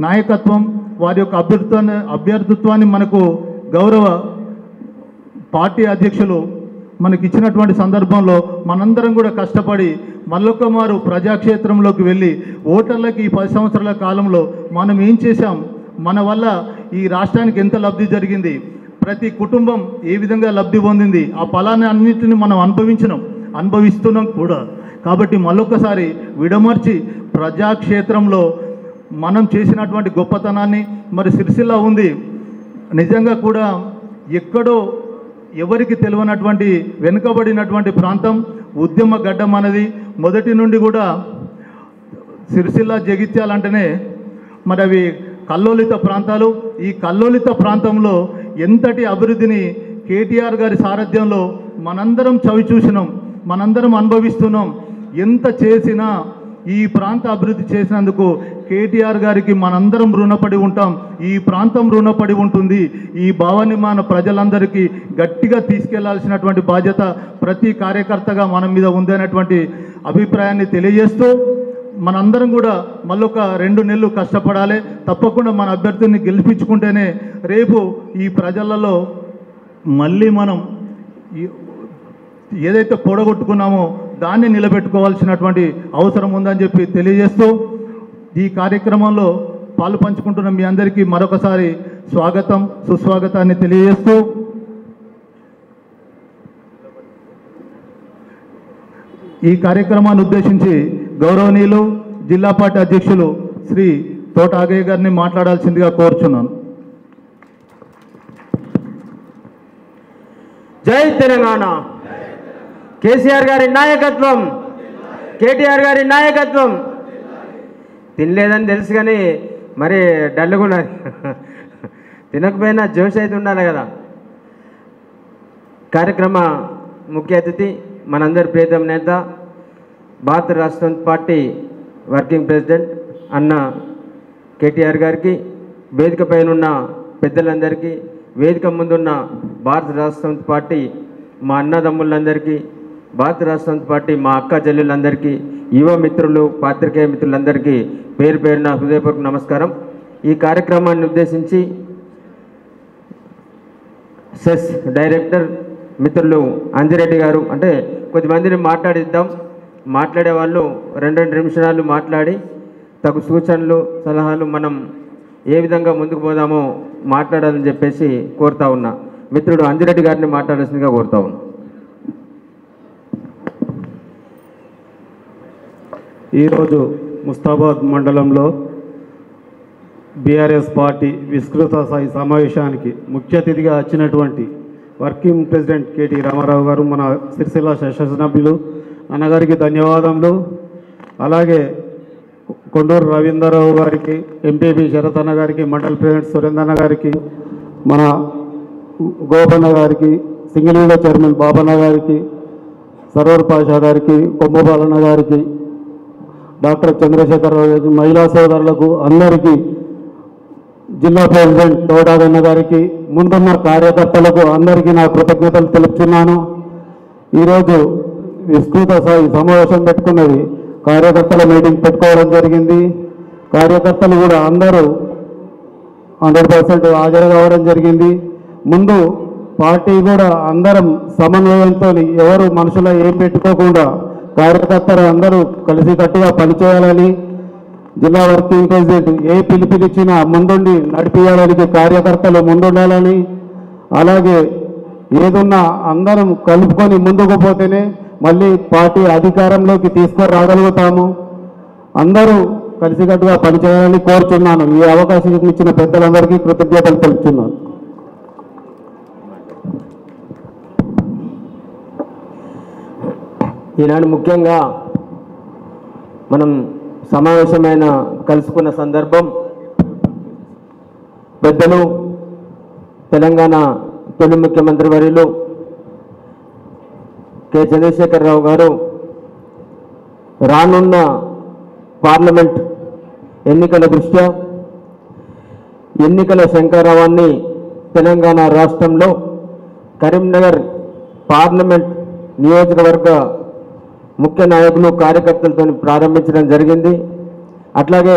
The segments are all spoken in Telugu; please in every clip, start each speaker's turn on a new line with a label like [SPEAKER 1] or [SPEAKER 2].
[SPEAKER 1] నాయకత్వం, వారి యొక్క అభ్యర్థిత్వాన్ని మనకు గౌరవ పార్టీ అధ్యక్షులు మనకి ఇచ్చినటువంటి సందర్భంలో మనందరం కూడా కష్టపడి మళ్ళొక్కమారు ప్రజాక్షేత్రంలోకి వెళ్ళి ఓటర్లకి ఈ 10 సంవత్సరాల కాలంలో మనం ఏం చేశాం, మన వల్ల ఈ రాష్ట్రానికి ఎంత లబ్ధి జరిగింది, ప్రతి కుటుంబం ఏ విధంగా లబ్ధి పొందింది, ఆ ఫలాన్ని అన్నింటిని మనం అనుభవిస్తున్నాం కూడా. కాబట్టి మళ్ళొక్కసారి విడమర్చి ప్రజాక్షేత్రంలో మనం చేసినటువంటి గొప్పతనాన్ని, మరి సిరిసిల్ల ఉంది నిజంగా కూడా ఎక్కడో ఎవరికి తెలియనటువంటి వెనుకబడినటువంటి ప్రాంతం, ఉద్యమ గడ్డం అనేది మొదటి నుండి కూడా సిరిసిల్ల జగిత్యాలంటేనే మరి అవి కల్లోలిత ప్రాంతాలు. ఈ కల్లోలిత ప్రాంతంలో ఎంతటి అభివృద్ధిని కేటీఆర్ గారి సారథ్యంలో మనందరం చవి చూసినాం, మనందరం అనుభవిస్తున్నాం. ఎంత చేసినా ఈ ప్రాంత అభివృద్ధి చేసినందుకు కేటీఆర్ గారికి మనందరం రుణపడి ఉంటాం, ఈ ప్రాంతం రుణపడి ఉంటుంది. ఈ భావాన్ని మన ప్రజలందరికీ గట్టిగా తీసుకెళ్లాల్సినటువంటి బాధ్యత ప్రతి కార్యకర్తగా మన మీద ఉందనేటువంటి అభిప్రాయాన్ని తెలియజేస్తూ, మనందరం కూడా మళ్ళొక 2 నెలలు కష్టపడాలి. తప్పకుండా మన అభ్యర్థిని గెలిపించుకుంటేనే రేపు ఈ ప్రజలలో మళ్ళీ మనం ఏదైతే పొడగొట్టుకున్నామో దాన్ని నిలబెట్టుకోవాల్సినటువంటి అవసరం ఉందని చెప్పి తెలియజేస్తూ, ఈ కార్యక్రమంలో పాలు పంచుకుంటున్న మీ అందరికీ మరొకసారి స్వాగతం, సుస్వాగతాన్ని తెలియజేస్తూ, ఈ కార్యక్రమాన్ని ఉద్దేశించి గౌరవనీయులు జిల్లా పార్టీ అధ్యక్షులు శ్రీ తోట ఆగయ్య గారిని మాట్లాడాల్సిందిగా కోరుచున్నాను.
[SPEAKER 2] జై తెలంగాణ. కేసీఆర్ గారి నాయకత్వం, కేటీఆర్ గారి నాయకత్వం. తినలేదని తెలుసు కానీ మరి డల్లుగా ఉన్నది. తినకపోయినా జోష్ అయితే ఉండాలి కదా. కార్యక్రమ ముఖ్య అతిథి మనందరి ప్రియతమ నేత, భారత రాష్ట్ర పార్టీ వర్కింగ్ ప్రెసిడెంట్ అన్న కేటీఆర్ గారికి, వేదిక పైన ఉన్న పెద్దలందరికీ, వేదిక ముందున్న భారత రాష్ట్ర పార్టీ మా అన్నదమ్ములందరికీ, భారత రాష్ట్ర పార్టీ మా అక్క చెల్లెళ్ళందరికీ, యువ మిత్రులు, పాత్రికేయ మిత్రులందరికీ పేరు పేరున హృదయపూర్వక నమస్కారం. ఈ కార్యక్రమాన్ని ఉద్దేశించి సెస్ డైరెక్టర్ మిత్రులు అంజిరెడ్డి గారు, అంటే కొద్దిమందిని మాట్లాడిద్దాం, మాట్లాడే వాళ్ళు 2 నిమిషాలు మాట్లాడి తగు సూచనలు సలహాలు మనం ఏ విధంగా ముందుకు పోదామో మాట్లాడాలని చెప్పేసి కోరుతా ఉన్నా. మిత్రుడు అంజిరెడ్డి గారిని మాట్లాడాల్సిందిగా కోరుతా ఉన్నా.
[SPEAKER 3] ఈరోజు ముస్తాబాద్ మండలంలో బీఆర్ఎస్ పార్టీ విస్తృత స్థాయి సమావేశానికి ముఖ్య అతిథిగా వచ్చినటువంటి వర్కింగ్ ప్రెసిడెంట్ కేటీ రామారావు గారు, మన సిరిసిల్ల శాసనసభ్యులు అన్నగారికి ధన్యవాదములు. అలాగే కొండూరు రవీంద్రరావు గారికి, ఎంపీపీ శరత్ అన్న గారికి, మండల ప్రెసిడెంట్ సురేంద్రన్న గారికి, మన గోపన్న గారికి, సింగిల్ విండో చైర్మన్ బాబన్న గారికి, సర్వర్ పాషా గారికి, కొమ్మపాలన్న గారికి, డాక్టర్ చంద్రశేఖరరావు గారికి, మహిళా సోదరులకు అందరికీ, జిల్లా ప్రెసిడెంట్ తోటాదన్న గారికి, ముందున్న కార్యకర్తలకు అందరికీ నా కృతజ్ఞతలు తెలుపుతున్నాను. ఈరోజు విస్తృత స్థాయి సమావేశం పెట్టుకున్నది, కార్యకర్తల మీటింగ్ పెట్టుకోవడం జరిగింది. కార్యకర్తలు కూడా అందరూ 100% హాజరు కావడం జరిగింది. ముందు పార్టీ కూడా అందరం సమన్వయంతో, ఎవరు మనసులో ఏం పెట్టుకోకుండా కార్యకర్తలు అందరూ కలిసికట్టుగా పనిచేయాలని, జిల్లా వర్కింగ్ ప్రెసిడెంట్ ఏ పిలుపునిచ్చినా ముందుండి నడిపించాలని, కార్యకర్తలు ముందుండాలని, అలాగే ఏదున్నా అందరం కలుపుకొని ముందుకు పోతేనే మళ్ళీ పార్టీ అధికారంలోకి తీసుకురాగలుగుతాము. అందరూ కలిసికట్టుగా పనిచేయాలని కోరుచున్నాను. ఈ అవకాశం ఇచ్చిన పెద్దలందరికీ కృతజ్ఞతలు తెలుపుతున్నాను.
[SPEAKER 2] ఈనాడు ముఖ్యంగా మనం సమావేశమైన కలుసుకున్న సందర్భం, పెద్దలు తెలంగాణ తొలి ముఖ్యమంత్రి వర్యులు కె చంద్రశేఖరరావు గారు రానున్న పార్లమెంట్ ఎన్నికల దృష్ట్యా ఎన్నికల శంఖారావాన్ని తెలంగాణ రాష్ట్రంలో కరీంనగర్ పార్లమెంట్ నియోజకవర్గ ముఖ్య నాయకులు, కార్యకర్తలతో ప్రారంభించడం జరిగింది. అట్లాగే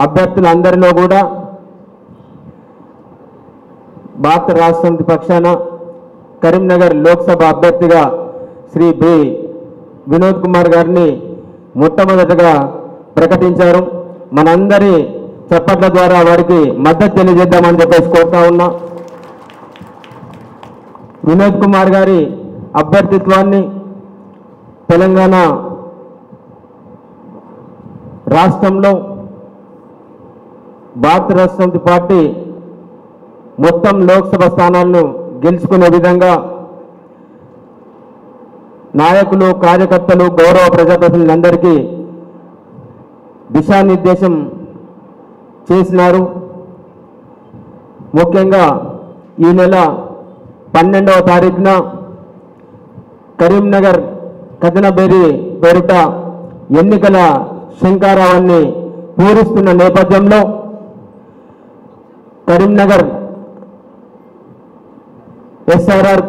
[SPEAKER 2] అభ్యర్థులందరిలో కూడా భారత రాష్ట్ర సమితి పక్షాన కరీంనగర్ లోక్సభ అభ్యర్థిగా శ్రీ బి వినోద్ కుమార్ గారిని మొట్టమొదటగా ప్రకటించారు. మనందరి చప్పట్ల ద్వారా వారికి మద్దతు తెలియజేద్దామని చెప్పేసి కోరుతా ఉన్నా. వినోద్ కుమార్ గారి అభ్యర్థిత్వాన్ని తెలంగాణ రాష్ట్రంలో భారత రాష్ట్ర సమితి పార్టీ మొత్తం లోక్సభ స్థానాలను గెలుచుకునే విధంగా నాయకులు, కార్యకర్తలు, గౌరవ ప్రజాప్రతినిధులందరికీ దిశానిర్దేశం చేసినారు. ముఖ్యంగా ఈ నెల 12వ తారీఖున కరీంనగర్ కదనబేరి పేరిట ఎన్నికల శంఖారావాన్ని పూరిస్తున్న నేపథ్యంలో కరీంనగర్ ఎస్ఆర్ఆర్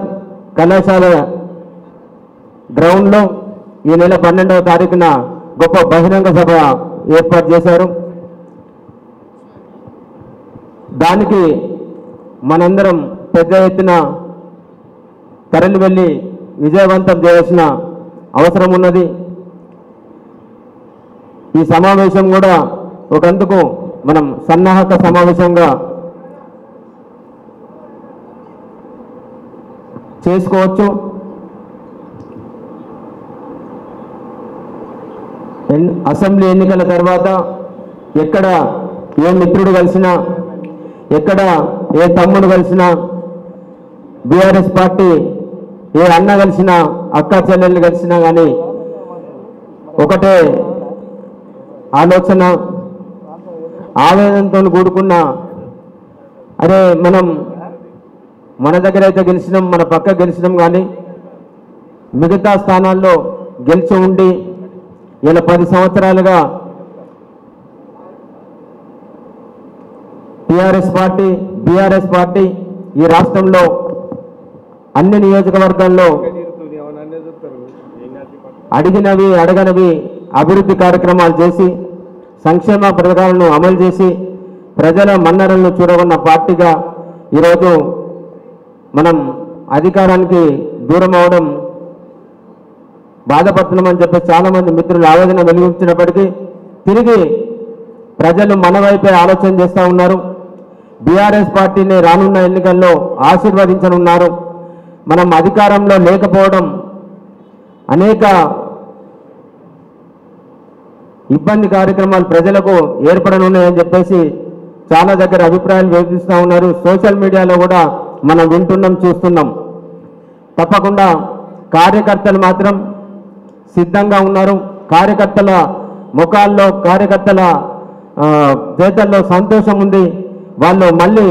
[SPEAKER 2] కళాశాల గ్రౌండ్లో ఈ నెల 12వ తారీఖున గొప్ప బహిరంగ సభ ఏర్పాటు చేశారు. దానికి మనందరం పెద్ద ఎత్తున తరలి వెళ్ళి విజయవంతం చేయాల్సిన అవసరం ఉన్నది. ఈ సమావేశం కూడా ఒకందుకు మనం సన్నాహక సమావేశంగా చేసుకోవచ్చు. అసెంబ్లీ ఎన్నికల తర్వాత ఎక్కడ ఏ మిత్రుడు కలిసినా, ఎక్కడ ఏ తమ్ముడు కలిసినా, బీఆర్ఎస్ పార్టీ ఏ అన్న కలిసినా, అక్క చెల్లెళ్ళు కలిసినా కానీ ఒకటే ఆలోచన, ఆవేదనతో కూడుకున్న అరే మనం మన దగ్గర అయితే గెలిచినాం, మన పక్క గెలిచినాం, కానీ మిగతా స్థానాల్లో గెలిచి ఉండి ఇలా 10 సంవత్సరాలుగా టీఆర్ఎస్ పార్టీ, బీఆర్ఎస్ పార్టీ ఈ రాష్ట్రంలో అన్ని నియోజకవర్గాల్లో అడిగినవి అడగనవి అభివృద్ధి కార్యక్రమాలు చేసి సంక్షేమ పథకాలను అమలు చేసి ప్రజల మన్ననలను చూడగొన్న పార్టీగా ఈరోజు మనం అధికారానికి దూరం అవడం బాధపడుతున్నామని చెప్పి చాలామంది మిత్రులు ఆవేదన వెలిగించినప్పటికీ తిరిగి ప్రజలు మన వైపే ఆలోచన చేస్తూ ఉన్నారు. బీఆర్ఎస్ పార్టీని రానున్న ఎన్నికల్లో ఆశీర్వదించనున్నారు. మనం అధికారంలో లేకపోవడం అనేక ఇబ్బంది కార్యక్రమాలు ప్రజలకు ఏర్పడనున్నాయని చెప్పేసి చాలా దగ్గర అభిప్రాయాలు వ్యక్తిస్తూ ఉన్నారు. సోషల్ మీడియాలో కూడా మనం వింటున్నాం, చూస్తున్నాం. తప్పకుండా కార్యకర్తలు మాత్రం సిద్ధంగా ఉన్నారు. కార్యకర్తల ముఖాల్లో, కార్యకర్తల చేతల్లో సంతోషం ఉంది. వాళ్ళు మళ్ళీ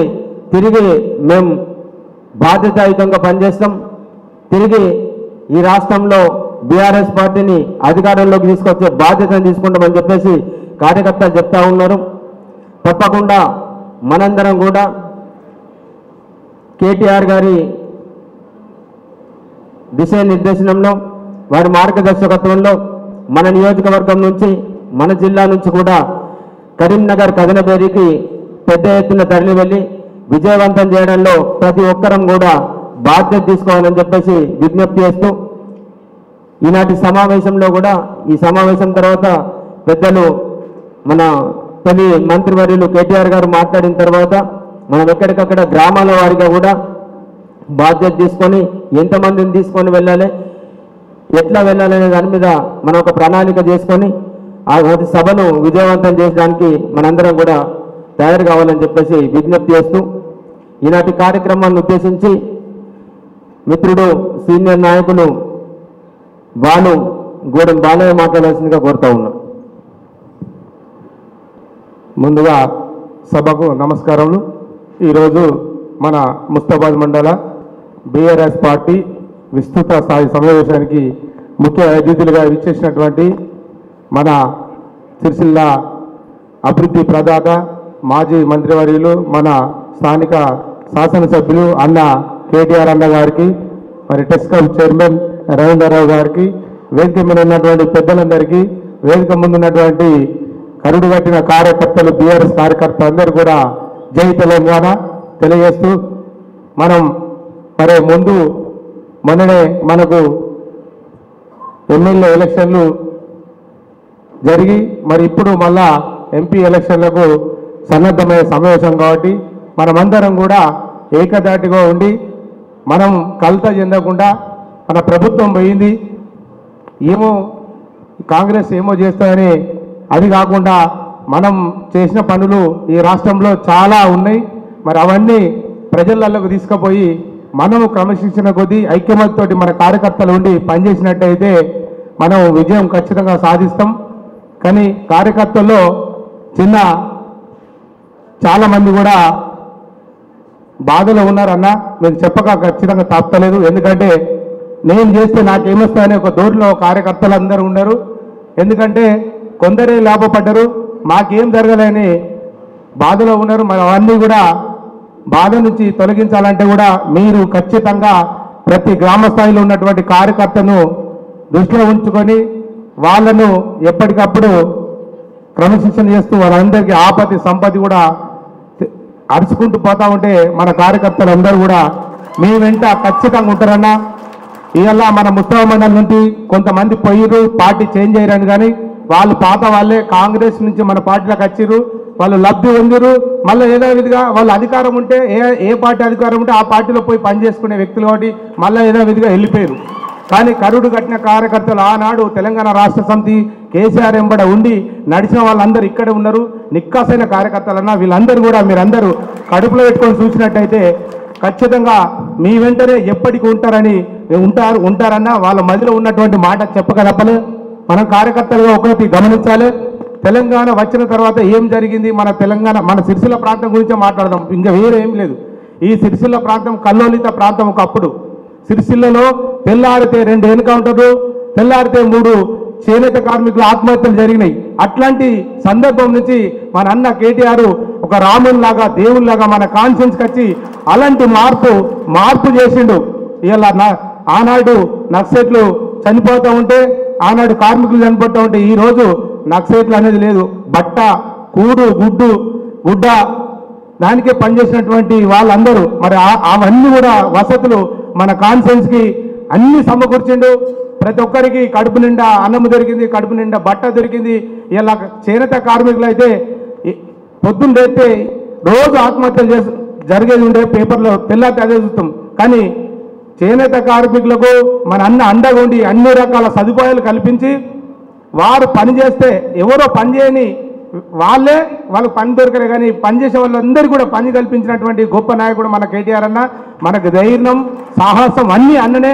[SPEAKER 2] తిరిగి మేము బాధ్యతాయుతంగా పనిచేస్తాం, తిరిగి ఈ రాష్ట్రంలో బీఆర్ఎస్ పార్టీని అధికారంలోకి తీసుకొచ్చే బాధ్యతను తీసుకుంటామని చెప్పేసి కార్యకర్తలు చెప్తా ఉన్నారు. తప్పకుండా మనందరం కూడా కేటీఆర్ గారి దిశానిర్దేశనంలో, వారి మార్గదర్శకత్వంలో మన నియోజకవర్గం నుంచి, మన జిల్లా నుంచి కూడా కరీంనగర్ కదనబేరికి పెద్ద ఎత్తున తరలి వెళ్ళి విజయవంతం చేయడంలో ప్రతి ఒక్కరం కూడా బాధ్యత తీసుకోవాలని చెప్పేసి విజ్ఞప్తి చేస్తూ ఈనాటి సమావేశంలో కూడా, ఈ సమావేశం తర్వాత పెద్దలు మన తొలి మంత్రివర్యులు కేటీఆర్ గారు మాట్లాడిన తర్వాత మనం ఎక్కడికక్కడ గ్రామాల వారిగా కూడా బాధ్యత తీసుకొని ఎంతమందిని తీసుకొని వెళ్ళాలి, ఎట్లా వెళ్ళాలనే దాని మీద మనం ఒక ప్రణాళిక చేసుకొని ఆ సభను విజయవంతం చేయడానికి మనందరం కూడా తయారు కావాలని చెప్పేసి విజ్ఞప్తి చేస్తూ ఈనాటి కార్యక్రమాన్ని ఉద్దేశించి మిత్రుడు సీనియర్ నాయకులు గూడెం బాలయ్య మాట్లాడాల్సిందిగా కోరుతా ఉన్నా.
[SPEAKER 4] ముందుగా సభకు నమస్కారములు. ఈరోజు మన ముస్తాబాద్ మండల బీఆర్ఎస్ పార్టీ విస్తృత స్థాయి సమావేశానికి ముఖ్య అతిథులుగా విచ్చేసినటువంటి మన సిరిసిల్ల అభివృద్ధి ప్రదాత, మాజీ మంత్రివర్యులు, మన స్థానిక శాసనసభ్యులు అన్న కేటీఆర్ అన్న గారికి, మరి టెస్కామ్ చైర్మన్ రవీంద్రరావు గారికి, వేదిక మీద ఉన్నటువంటి పెద్దలందరికీ, వేదిక ముందున్నటువంటి కరుడు కట్టిన కార్యకర్తలు, బీఆర్ఎస్ కార్యకర్తలు అందరూ కూడా జై తెలంగాణ తెలియజేస్తూ మనం మరి మొన్ననే మనకు ఎమ్మెల్యే ఎలక్షన్లు జరిగి మరి ఇప్పుడు మళ్ళా ఎంపీ ఎలక్షన్లకు సన్నద్ధమైన సమావేశం కాబట్టి మనమందరం కూడా ఏకదాటిగా ఉండి మనం కలత చెందకుండా మన ప్రభుత్వం పోయింది ఏమో కాంగ్రెస్ ఏమో చేస్తాయని అది కాకుండా మనం చేసిన పనులు ఈ రాష్ట్రంలో చాలా ఉన్నాయి. మరి అవన్నీ ప్రజలలోకి తీసుకుపోయి మనము క్రమశిక్షణ కొద్దీ ఐక్యమత్యతోటి మన కార్యకర్తలు ఉండి పనిచేసినట్టయితే మనం విజయం ఖచ్చితంగా సాధిస్తాం. కానీ కార్యకర్తల్లో చాలామంది కూడా బాధలో ఉన్నారన్న, మీకు చెప్పక ఖచ్చితంగా తప్పలేదు. ఎందుకంటే నేను చేస్తే నాకేమొస్తాయని ఒక దూరంలో కార్యకర్తలు అందరూ ఉన్నారు. ఎందుకంటే కొందరే లాభపడ్డారు, మాకేం జరగలేని బాధలో ఉన్నారు. మరి అవన్నీ కూడా బాధ నుంచి తొలగించాలంటే కూడా మీరు ఖచ్చితంగా ప్రతి గ్రామ స్థాయిలో ఉన్నటువంటి కార్యకర్తను దృష్టిలో ఉంచుకొని వాళ్ళను ఎప్పటికప్పుడు క్రమశిక్షణ చేస్తూ వాళ్ళందరికీ ఆపత్తి సంపత్తి కూడా అరుచుకుంటూ పోతా ఉంటే మన కార్యకర్తలు అందరూ కూడా మీ వెంట ఖచ్చితంగా ఉంటారన్నా. ఇవాళ మన ముస్తాబా మండలం నుండి కొంతమంది పోయిరు, పార్టీ చేంజ్ అయ్యారని, కానీ వాళ్ళు పాత వాళ్ళే కాంగ్రెస్ నుంచి మన పార్టీలోకి వచ్చిర్రు, వాళ్ళు లబ్ధి పొందిరు. మళ్ళీ ఏదో విధిగా వాళ్ళు అధికారం ఉంటే ఏ పార్టీ అధికారం ఉంటే ఆ పార్టీలో పోయి పనిచేసుకునే వ్యక్తులు కాబట్టి మళ్ళీ ఏదో విధిగా వెళ్ళిపోయారు. కానీ కరుడు కట్టిన కార్యకర్తలు ఆనాడు తెలంగాణ రాష్ట్ర సమితి కేసీఆర్ ఎంబడ ఉండి నడిచిన వాళ్ళందరూ ఇక్కడే ఉన్నారు. నిక్కాసైన కార్యకర్తలన్నా వీళ్ళందరూ కూడా మీరందరూ కడుపులో పెట్టుకొని చూసినట్టయితే ఖచ్చితంగా మీ వెంటనే ఎప్పటికీ ఉంటారన్నా వాళ్ళ మధ్యలో ఉన్నటువంటి మాట చెప్పగలపలే. మనం కార్యకర్తలుగా ఒకటి గమనించాలి. తెలంగాణ వచ్చిన తర్వాత ఏం జరిగింది, మన సిరిసిల్ల ప్రాంతం గురించే మాట్లాడదాం, ఇంకా వేరే ఏం లేదు. ఈ సిరిసిల్ల ప్రాంతం కల్లోలిత ప్రాంతం. ఒకప్పుడు సిరిసిల్లలో తెల్లారితే 2 ఎన్కౌంటర్లు, తెల్లారితే 3 చేనేత కార్మికుల ఆత్మహత్యలు జరిగినాయి. అట్లాంటి సందర్భం నుంచి మన అన్న కేటీఆర్ ఒక రామునిలాగా దేవునిలాగా మన కాన్ఫరెన్స్కి వచ్చి అలాంటి మార్పు చేసిండు. ఇలా ఆనాడు నక్సైట్లు చనిపోతూ ఉంటే, ఆనాడు కార్మికులు చనిపోతూ ఉంటే ఈరోజు నక్సైట్లు అనేది లేదు. బట్ట, కూడు, గుడ్డ దానికే పనిచేసినటువంటి వాళ్ళందరూ మరి అవన్నీ కూడా వసతులు మన కాన్ఫరెన్స్కి అన్ని సమకూర్చిండు. ప్రతి ఒక్కరికి కడుపు నిండా అన్నం దొరికింది, కడుపు నిండా బట్ట దొరికింది. ఇలా చేనేత కార్మికులు అయితే పొద్దున్న లేస్తే రోజు ఆత్మహత్యలు జరిగేది ఉండే, పేపర్లో తెల్లారితే అదే చూస్తాం. కానీ చేనేత కార్మికులకు మన అండగా ఉండి అన్ని రకాల సదుపాయాలు కల్పించి వారు పని చేస్తే ఎవరో పని చేయని వాళ్ళకు పని దొరకలే, కానీ పనిచేసే వాళ్ళందరూ కూడా పని కల్పించినటువంటి గొప్ప నాయకుడు మన కేటీఆర్ అన్న. మనకు ధైర్యం, సాహసం అన్నీ అన్ననే.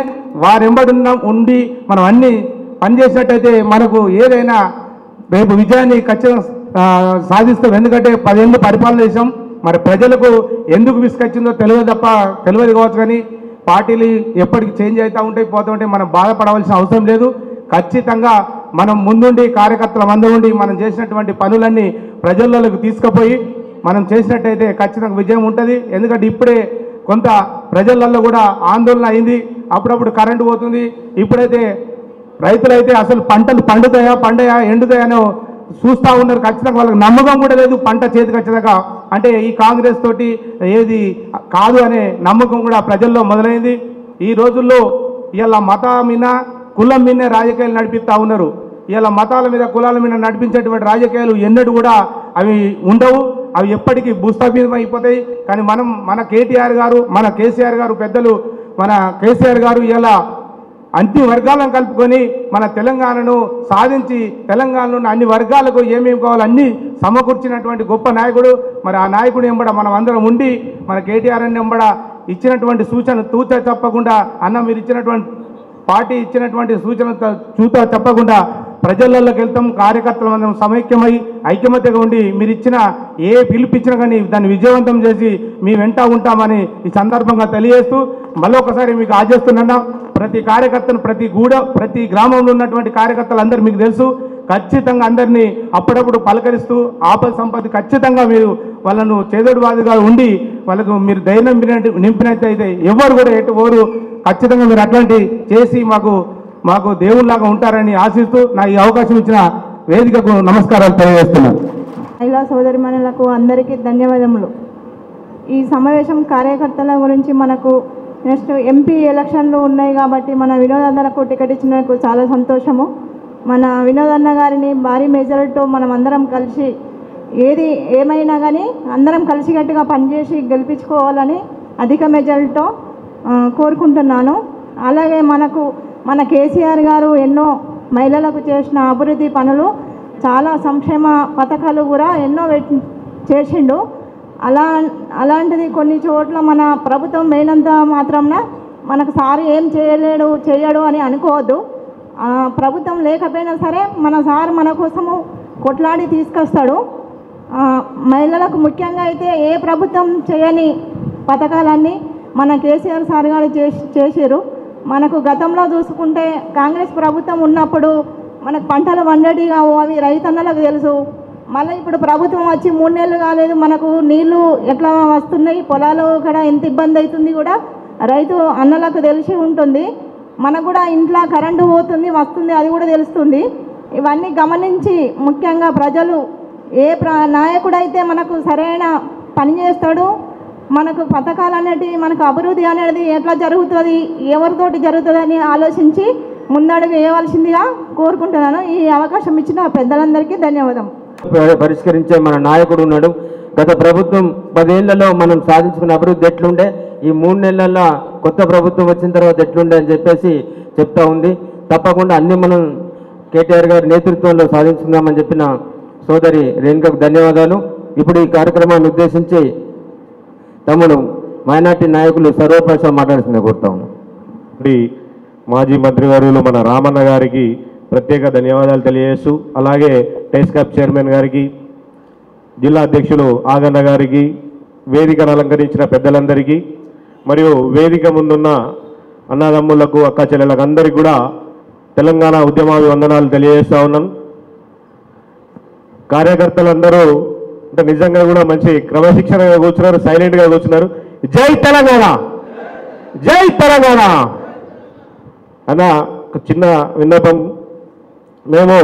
[SPEAKER 4] ఉండి మనం అన్ని పనిచేసినట్టయితే మనకు ఏదైనా రేపు విజయాన్ని ఖచ్చితంగా సాధిస్తాం. ఎందుకంటే 10 ఏళ్ళు పరిపాలన చేసాం. మరి ప్రజలకు ఎందుకు విసుకొచ్చిందో తెలియదు కావచ్చు, కానీ పార్టీలు ఎప్పటికీ చేంజ్ అవుతూ ఉంటాయి, పోతూ ఉంటాయి. మనం బాధపడవలసిన అవసరం లేదు. ఖచ్చితంగా మనం ముందుండి కార్యకర్తల మందుండి మనం చేసినటువంటి పనులన్నీ ప్రజల్లోకి తీసుకుపోయి మనం చేసినట్టయితే ఖచ్చితంగా విజయం ఉంటుంది. ఎందుకంటే ఇప్పుడే కొంత ప్రజలలో కూడా ఆందోళన అయింది, అప్పుడప్పుడు కరెంటు పోతుంది. ఇప్పుడైతే రైతులైతే అసలు పంటలు పండుతాయా ఎండుతాయనో చూస్తూ ఉన్నారు. ఖచ్చితంగా వాళ్ళకి నమ్మకం కూడా లేదు పంట చేతికి వచ్చేదాకా. అంటే ఈ కాంగ్రెస్ తోటి ఏది కాదు అనే నమ్మకం కూడా ప్రజల్లో మొదలైంది. ఈ రోజుల్లో ఇలా మతం మీద కులం మీదనే రాజకీయాలు నడిపిస్తూ ఉన్నారు. ఇలా మతాల మీద కులాల మీద నడిపించేటువంటి రాజకీయాలు ఎన్నడూ కూడా అవి ఉండవు, అవి ఎప్పటికీ భూస్థాపితం అయిపోతాయి. కానీ మన కేటీఆర్ గారు, మన కేసీఆర్ గారు, పెద్దలు మన కేసీఆర్ గారు ఇలా అన్ని వర్గాలను కలుపుకొని మన తెలంగాణను సాధించి తెలంగాణలో ఉన్న అన్ని వర్గాలకు ఏమేమి కావాలో అన్నీ సమకూర్చినటువంటి గొప్ప నాయకుడు. మరి ఆ నాయకుడు ఎంబడ మనం అందరం ఉండి మన కేటీఆర్ అని ఎంబడ ఇచ్చినటువంటి సూచన తూచా తప్పకుండా అన్న మీరు ఇచ్చినటువంటి పార్టీ ఇచ్చినటువంటి సూచన చూతా తప్పకుండా ప్రజలలోకి వెళ్తాం. కార్యకర్తలు మనం సమైక్యమై ఐక్యమత్యగా ఉండి మీరు ఇచ్చిన ఏ పిలుపిచ్చినా కానీ దాన్ని విజయవంతం చేసి మీ వెంట ఉంటామని ఈ సందర్భంగా తెలియజేస్తూ మళ్ళొకసారి మీకు ఆశిస్తున్నా. ప్రతి కార్యకర్తను ప్రతి గ్రామంలో ఉన్నటువంటి కార్యకర్తలు అందరూ మీకు తెలుసు. ఖచ్చితంగా అందరినీ అప్పుడప్పుడు పలకరిస్తూ ఆపద సంపత్తి ఖచ్చితంగా మీరు వాళ్ళను చేదోడువాదుగా ఉండి వాళ్ళకు మీరు ధైర్యం నింపినట్టయితే ఎవరు కూడా ఎవరు ఖచ్చితంగా మీరు అట్లాంటి చేసి మాకు దేవుళ్ళలాగా ఉంటారని ఆశిస్తూ నా ఈ అవకాశం ఇచ్చిన వేదికకు నమస్కారాలు తెలియజేస్తున్నాను.
[SPEAKER 5] మహిళా సోదరిమణులకు అందరికీ ధన్యవాదములు. ఈ సమావేశం కార్యకర్తల గురించి మనకు నెక్స్ట్ ఎంపీ ఎలక్షన్లు ఉన్నాయి కాబట్టి మన వినోదన్నకు టికెట్ ఇచ్చినందుకు చాలా సంతోషము. మన వినోదన్న గారిని భారీ మెజారిటీతో మనం అందరం కలిసి ఏది ఏమైనా కానీ అందరం కలిసికట్టుగా పనిచేసి గెలిపించుకోవాలని అధిక మెజారిటీతో కోరుకుంటున్నాను. అలాగే మన కేసీఆర్ గారు ఎన్నో మహిళలకు చేసిన అభివృద్ధి పనులు, చాలా సంక్షేమ పథకాలు కూడా ఎన్నో చేసిండు. అలాంటిది కొన్ని చోట్ల మన ప్రభుత్వం అయినంత మాత్రంన మనకు సార్ ఏం చేయడు అని అనుకోవద్దు. ప్రభుత్వం లేకపోయినా సరే మన సార్ మన కోసము కొట్లాడి తీసుకొస్తాడు. మహిళలకు ముఖ్యంగా అయితే ఏ ప్రభుత్వం చేయని పథకాలన్నీ మన కేసీఆర్ సార్ గారు చేసారు. మనకు గతంలో చూసుకుంటే కాంగ్రెస్ ప్రభుత్వం ఉన్నప్పుడు మనకు పంటలు వండేటివి కావు, అవి రైతన్నలకు తెలుసు. మళ్ళీ ఇప్పుడు ప్రభుత్వం వచ్చి 3 నెలలు కాలేదు, మనకు నీళ్లు ఎట్లా వస్తున్నాయి, పొలాలు కూడా ఎంత ఇబ్బంది అవుతుంది కూడా రైతు అన్నలకు తెలిసి ఉంటుంది. మనకు కూడా ఇంట్లో కరెంటు పోతుంది వస్తుంది, అది కూడా తెలుస్తుంది. ఇవన్నీ గమనించి ముఖ్యంగా ప్రజలు నాయకుడైతే మనకు సరైన పని చేస్తాడు, మనకు పథకాలు అనేటివి మనకు అభివృద్ధి అనేది ఎట్లా జరుగుతుంది, ఎవరితోటి జరుగుతుందని ఆలోచించి ముందడుగు వేయవలసిందిగా కోరుకుంటున్నాను. ఈ అవకాశం ఇచ్చిన పెద్దలందరికీ ధన్యవాదం.
[SPEAKER 2] పరిష్కరించే మన నాయకుడు ఉన్నాడు. గత ప్రభుత్వం 10 ఏళ్లలో మనం సాధించుకున్న అభివృద్ధి ఎట్లుండే, ఈ 3 నెలల్లో కొత్త ప్రభుత్వం వచ్చిన తర్వాత ఎట్లుండే అని చెప్పేసి చెప్తా ఉంది. తప్పకుండా అన్ని మనం కేటీఆర్ గారి నేతృత్వంలో సాధించుకుందామని చెప్పిన సోదరి రేణుకకు ధన్యవాదాలు. ఇప్పుడు ఈ కార్యక్రమాన్ని ఉద్దేశించి తమ్ముడు మైనార్టీ నాయకులు సర్వప్రసాద్ మాట్లాడుతున్నా కోరుతా ఉన్నాం.
[SPEAKER 3] మాజీ మంత్రివర్యులు మన రామన్న గారికి ప్రత్యేక ధన్యవాదాలు తెలియజేస్తూ, అలాగే టెస్కాప్ చైర్మన్ గారికి, జిల్లా అధ్యక్షులు ఆగన్న గారికి, వేదికను అలంకరించిన పెద్దలందరికీ, మరియు వేదిక ముందున్న అన్నదమ్ములకు అక్క చెల్లెలకు అందరికీ కూడా తెలంగాణ ఉద్యమాభివందనాలు తెలియజేస్తూ ఉన్నాను. కార్యకర్తలందరూ అంటే నిజంగా కూడా మంచి క్రమశిక్షణగా కూర్చున్నారు, సైలెంట్గా కూర్చున్నారు. జై తెలంగాణ, జై తెలంగాణ అన్న ఒక చిన్న విన్నపం. మేము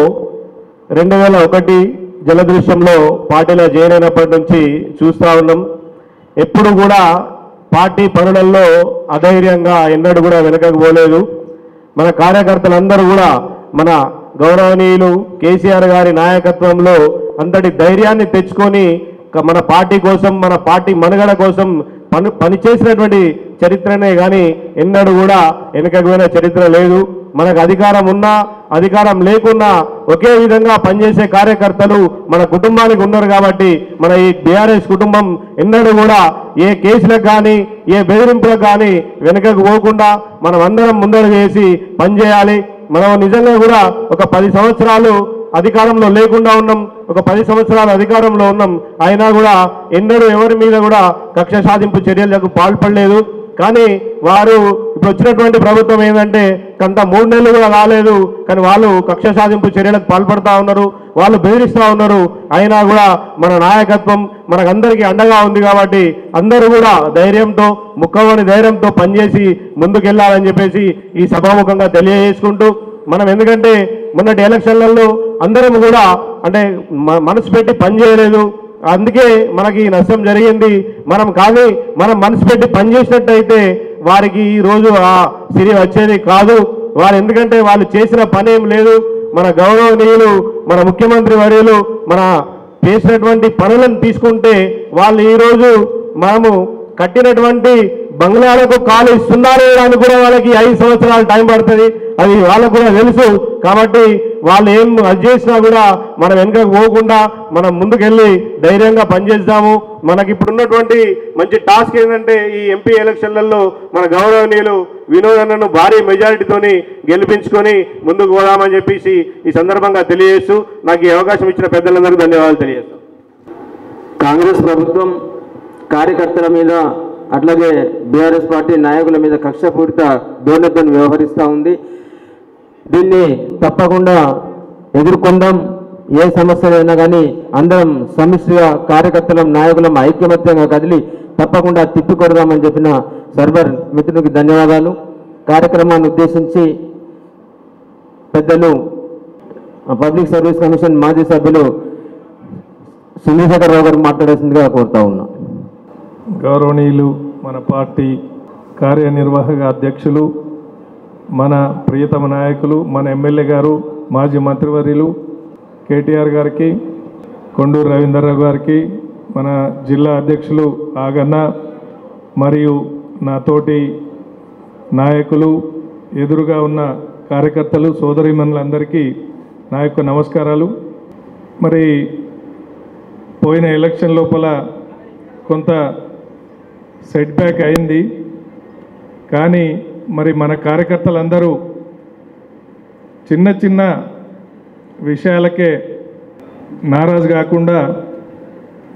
[SPEAKER 3] 2001 జలదృశ్యంలో పార్టీలో జాయిన్ అయినప్పటి నుంచి చూస్తూ ఉన్నాం. ఎప్పుడు కూడా పార్టీ పనులలో అధైర్యంగా ఎన్నడూ కూడా వెనకకు పోలేదు. మన కార్యకర్తలందరూ కూడా మన గౌరవనీయులు కేసీఆర్ గారి నాయకత్వంలో అంతటి ధైర్యాన్ని తెచ్చుకొని మన పార్టీ కోసం, మన పార్టీ మనుగడ కోసం పనిచేసినటువంటి చరిత్రనే కానీ ఎన్నడూ కూడా వెనుకకు పోయిన చరిత్ర లేదు. మనకు అధికారం ఉన్నా అధికారం లేకున్నా ఒకే విధంగా పనిచేసే కార్యకర్తలు మన కుటుంబానికి ఉన్నారు. కాబట్టి మన ఈ బీఆర్ఎస్ కుటుంబం ఎన్నడూ కూడా ఏ కేసులకు కానీ ఏ బెదిరింపులకు కానీ వెనుకకు పోకుండా మనం అందరం ముందడుగు వేసి పనిచేయాలి. మనం నిజంగా కూడా ఒక 10 సంవత్సరాలు అధికారంలో లేకుండా ఉన్నాం, ఒక 10 సంవత్సరాలు అధికారంలో ఉన్నాం. అయినా కూడా ఎన్నడూ ఎవరి మీద కూడా కక్ష సాధింపు చర్యలకు పాల్పడలేదు. కానీ వారు ఇప్పుడు వచ్చినటువంటి ప్రభుత్వం ఏంటంటే కంట 3 నెలలు కూడా రాలేదు, కానీ వాళ్ళు కక్ష సాధింపు చర్యలకు పాల్పడుతూ ఉన్నారు, వాళ్ళు బెదిరిస్తూ ఉన్నారు. అయినా కూడా మన నాయకత్వం మనకందరికీ అండగా ఉంది. కాబట్టి అందరూ కూడా ధైర్యంతో, ముక్కవని ధైర్యంతో పనిచేసి ముందుకెళ్లాలని చెప్పేసి ఈ సభాముఖంగా తెలియజేసుకుంటూ, మనం ఎందుకంటే మొన్నటి ఎలక్షన్లలో అందరం కూడా అంటే మనసు పెట్టి పనిచేయలేదు, అందుకే మనకి నష్టం జరిగింది. మనం మనసు పెట్టి పనిచేసినట్టయితే వారికి ఈరోజు ఆ సిరి వచ్చేది కాదు. వారు ఎందుకంటే వాళ్ళు చేసిన పని ఏం లేదు. మన గౌరవనీయులు మన ముఖ్యమంత్రి వర్యులు మన చేసినటువంటి పనులను తీసుకుంటే వాళ్ళు ఈరోజు మనము కట్టినటువంటి బంగ్లాలకు కాలు ఇస్తున్నారు అని కూడా వాళ్ళకి 5 సంవత్సరాలు టైం పడుతుంది, అది వాళ్ళకు కూడా తెలుసు. కాబట్టి వాళ్ళు ఏం అది చేసినా కూడా మనం వెనుకకు పోకుండా మనం ముందుకెళ్ళి ధైర్యంగా పనిచేద్దాము. మనకి ఇప్పుడున్నటువంటి మంచి టాస్క్ ఏంటంటే ఈ ఎంపీ ఎలక్షన్లలో మన గౌరవనీయులు వినోదన్నను భారీ మెజారిటీతోని గెలిపించుకొని ముందుకు పోదామని చెప్పేసి ఈ సందర్భంగా తెలియజేస్తూ నాకు ఈ అవకాశం ఇచ్చిన పెద్దలందరికీ ధన్యవాదాలు తెలియజేస్తాం.
[SPEAKER 2] కాంగ్రెస్ ప్రభుత్వం కార్యకర్తల మీద అట్లాగే బీఆర్ఎస్ పార్టీ నాయకుల మీద కక్షపూరిత ధోరణితో వ్యవహరిస్తూ ఉంది. దీన్ని తప్పకుండా ఎదుర్కొందాం. ఏ సమస్యలైనా కానీ అందరం సమిష్టిగా కార్యకర్తలం నాయకులం ఐక్యమత్యంగా కదిలి తప్పకుండా తిప్పికొడదామని చెప్పిన సర్వర్ మిత్రునికి ధన్యవాదాలు. కార్యక్రమాన్ని ఉద్దేశించి పెద్దలు పబ్లిక్ సర్వీస్ కమిషన్ మాజీ సభ్యులు చంద్రశేఖరరావు గారు మాట్లాడాల్సిందిగా కోరుతా ఉన్నా.
[SPEAKER 6] గౌరవనీయులు మన పార్టీ కార్యనిర్వాహక అధ్యక్షులు, మన ప్రియతమ నాయకులు, మన ఎమ్మెల్యే గారు, మాజీ మంత్రివర్యులు కేటీఆర్ గారికి, కొండూరు రవీంద్రరావు గారికి, మన జిల్లా అధ్యక్షులు ఆగన్న, మరియు నాతోటి నాయకులు, ఎదురుగా ఉన్న కార్యకర్తలు, సోదరీమణులందరికీ నా యొక్క నమస్కారాలు. మరి పోయిన ఎలక్షన్ లోపల కొంత సెట్ బ్యాక్ అయింది, కానీ మరి మన కార్యకర్తలందరూ చిన్న చిన్న విషయాలకే నారాజు కాకుండా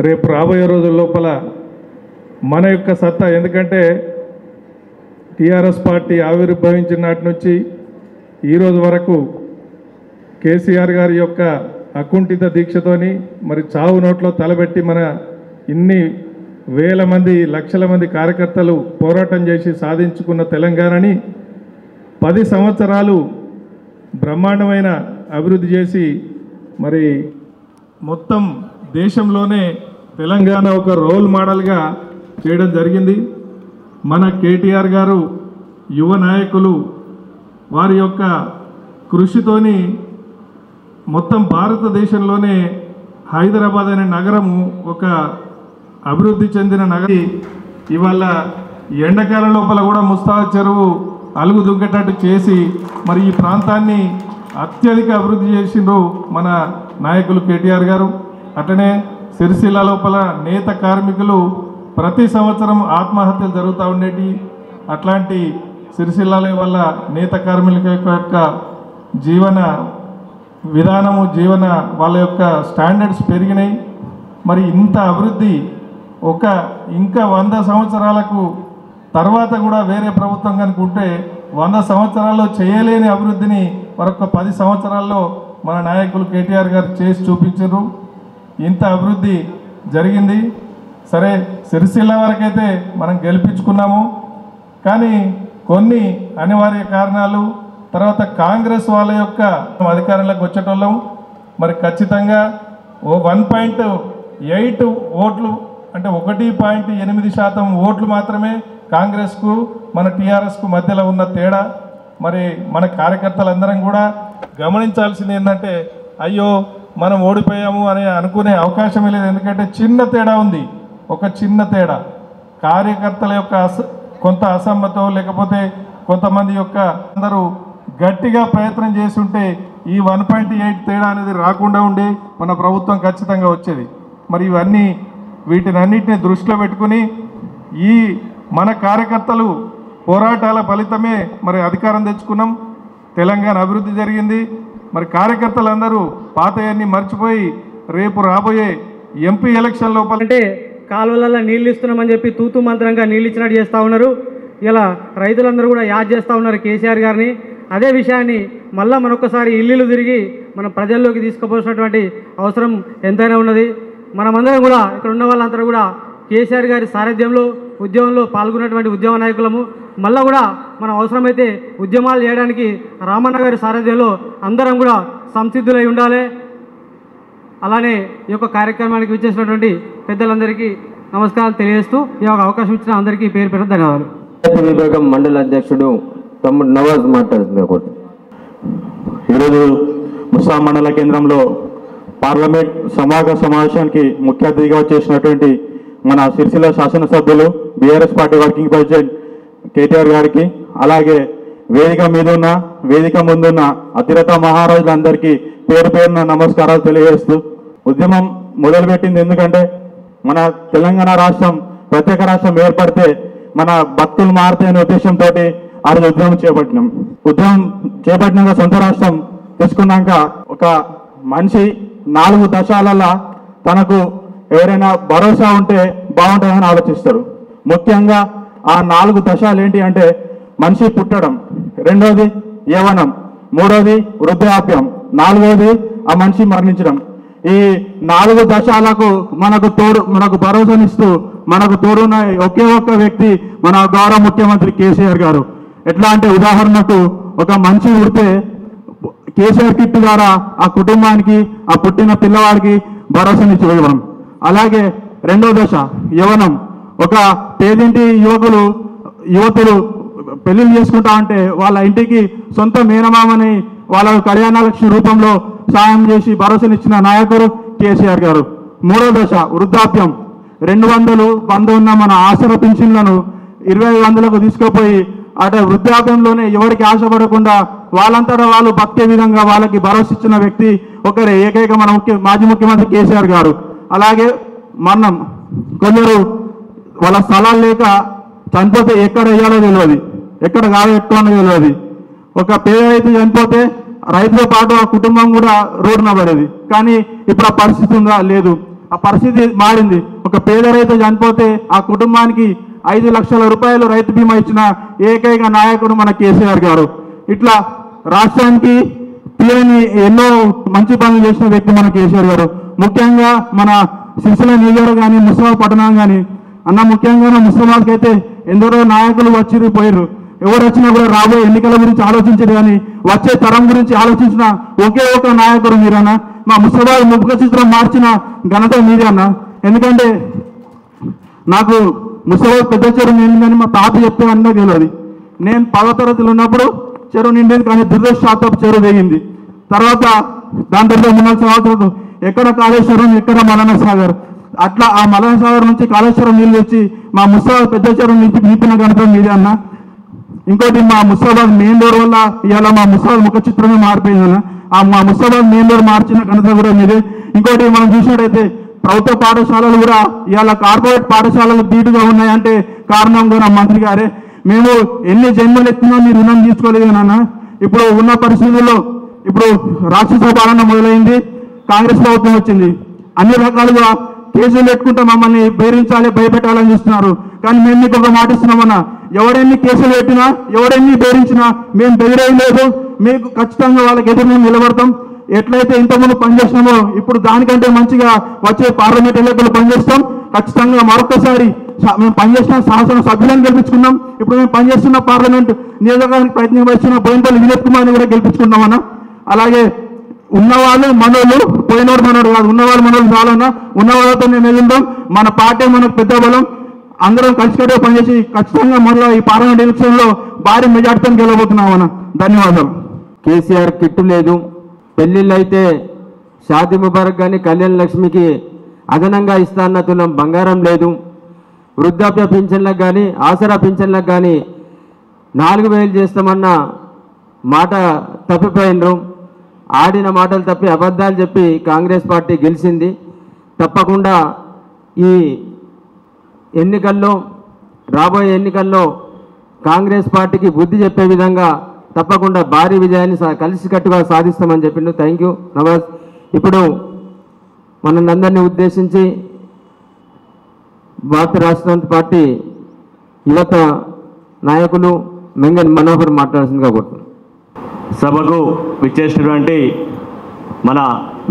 [SPEAKER 6] రేపు రాబోయే రోజుల లోపల మన యొక్క సత్తా, ఎందుకంటే టీఆర్ఎస్ పార్టీ ఆవిర్భవించిన నాటి నుంచి ఈరోజు వరకు కేసీఆర్ గారి యొక్క అకుంఠిత దీక్షతోని మరి చావు నోట్లో తలబెట్టి మన ఇన్ని వేల మంది లక్షల మంది కార్యకర్తలు పోరాటం చేసి సాధించుకున్న తెలంగాణని 10 సంవత్సరాలు బ్రహ్మాండమైన అభివృద్ధి చేసి మరి మొత్తం దేశంలోనే తెలంగాణ ఒక రోల్ మోడల్గా చేయడం జరిగింది. మన కేటీఆర్ గారు యువ నాయకులు వారి యొక్క కృషితోని మొత్తం భారతదేశంలోనే హైదరాబాద్ అనే నగరము ఒక అభివృద్ధి చెందిన నగరం. ఇవాళ ఎండాకాలం లోపల కూడా ముస్తాబ్ చెరువు అలుగు దుంకేటట్టు చేసి మరి ఈ ప్రాంతాన్ని అత్యధిక అభివృద్ధి చేసిండ్రు మన నాయకులు కేటీఆర్ గారు. అట్లనే సిరిసిల్ల లోపల నేత కార్మికులు ప్రతి సంవత్సరం ఆత్మహత్యలు జరుగుతూ ఉండేటి. అట్లాంటి సిరిసిల్ల వల్ల నేత కార్మికుల యొక్క జీవన విధానము, వాళ్ళ యొక్క స్టాండర్డ్స్ పెరిగినాయి. మరి ఇంత అభివృద్ధి ఇంకా 100 సంవత్సరాలకు తర్వాత కూడా వేరే ప్రభుత్వం కనుక ఉంటే 100 సంవత్సరాల్లో చేయలేని అభివృద్ధిని మరొక 10 సంవత్సరాల్లో మన నాయకులు కేటీఆర్ గారు చేసి చూపించారు. ఇంత అభివృద్ధి జరిగింది. సరే, సిరిసిల్ల వరకైతే మనం గెలిపించుకున్నాము, కానీ కొన్ని అనివార్య కారణాలు తర్వాత కాంగ్రెస్ వాళ్ళ యొక్క అధికారంలోకి వచ్చేటోళ్ళం. మరి ఖచ్చితంగా 1.8 ఓట్లు అంటే 1.8% ఓట్లు మాత్రమే కాంగ్రెస్కు మన టీఆర్ఎస్కు మధ్యలో ఉన్న తేడా. మరి మన కార్యకర్తలందరం కూడా గమనించాల్సింది ఏంటంటే, అయ్యో మనం ఓడిపోయాము అని అనుకునే అవకాశమే లేదు. ఎందుకంటే చిన్న తేడా ఉంది, ఒక చిన్న తేడా. కార్యకర్తల యొక్క కొంత అసమ్మతో లేకపోతే కొంతమంది యొక్క అందరూ గట్టిగా ప్రయత్నం చేస్తుంటే ఈ 1.8 తేడా అనేది రాకుండా ఉండి మన ప్రభుత్వం ఖచ్చితంగా వచ్చేది. మరి వీటినన్నిటిని దృష్టిలో పెట్టుకుని ఈ మన కార్యకర్తలు పోరాటాల ఫలితమే మరి అధికారం తెచ్చుకున్నాం, తెలంగాణ అభివృద్ధి జరిగింది. మరి కార్యకర్తలందరూ పాతయన్ని మర్చిపోయి రేపు రాబోయే ఎంపీ ఎలక్షన్ లోపల
[SPEAKER 7] అంటే కాలువలలో నీళ్ళు ఇస్తున్నామని చెప్పి తూతు మంత్రంగా నీళ్ళు ఇచ్చినట్టు చేస్తూ ఉన్నారు. ఇలా రైతులందరూ కూడా యాద్ చేస్తూ ఉన్నారు కేసీఆర్ గారిని. అదే విషయాన్ని మళ్ళీ మరొకసారి ఇల్లు తిరిగి మన ప్రజల్లోకి తీసుకుపోవాల్సినటువంటి అవసరం ఎంతైనా ఉన్నది. మనమందరం కూడా ఇక్కడ ఉన్న వాళ్ళందరూ కూడా కేసీఆర్ గారి సారథ్యంలో ఉద్యమంలో పాల్గొన్నటువంటి ఉద్యమ నాయకులము. మళ్ళీ కూడా మనం అవసరమైతే ఉద్యమాలు చేయడానికి రామన్న గారి సారథ్యంలో అందరం కూడా సంసిద్ధులై ఉండాలి. అలానే ఈ యొక్క కార్యక్రమానికి విచ్చేసినటువంటి పెద్దలందరికీ నమస్కారాలు తెలియజేస్తూ ఈ యొక్క అవకాశం ఇచ్చిన అందరికీ పేరు పేరు ధన్యవాదాలు.
[SPEAKER 2] విభాగం మండల అధ్యక్షుడు తమ్ముడు నవాజ్ మాట్లాడుతున్నారు.
[SPEAKER 8] ఈరోజు ముస్తా మండల కేంద్రంలో పార్లమెంట్ సమావేశానికి ముఖ్య అతిథిగా వచ్చేసినటువంటి మన సిరిసిల్ల శాసనసభ్యులు BRS party working president KTR గారికి, అలాగే వేదిక మీదున్న వేదిక ముందున్న అతిరథ మహారాజులందరికీ పేరు పేరున నమస్కారాలు తెలియజేస్తూ, ఉద్యమం మొదలుపెట్టింది ఎందుకంటే మన తెలంగాణ రాష్ట్రం ప్రత్యేక రాష్ట్రం ఏర్పడితే మన భక్తులు మారుతాయనే ఉద్దేశంతో ఆ రోజు ఉద్యమం చేపట్టినాక సొంత రాష్ట్రం తీసుకున్నాక ఒక మనిషి 4 దశాలలో తనకు ఎవరైనా భరోసా ఉంటే బాగుంటుందని ఆలోచిస్తాడు. ముఖ్యంగా ఆ 4 దశలు ఏంటి అంటే మనిషి పుట్టడం, రెండోది యవ్వనం, మూడోది వృద్ధాప్యం, 4వది ఆ మనిషి మరణించడం. ఈ 4 దశలకు మనకు భరోసానిస్తూ మనకు తోడున్న ఒకే ఒక్క వ్యక్తి మన గౌరవ ముఖ్యమంత్రి కేసీఆర్ గారు. ఎట్లా అంటే ఉదాహరణకు ఒక మనిషి పుడితే కేసీఆర్ కిట్ ద్వారా ఆ కుటుంబానికి ఆ పుట్టిన పిల్లవాడికి భరోసానిచ్చి ఇవ్వడం. అలాగే రెండో దశ యవ్వనం. ఒక పేదింటి యువతులు పెళ్లిళ్ళు చేసుకుంటా ఉంటే వాళ్ళ ఇంటికి సొంత మేనమామని వాళ్ళ కళ్యాణ లక్ష్మి రూపంలో సాయం చేసి భరోసానిచ్చిన నాయకుడు కేసీఆర్ గారు. మూడో దశ వృద్ధాప్యం. 200 100 ఉన్న మన ఆసరా పింఛన్లను 2500కు తీసుకుపోయి అటు వృద్ధాప్యంలోనే ఎవరికి ఆశపడకుండా వాళ్ళంతటా వాళ్ళు బతికే విధంగా వాళ్ళకి భరోసా ఇచ్చిన వ్యక్తి ఒకరే, ఏకైక మన మాజీ ముఖ్యమంత్రి కేసీఆర్ గారు. అలాగే మరణం. కొందరు వాళ్ళ స్థలాలు లేక చనిపోతే ఎక్కడ వేయాలో తెలియదు, ఎక్కడ గాయెట్టుకోనో తెలియదు. ఒక పేద రైతు చనిపోతే రైతుతో పాటు ఆ కుటుంబం కూడా రోడ్డున పడేది. కానీ ఇప్పుడు ఆ పరిస్థితి ఉందా? లేదు. ఆ పరిస్థితి మారింది. ఒక పేద రైతు చనిపోతే ఆ కుటుంబానికి 5 లక్షల రూపాయలు రైతు బీమా ఇచ్చిన ఏకైక నాయకుడు మన కేసీఆర్ గారు. ఇట్లా రాష్ట్రానికి తీరని ఎన్నో మంచి పనులు చేసిన వ్యక్తి మన కేసీఆర్ గారు. ముఖ్యంగా మన సిరిసిల్ల నియోజకవర్గం కానీ ముస్తాబాద్ పట్టణం కానీ అన్న, ముఖ్యంగా ముస్తాబాద్కి అయితే ఎందరో నాయకులు వచ్చి పోయారు. ఎవరు వచ్చినా కూడా రాబోయే ఎన్నికల గురించి ఆలోచించారు, కానీ వచ్చే తరం గురించి ఆలోచించిన ఒకే ఒక నాయకుడు మీరన్న. మా ముస్తాబాద్ ముఖ చిత్రం మార్చిన ఘనత మీదే అన్న. ఎందుకంటే నాకు ముస్తాబాద్ పెద్ద చెరువు నిండిందని మా తాత చెప్తే అన్నా తెలియదు. నేను 10వ తరగతిలో ఉన్నప్పుడు చెరువు నిండింది, కానీ దురదృష్టవశాత్తు చెరువు దిగింది. తర్వాత దాని తర్వాత 3 సంవత్సరాలు ఎక్కడ కాళేశ్వరం, ఎక్కడ మలన సాగర్. అట్లా ఆ మలన సాగర్ నుంచి కాళేశ్వరం నీళ్ళు వచ్చి మా ముస్తాబాద్ పెద్ద చెరువు నుంచి నింపిన ఘనత మీదే అన్న. ఇంకోటి, మా ముస్తాబాద్ మెయిన్ డోర్ వల్ల ఇవాళ మా ముస్తాబాద్ ముఖ చిత్రమే మారిపోయిందన్న. మా ముస్తాబాద్ మెయిన్ డోర్ మార్చిన ఘనత కూడా మీదే. ఇంకోటి, మనం చూసినట్టయితే ప్రభుత్వ పాఠశాలలు కూడా ఇవాళ కార్పొరేట్ పాఠశాలలు ధీటుగా ఉన్నాయంటే కారణం కూడా మంత్రి గారే. మేము ఎన్ని జన్మలు ఎత్తున్నా మీరు రుణం తీసుకోలేదన్న. ఇప్పుడు ఉన్న పరిస్థితుల్లో ఇప్పుడు రాష్ట్ర పాలన మొదలైంది, కాంగ్రెస్ ప్రభుత్వం వచ్చింది. అన్ని రకాలుగా కేసులు పెట్టుకుంటే మమ్మల్ని బెదిరించాలి, భయపెట్టాలని చూస్తున్నారు. కానీ మేము మీకు ఒక మాట ఇస్తున్నామన్నా, ఎవరెన్ని కేసులు పెట్టినా, ఎవరెన్ని బెదిరించినా మేము బెదిరేయలేదు. మీకు ఖచ్చితంగా వాళ్ళకి ఎదురు మేము నిలబడతాం. ఎట్లయితే ఇంతకుముందు పనిచేసినామో ఇప్పుడు దానికంటే మంచిగా వచ్చే పార్లమెంట్ ఎన్నికలు పనిచేస్తాం. ఖచ్చితంగా మరొకసారి మేము పనిచేసిన శాసన సభ్యులను గెలిపించుకున్నాం. ఇప్పుడు మేము పనిచేస్తున్న పార్లమెంట్ నియోజకవర్గానికి ప్రయత్నం చేస్తున్న బోయినపల్లి వినోద్ కుమార్ని కూడా గెలిపించుకుంటామన్నా. అలాగే ఉన్నవాళ్ళు మనోళ్ళు, పోయినోడు మనోడు కాదు, ఉన్నవాళ్ళు మనోళ్ళు చాలన్నా. ఉన్నవాళ్ళతో మేము ఎదుగుతాం. మన పార్టీ మనకు పెద్ద బలం. అందరం కలిసికట్టుగా పనిచేసి ఖచ్చితంగా మళ్ళీ ఈ పార్లమెంట్ ఎలక్షన్లో భారీ మెజార్టీతో గెలవబోతున్నామన్నా. ధన్యవాదాలు.
[SPEAKER 2] కేసీఆర్ కిట్టు లేదు. పెళ్ళిళ్ళు అయితే షాదీ ముబారక్ కానీ కళ్యాణ లక్ష్మికి అదనంగా ఇస్తా అన్న తులం బంగారం లేదు. వృద్ధాప్య పింఛన్లకు కానీ ఆసరా పింఛన్లకు కానీ 4000 చేస్తామన్న మాట తప్పిపోయినరు. ఆడిన మాటలు తప్పి అబద్ధాలు చెప్పి కాంగ్రెస్ పార్టీ గెలిచింది. తప్పకుండా ఈ ఎన్నికల్లో, రాబోయే ఎన్నికల్లో కాంగ్రెస్ పార్టీకి బుద్ధి చెప్పే విధంగా తప్పకుండా భారీ విజయాన్ని కలిసికట్టుగా సాధిస్తామని చెప్పిండు. Thank you, Nawaz. ఇప్పుడు మనందరినీ ఉద్దేశించి భారత రాష్ట్ర పార్టీ యువత నాయకులు మెంగన్ మనోహర్ మాట్లాడాల్సిందిగా కోరుతున్నాను.
[SPEAKER 9] సభకు విచ్చేసినటువంటి మన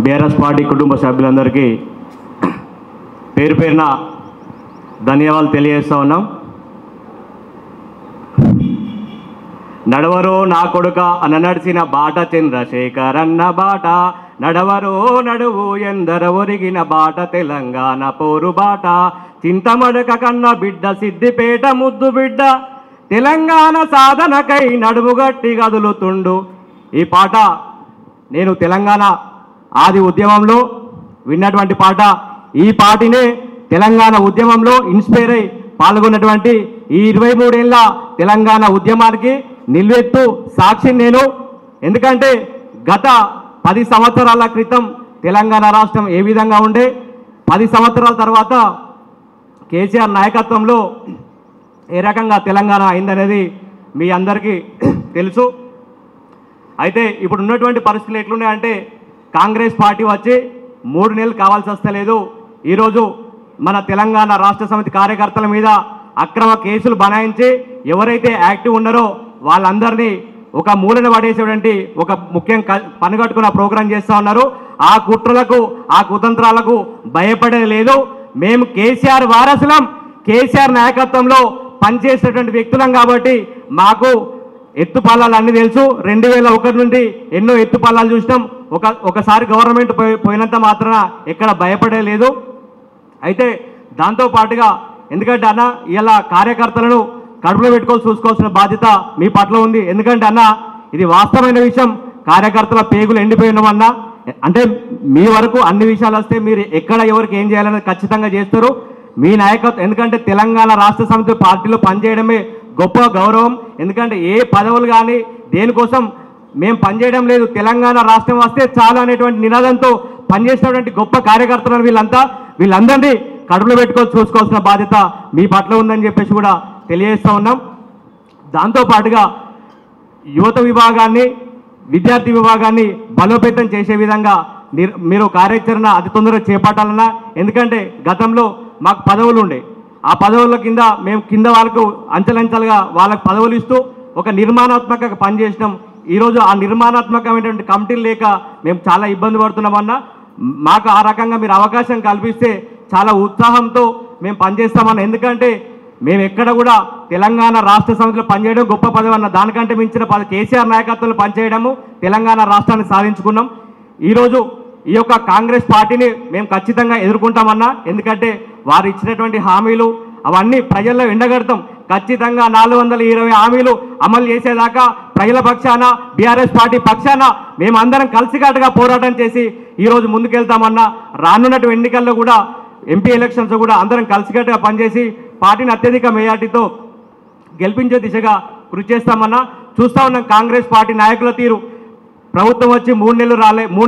[SPEAKER 9] బీఆర్ఎస్ పార్టీ కుటుంబ సభ్యులందరికీ పేరు పేరున ధన్యవాదాలు తెలియజేస్తూ ఉన్నాం. నడవరో నా కొడుక అన్న నడిచిన బాట చంద్రశేఖర్ అన్న బాట, నడవరో నడువు ఎందర ఒరిగిన బాట తెలంగాణ పోరు బాట, చింతమడక కన్న బిడ్డ సిద్దిపేట ముద్దు బిడ్డ, తెలంగాణ సాధనకై నడుముగట్టి గదులుతుండు. ఈ పాట నేను తెలంగాణ ఆది ఉద్యమంలో విన్నటువంటి పాట. ఈ పాటనే తెలంగాణ ఉద్యమంలో ఇన్స్పైర్ అయి పాల్గొన్నటువంటి ఈ 23 ఏళ్ళ తెలంగాణ ఉద్యమానికి నిల్వెత్తు సాక్షి నేను. ఎందుకంటే గత 10 సంవత్సరాల క్రితం తెలంగాణ రాష్ట్రం ఏ విధంగా ఉండే, 10 సంవత్సరాల తర్వాత కేసీఆర్ నాయకత్వంలో ఏ రకంగా తెలంగాణ అయిందనేది మీ అందరికీ తెలుసు. అయితే ఇప్పుడు ఉన్నటువంటి పరిస్థితులు ఎట్లున్నాయంటే, కాంగ్రెస్ పార్టీ వచ్చి 3 నెలలు కావాల్సి వస్తలేదు. ఈరోజు మన తెలంగాణ రాష్ట్ర సమితి కార్యకర్తల మీద అక్రమ కేసులు బనాయించి ఎవరైతే యాక్టివ్ ఉన్నారో వాళ్ళందరినీ ఒక మూలన పడేసేటువంటి ఒక ముఖ్యం పనిగట్టుకున్న ప్రోగ్రాం చేస్తూ ఉన్నారు. ఆ కుట్రలకు, ఆ కుతంత్రాలకు భయపడేది లేదు. మేము కేసీఆర్ వారసులం, కేసీఆర్ నాయకత్వంలో పనిచేసేటువంటి వ్యక్తులం కాబట్టి మాకు ఎత్తుపాలాలు అన్నీ తెలుసు. 2001 నుండి ఎన్నో ఎత్తుపాలాలు చూసినాం. ఒకసారి గవర్నమెంట్ పోయినంత మాత్రాన ఎక్కడ భయపడలేదు. అయితే దాంతో పాటుగా ఎందుకంటే అన్న ఇలా కార్యకర్తలను కడుపులో పెట్టుకొని చూసుకోవాల్సిన బాధ్యత మీ పట్ల ఉంది. ఎందుకంటే అన్న ఇది వాస్తవమైన విషయం. కార్యకర్తల పేగులు ఎండిపోయినామన్నా అంటే మీ వరకు అన్ని విషయాలు వస్తే మీరు ఎక్కడ ఎవరికి ఏం చేయాలనేది ఖచ్చితంగా చేస్తారు. మీ నాయకత్వం ఎందుకంటే తెలంగాణ రాష్ట్ర సమితి పార్టీలో పనిచేయడమే గొప్ప గౌరవం. ఎందుకంటే ఏ పదవులు కానీ దేనికోసం మేము పనిచేయడం లేదు. తెలంగాణ రాష్ట్రం వస్తే చాలు అనేటువంటి నినాదంతో పనిచేసినటువంటి గొప్ప కార్యకర్తలను వీళ్ళందరినీ కడుపులో పెట్టుకొని చూసుకోవాల్సిన బాధ్యత మీ పట్ల ఉందని చెప్పేసి కూడా తెలియజేస్తూ ఉన్నాం. దాంతోపాటుగా యువత విభాగాన్ని విద్యార్థి విభాగాన్ని బలోపేతం చేసే విధంగా మీరు కార్యాచరణ అతి తొందరగా చేపట్టాలన్నా. ఎందుకంటే గతంలో మాకు పదవులు ఉండే ఆ పదవుల కింద మేము కింద వాళ్ళకు అంచెలంచెలుగా వాళ్ళకు పదవులు ఇస్తూ ఒక నిర్మాణాత్మకంగా పనిచేసినాం. ఈరోజు ఆ నిర్మాణాత్మకమైనటువంటి కమిటీలు లేక మేము చాలా ఇబ్బంది పడుతున్నామన్నా. మాకు ఆ రకంగా మీరు అవకాశం కల్పిస్తే చాలా ఉత్సాహంతో మేము పనిచేస్తామన్నా. ఎందుకంటే మేము ఎక్కడ కూడా తెలంగాణ రాష్ట్ర సమితిలో పనిచేయడం గొప్ప పదవి అన్న దానికంటే మించిన కేసీఆర్ నాయకత్వంలో పనిచేయడము తెలంగాణ రాష్ట్రాన్ని సాధించుకున్నాం. ఈరోజు ఈ యొక్క కాంగ్రెస్ పార్టీని మేము ఖచ్చితంగా ఎదుర్కొంటామన్నా. ఎందుకంటే వారు ఇచ్చినటువంటి హామీలు అవన్నీ ప్రజల్లో ఎండగడతాం. ఖచ్చితంగా 420 హామీలు అమలు చేసేదాకా ప్రజల పక్షాన బీఆర్ఎస్ పార్టీ పక్షాన మేమందరం కలిసికట్టుగా పోరాటం చేసి ఈరోజు ముందుకెళ్తామన్నా. రానున్నటువంటి ఎన్నికల్లో కూడా ఎంపీ ఎలక్షన్స్ కూడా అందరం కలిసికట్టుగా పనిచేసి పార్టీని అత్యధిక మెజార్టీతో గెలిపించే దిశగా కృషి చేస్తామన్నా. చూస్తూ ఉన్నాం కాంగ్రెస్ పార్టీ నాయకుల తీరు. ప్రభుత్వం వచ్చి 3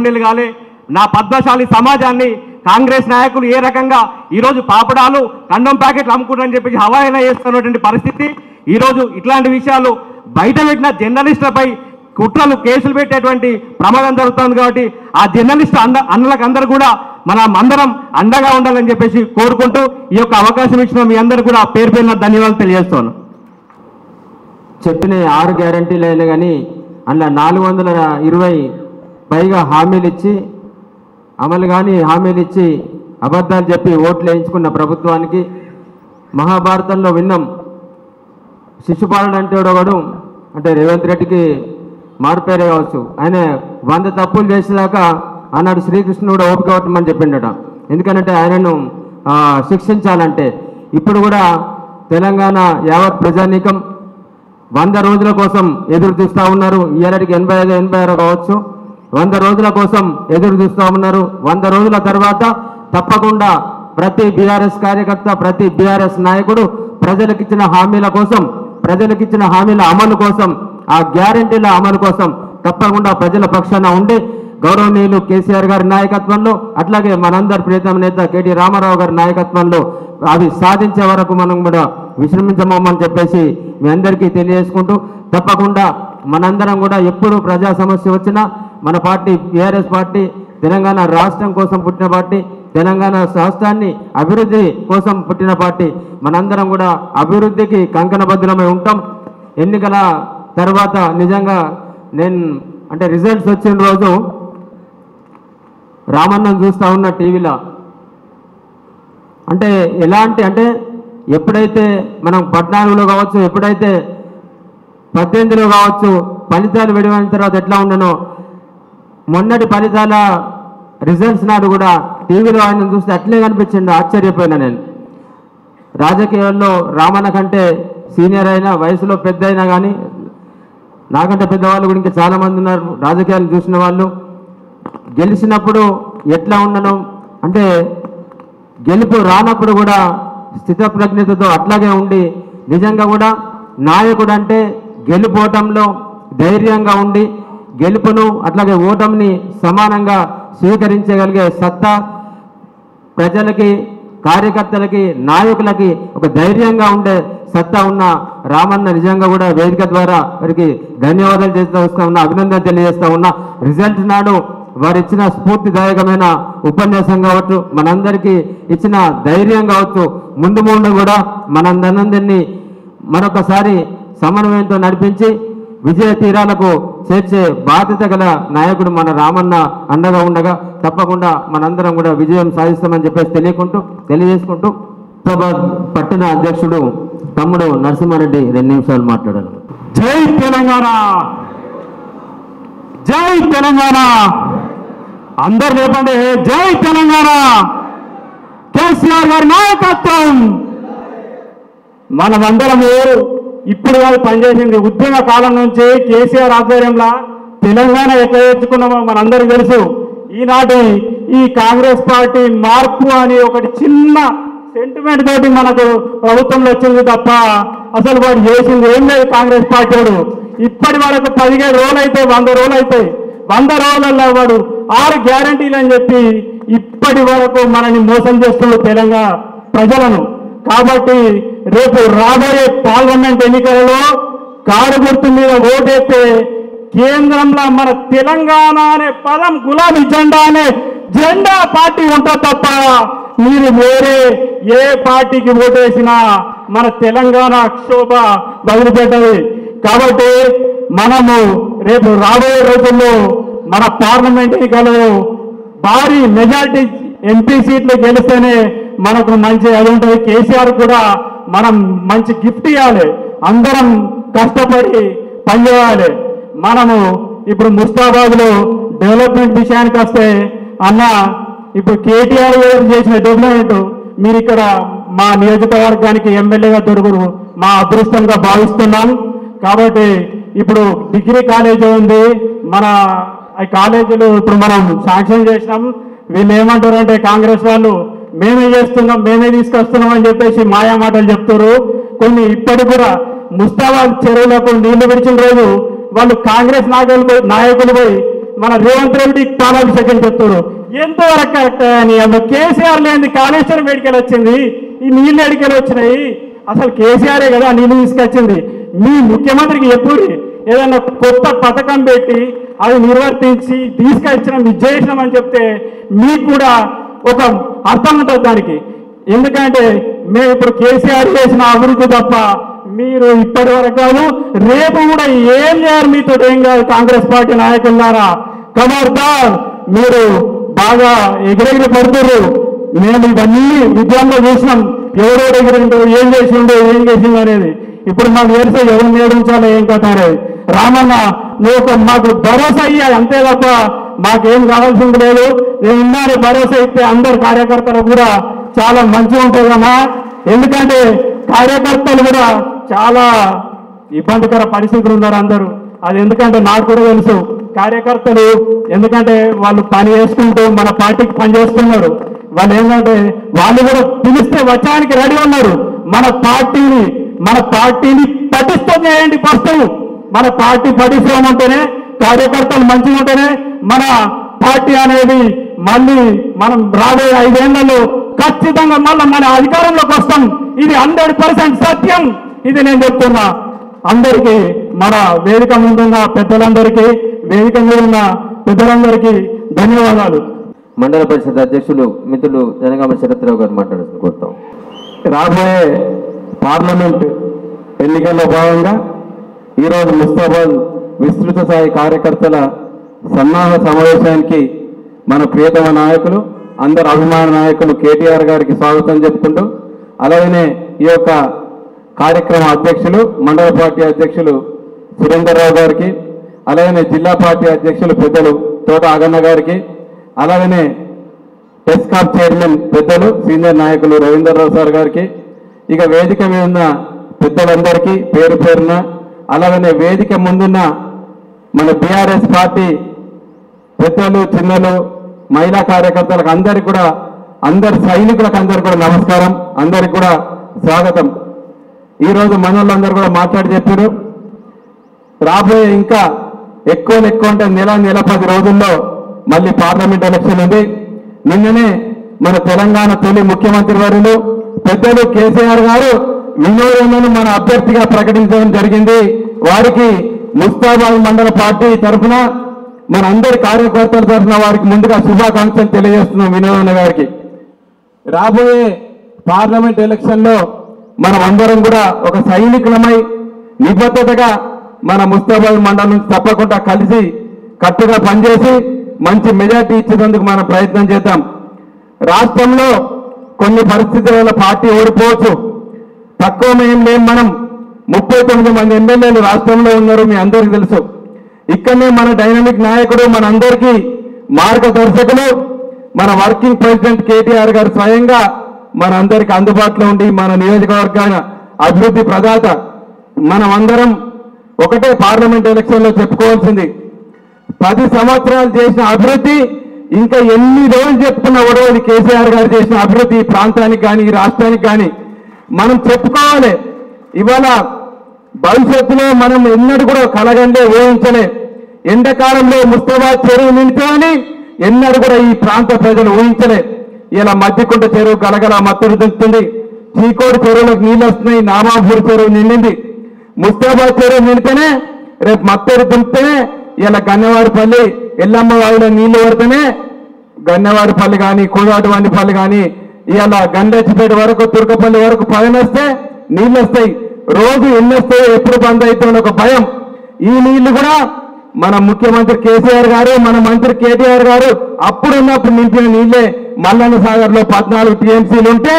[SPEAKER 9] నెలలు కాలే నా పద్మశాలి సమాజాన్ని కాంగ్రెస్ నాయకులు ఏ రకంగా ఈరోజు పాపడాలు కండం ప్యాకెట్లు అమ్ముకుంటారని చెప్పేసి హవాయినా చేస్తున్నటువంటి పరిస్థితి. ఈరోజు ఇట్లాంటి విషయాలు బయట పెట్టిన జర్నలిస్టులపై కుట్రలు కేసులు పెట్టేటువంటి ప్రమాదం జరుగుతుంది. కాబట్టి ఆ జర్నలిస్టు అన్నలకు అందరూ కూడా అందరం అండగా ఉండాలని చెప్పేసి కోరుకుంటూ ఈ యొక్క అవకాశం ఇచ్చిన మీ అందరూ కూడా పేరు పేరున ధన్యవాదాలు తెలియజేస్తాను.
[SPEAKER 2] చెప్పిన 6 గ్యారంటీలు అయినా కానీ అందులో 420 పైగా హామీలు ఇచ్చి అమలు కానీ హామీలు ఇచ్చి అబద్ధాలు చెప్పి ఓట్లు వేయించుకున్న ప్రభుత్వానికి మహాభారతంలో విన్నాం. శిశుపాలుడు అంటే ఒకడు అంటే రేవంత్ రెడ్డికి మారుపేరే కావచ్చు. ఆయన 100 తప్పులు చేసేదాకా ఆనాడు శ్రీకృష్ణుడు ఓపిక పట్టమని చెప్పిండట. ఎందుకంటే ఆయనను శిక్షించాలంటే ఇప్పుడు కూడా తెలంగాణ యావత్ ప్రజానీకం 100 రోజుల కోసం ఎదురు చూస్తూ ఉన్నారు. ఇయ్యాలటికి 85, 86 కావచ్చు. 100 రోజుల కోసం ఎదురు చూస్తూ ఉన్నారు. 100 రోజుల తర్వాత తప్పకుండా ప్రతి బీఆర్ఎస్ కార్యకర్త ప్రతి బీఆర్ఎస్ నాయకుడు ప్రజలకిచ్చిన హామీల కోసం ప్రజలకిచ్చిన హామీల అమలు కోసం ఆ గ్యారెంటీల అమలు కోసం తప్పకుండా ప్రజల పక్షాన ఉండి గౌరవనీయులు కేసీఆర్ గారి నాయకత్వంలో అట్లాగే మనందరి ప్రియతమ నేత కేటీ రామారావు గారి నాయకత్వంలో అవి సాధించే వరకు మనం కూడా విశ్రమించమని చెప్పేసి మీ అందరికీ తెలియజేసుకుంటూ తప్పకుండా మనందరం కూడా ఎప్పుడు ప్రజా సమస్య వచ్చినా మన పార్టీ బీఆర్ఎస్ పార్టీ తెలంగాణ రాష్ట్రం కోసం పుట్టిన పార్టీ తెలంగాణ రాష్ట్రాన్ని అభివృద్ధి కోసం పుట్టిన పార్టీ మనందరం కూడా అభివృద్ధికి కంకణబద్ధులమై ఉంటాం. ఎన్నికల తర్వాత నిజంగా నేను అంటే రిజల్ట్స్ వచ్చిన రోజు రామన్నను చూస్తూ ఉన్న టీవీలో అంటే ఎలాంటి అంటే ఎప్పుడైతే మనం 14లో కావచ్చు ఎప్పుడైతే 18లో కావచ్చు ఫలితాలు విడుదలైన తర్వాత ఎట్లా ఉండనో మొన్నటి ఫలితాల రిజల్ట్స్ నాడు కూడా టీవీలో ఆయన చూస్తే అట్లే కనిపించిండు. ఆశ్చర్యపోయినా నేను. రాజకీయాల్లో రామన్న కంటే సీనియర్ అయినా వయసులో పెద్ద అయినా కానీ నాకంటే పెద్దవాళ్ళు కూడా ఇంకా చాలామంది ఉన్నారు రాజకీయాలు చూసిన వాళ్ళు. గెలిచినప్పుడు ఎట్లా ఉండను అంటే గెలుపు రానప్పుడు కూడా స్థితప్రజ్ఞతతో అట్లాగే ఉండి నిజంగా కూడా నాయకుడు అంటే గెలుపోవటంలో ధైర్యంగా ఉండి గెలుపును అట్లాగే ఓటమిని సమానంగా స్వీకరించగలిగే సత్తా ప్రజలకి కార్యకర్తలకి నాయకులకి ఒక ధైర్యంగా ఉండే సత్తా ఉన్న రామన్న నిజంగా కూడా వేదిక ద్వారా వారికి ధన్యవాదాలు చేస్తూ వస్తూ ఉన్నా, అభినందన తెలియజేస్తూ ఉన్నా. రిజల్ట్ నాడు వారు ఇచ్చిన స్ఫూర్తిదాయకమైన ఉపన్యాసం కావచ్చు మనందరికీ ఇచ్చిన ధైర్యం కావచ్చు ముందు ముందు కూడా మనందరినీ మరొకసారి సమన్వయంతో నడిపించి విజయ తీరాలకు చేర్చే బాధ్యత గల నాయకుడు మన రామన్న అండగా ఉండగా తప్పకుండా మనందరం కూడా విజయం సాధిస్తామని చెప్పేసి తెలియజేసుకుంటూ హైదరాబాద్ పట్టణ అధ్యక్షుడు తమ్ముడు నరసింహారెడ్డి 2 నిమిషాలు మాట్లాడారు.
[SPEAKER 4] జై తెలంగాణ, జై తెలంగాణ. అందరు చెప్పండి, జై తెలంగాణ. కేసీఆర్ గారి నాయకత్వం. మనమందరము ఇప్పుడు కాదు పనిచేసింది, ఉద్యమ కాలం నుంచి కేసీఆర్ ఆధ్వర్యంలో తెలంగాణ ఎట్లా తెచ్చుకున్నామో మనందరికీ తెలుసు. ఈనాటి ఈ కాంగ్రెస్ పార్టీ మార్పు అని ఒకటి చిన్న సెంటిమెంట్ తోటి మనకు ప్రభుత్వంలో వచ్చింది తప్ప అసలు వాడు చేసింది ఏం లేదు. కాంగ్రెస్ పార్టీ వాడు ఇప్పటి వరకు 17 రోజులు అయితే 100 రోజులు అవుతాయి. 100 రోజులలో వాడు 6 గ్యారంటీలు అని చెప్పి ఇప్పటి వరకు మనల్ని మోసం చేస్తున్న తెలంగాణ ప్రజలను. కాబట్టి రేపు రాబోయే పార్లమెంట్ ఎన్నికలలో కారు గుర్తు మీద ఓటేస్తే కేంద్రంలో మన తెలంగాణ అనే పదం, గులాబీ జెండా అనే జెండా పార్టీ ఉంటుంది తప్ప మీరు వేరే ఏ పార్టీకి ఓటేసినా మన తెలంగాణ క్షోభ వదిలిపెట్టదు. కాబట్టి మనము రేపు రాబోయే రోజుల్లో మన పార్లమెంట్ ఎన్నికలలో భారీ మెజారిటీ ఎంపీ సీట్లు గెలిస్తేనే మనకు మంచి అది ఉంటుంది. కేసీఆర్ కూడా మనం మంచి గిఫ్ట్ ఇవ్వాలి, అందరం కష్టపడి పనిచేయాలి. మనము ఇప్పుడు ముస్తాబాద్లో డెవలప్మెంట్ విషయానికి వస్తే అన్న, ఇప్పుడు కేటీఆర్ చేసిన డెవలప్మెంట్ మీరు ఇక్కడ మా నియోజకవర్గానికి ఎమ్మెల్యేగా దొరుకుడు మా అదృష్టంగా భావిస్తున్నాం. కాబట్టి ఇప్పుడు డిగ్రీ కాలేజీ ఉంది, మన కాలేజీలు ఇప్పుడు మనం శాంక్షన్ చేసినాం. వీళ్ళు ఏమంటారంటే కాంగ్రెస్ వాళ్ళు మేమే చేస్తున్నాం, మేమే తీసుకొస్తున్నాం అని చెప్పేసి మాయా మాటలు చెప్తారు. కొన్ని ఇప్పటికి కూడా ముస్తాబాద్ చెరువులకు నీళ్లు విడిచిన రోజు వాళ్ళు కాంగ్రెస్ నాయకులు పోయి మన రేవంత్ రెడ్డి పాలాభిషేకం చెప్తారు. ఎంతవరకు కరెక్ట్ అని. కేసీఆర్ లేని కాళేశ్వరం వేడికెళ్ళి వచ్చింది, ఈ నీళ్ళు ఎడికెళ్ళి వచ్చినాయి. అసలు కేసీఆరే కదా నీళ్ళు తీసుకొచ్చింది. మీ ముఖ్యమంత్రికి ఎప్పుడు ఏదైనా కొత్త పథకం పెట్టి అది నిర్వర్తించి తీసుకొచ్చినాం, ఇది చేసినాం అని చెప్తే మీకు కూడా ఒక అర్థం ఉంటుంది దానికి. ఎందుకంటే మేము ఇప్పుడు కేసీఆర్ చేసిన అభివృద్ధి తప్ప మీరు ఇప్పటి వరకు కాదు, రేపు కూడా ఏం చేయరు, మీతో ఏం కాదు. కాంగ్రెస్ పార్టీ నాయకులారా ఖబర్దార్, మీరు బాగా ఎగిరెగిరి పడుతున్నారు. మేము ఇవన్నీ విద్యార్థులు చూసినాం, ఎవరెవరు ఎగిరిండు, ఏం చేసిండు, ఏం చేసిండు అనేది. ఇప్పుడు మాకు తెలిసే ఎవరు నేర్పించాలో ఏం కథ అనేది. రామన్న, నువ్వు మాకు భరోసా ఇయ్యాలి అంతే తప్ప మాకేం కావాల్సింది లేదు. నేను ఉన్నాను భరోసా ఇస్తే అందరు కార్యకర్తలు కూడా చాలా మంచిగా ఉంటుందమ్మా. ఎందుకంటే కార్యకర్తలు కూడా చాలా ఇబ్బందికర పరిస్థితులు ఉన్నారు అందరూ. అది ఎందుకంటే నాకు కూడా తెలుసు. కార్యకర్తలు ఎందుకంటే వాళ్ళు పని చేసుకుంటూ మన పార్టీకి పని చేస్తున్నారు. వాళ్ళు ఏంటంటే వాళ్ళు కూడా పిలిస్తే వచ్చడానికి రెడీ ఉన్నారు. మన పార్టీని పటిష్టం చేయండి. ఫస్ట్ మన పార్టీ పటిష్టం ఉంటేనే, కార్యకర్తలు మంచిగా ఉంటేనే మన పార్టీ అనేది మళ్ళీ మనం రాబోయే 5 ఏళ్లలో ఖచ్చితంగా మళ్ళీ మన అధికారంలోకి వస్తాం. ఇది 100% సత్యం. ఇది నేను చెప్తున్నా అందరికీ, మన వేదిక ముందున్న పెద్దలందరికీ, వేదిక మీద ఉన్న పెద్దలందరికీ ధన్యవాదాలు.
[SPEAKER 2] మండల పరిషత్ అధ్యక్షులు మిత్రులు జనగామ శరత్రావు గారు మాట్లాడుతూ కోరుతాం.
[SPEAKER 3] రాబోయే పార్లమెంట్ ఎన్నికల్లో భాగంగా ఈరోజు ముస్తాబాద్ విస్తృత స్థాయి కార్యకర్తల సన్నాహ సమావేశానికి మన ప్రియతమ నాయకులు, అందరు అభిమాన నాయకులు కేటీఆర్ గారికి స్వాగతం చెప్పుకుంటూ, అలాగనే ఈ యొక్క కార్యక్రమ అధ్యక్షులు మండల పార్టీ అధ్యక్షులు సురేందర్రావు గారికి, అలాగనే జిల్లా పార్టీ అధ్యక్షులు పెద్దలు తోట ఆగన్న గారికి, అలాగనే ఎస్కాప్ చైర్మన్ పెద్దలు సీనియర్ నాయకులు రవీందర్రావు సార్ గారికి, ఇక వేదిక మీద ఉన్న పెద్దలందరికీ పేరు పేరున, అలాగనే వేదిక ముందున్న మన బీఆర్ఎస్ పార్టీ పెద్దలు, చిన్నలు, మహిళా కార్యకర్తలకు అందరికి కూడా, అందరి సైనికులకు అందరికి కూడా నమస్కారం, అందరికి కూడా స్వాగతం. ఈరోజు మనోళ్ళందరూ కూడా మాట్లాడి చెప్పారు. రాబోయే ఇంకా ఎక్కువ అంటే నెల 10 రోజుల్లో మళ్ళీ పార్లమెంట్ ఎలక్షన్ ఉంది. నిన్ననే మన తెలంగాణ తొలి ముఖ్యమంత్రి వర్యులు పెద్దలు కేసీఆర్ గారు వినోదను మన అభ్యర్థిగా ప్రకటించడం జరిగింది. వారికి ముస్తాబాద్ మండల పార్టీ తరఫున, మన అందరి కార్యకర్తల తరఫున వారికి ముందుగా శుభాకాంక్షలు తెలియజేస్తున్నాం వినోదన్న గారికి. రాబోయే పార్లమెంట్ ఎలక్షన్లో మనం అందరం కూడా ఒక సైనికులమై నిబద్ధతగా మన ముస్తాబాద్ మండలం నుంచి తప్పకుండా కలిసి కట్టుగా పనిచేసి మంచి మెజార్టీ ఇచ్చేందుకు మనం ప్రయత్నం చేద్దాం. రాష్ట్రంలో కొన్ని పరిస్థితుల వల్ల పార్టీ ఓడిపోవచ్చు, తక్కువ ఏం లేం మనం.
[SPEAKER 4] 39 మంది ఎమ్మెల్యేలు రాష్ట్రంలో ఉన్నారు, మీ అందరికీ తెలుసు. ఇక్కడనే మన డైనమిక్ నాయకుడు, మన అందరికీ మార్గదర్శకులు, మన వర్కింగ్ ప్రెసిడెంట్ కేటీఆర్ గారు స్వయంగా మన అందరికీ అందుబాటులో ఉండి మన నియోజకవర్గాల అభివృద్ధి ప్రదాత. మనం అందరం ఒకటే పార్లమెంట్ ఎలక్షన్లో చెప్పుకోవాల్సింది, 10 సంవత్సరాలు చేసిన అభివృద్ధి ఇంకా ఎన్ని రోజులు చెప్పుకున్నా కూడా అది కేసీఆర్ గారు చేసిన అభివృద్ధి ఈ ప్రాంతానికి కానీ ఈ రాష్ట్రానికి కానీ మనం చెప్పుకోవాలి. ఇవాళ భవిష్యత్తులో మనం ఎన్నడూ కూడా కలగండే ఊహించలే. ఎండాకాలంలో ముస్తాబాద్ చెరువు నిండుతుందని ఎన్నడూ కూడా ఈ ప్రాంత ప్రజలు ఊహించలే. ఇలా మధ్యకుంట చెరువు గలగల మత్తడి దింపుతుంది, చీకోడు చెరువులకు నీళ్ళు వస్తున్నాయి, నామాపూర్ చెరువు నిండింది. ముస్తాబాద్ చెరువు నిండితేనే రేపు మత్తడి దింపితేనే ఇలా గన్నవారిపల్లి ఎల్లమ్మ వాడిలో నీళ్లు పడితేనే గన్నవారిపల్లి కానీ కోదాటివాడిపల్లి కానీ ఇలా గండచ్చిపేట వరకు తుర్కపల్లి వరకు పైన వస్తే నీళ్ళు వస్తాయి. రోజు ఎన్ని వస్తాయో ఎప్పుడు బంద్ అవుతుందో ఒక భయం. ఈ నీళ్లు కూడా మన ముఖ్యమంత్రి కేసీఆర్ గారు, మన మంత్రి కేటీఆర్ గారు అప్పుడు ఉన్నప్పుడు నింపిన నీళ్లే. మల్లన్న సాగర్ లో 14 టీఎంసీలు ఉంటే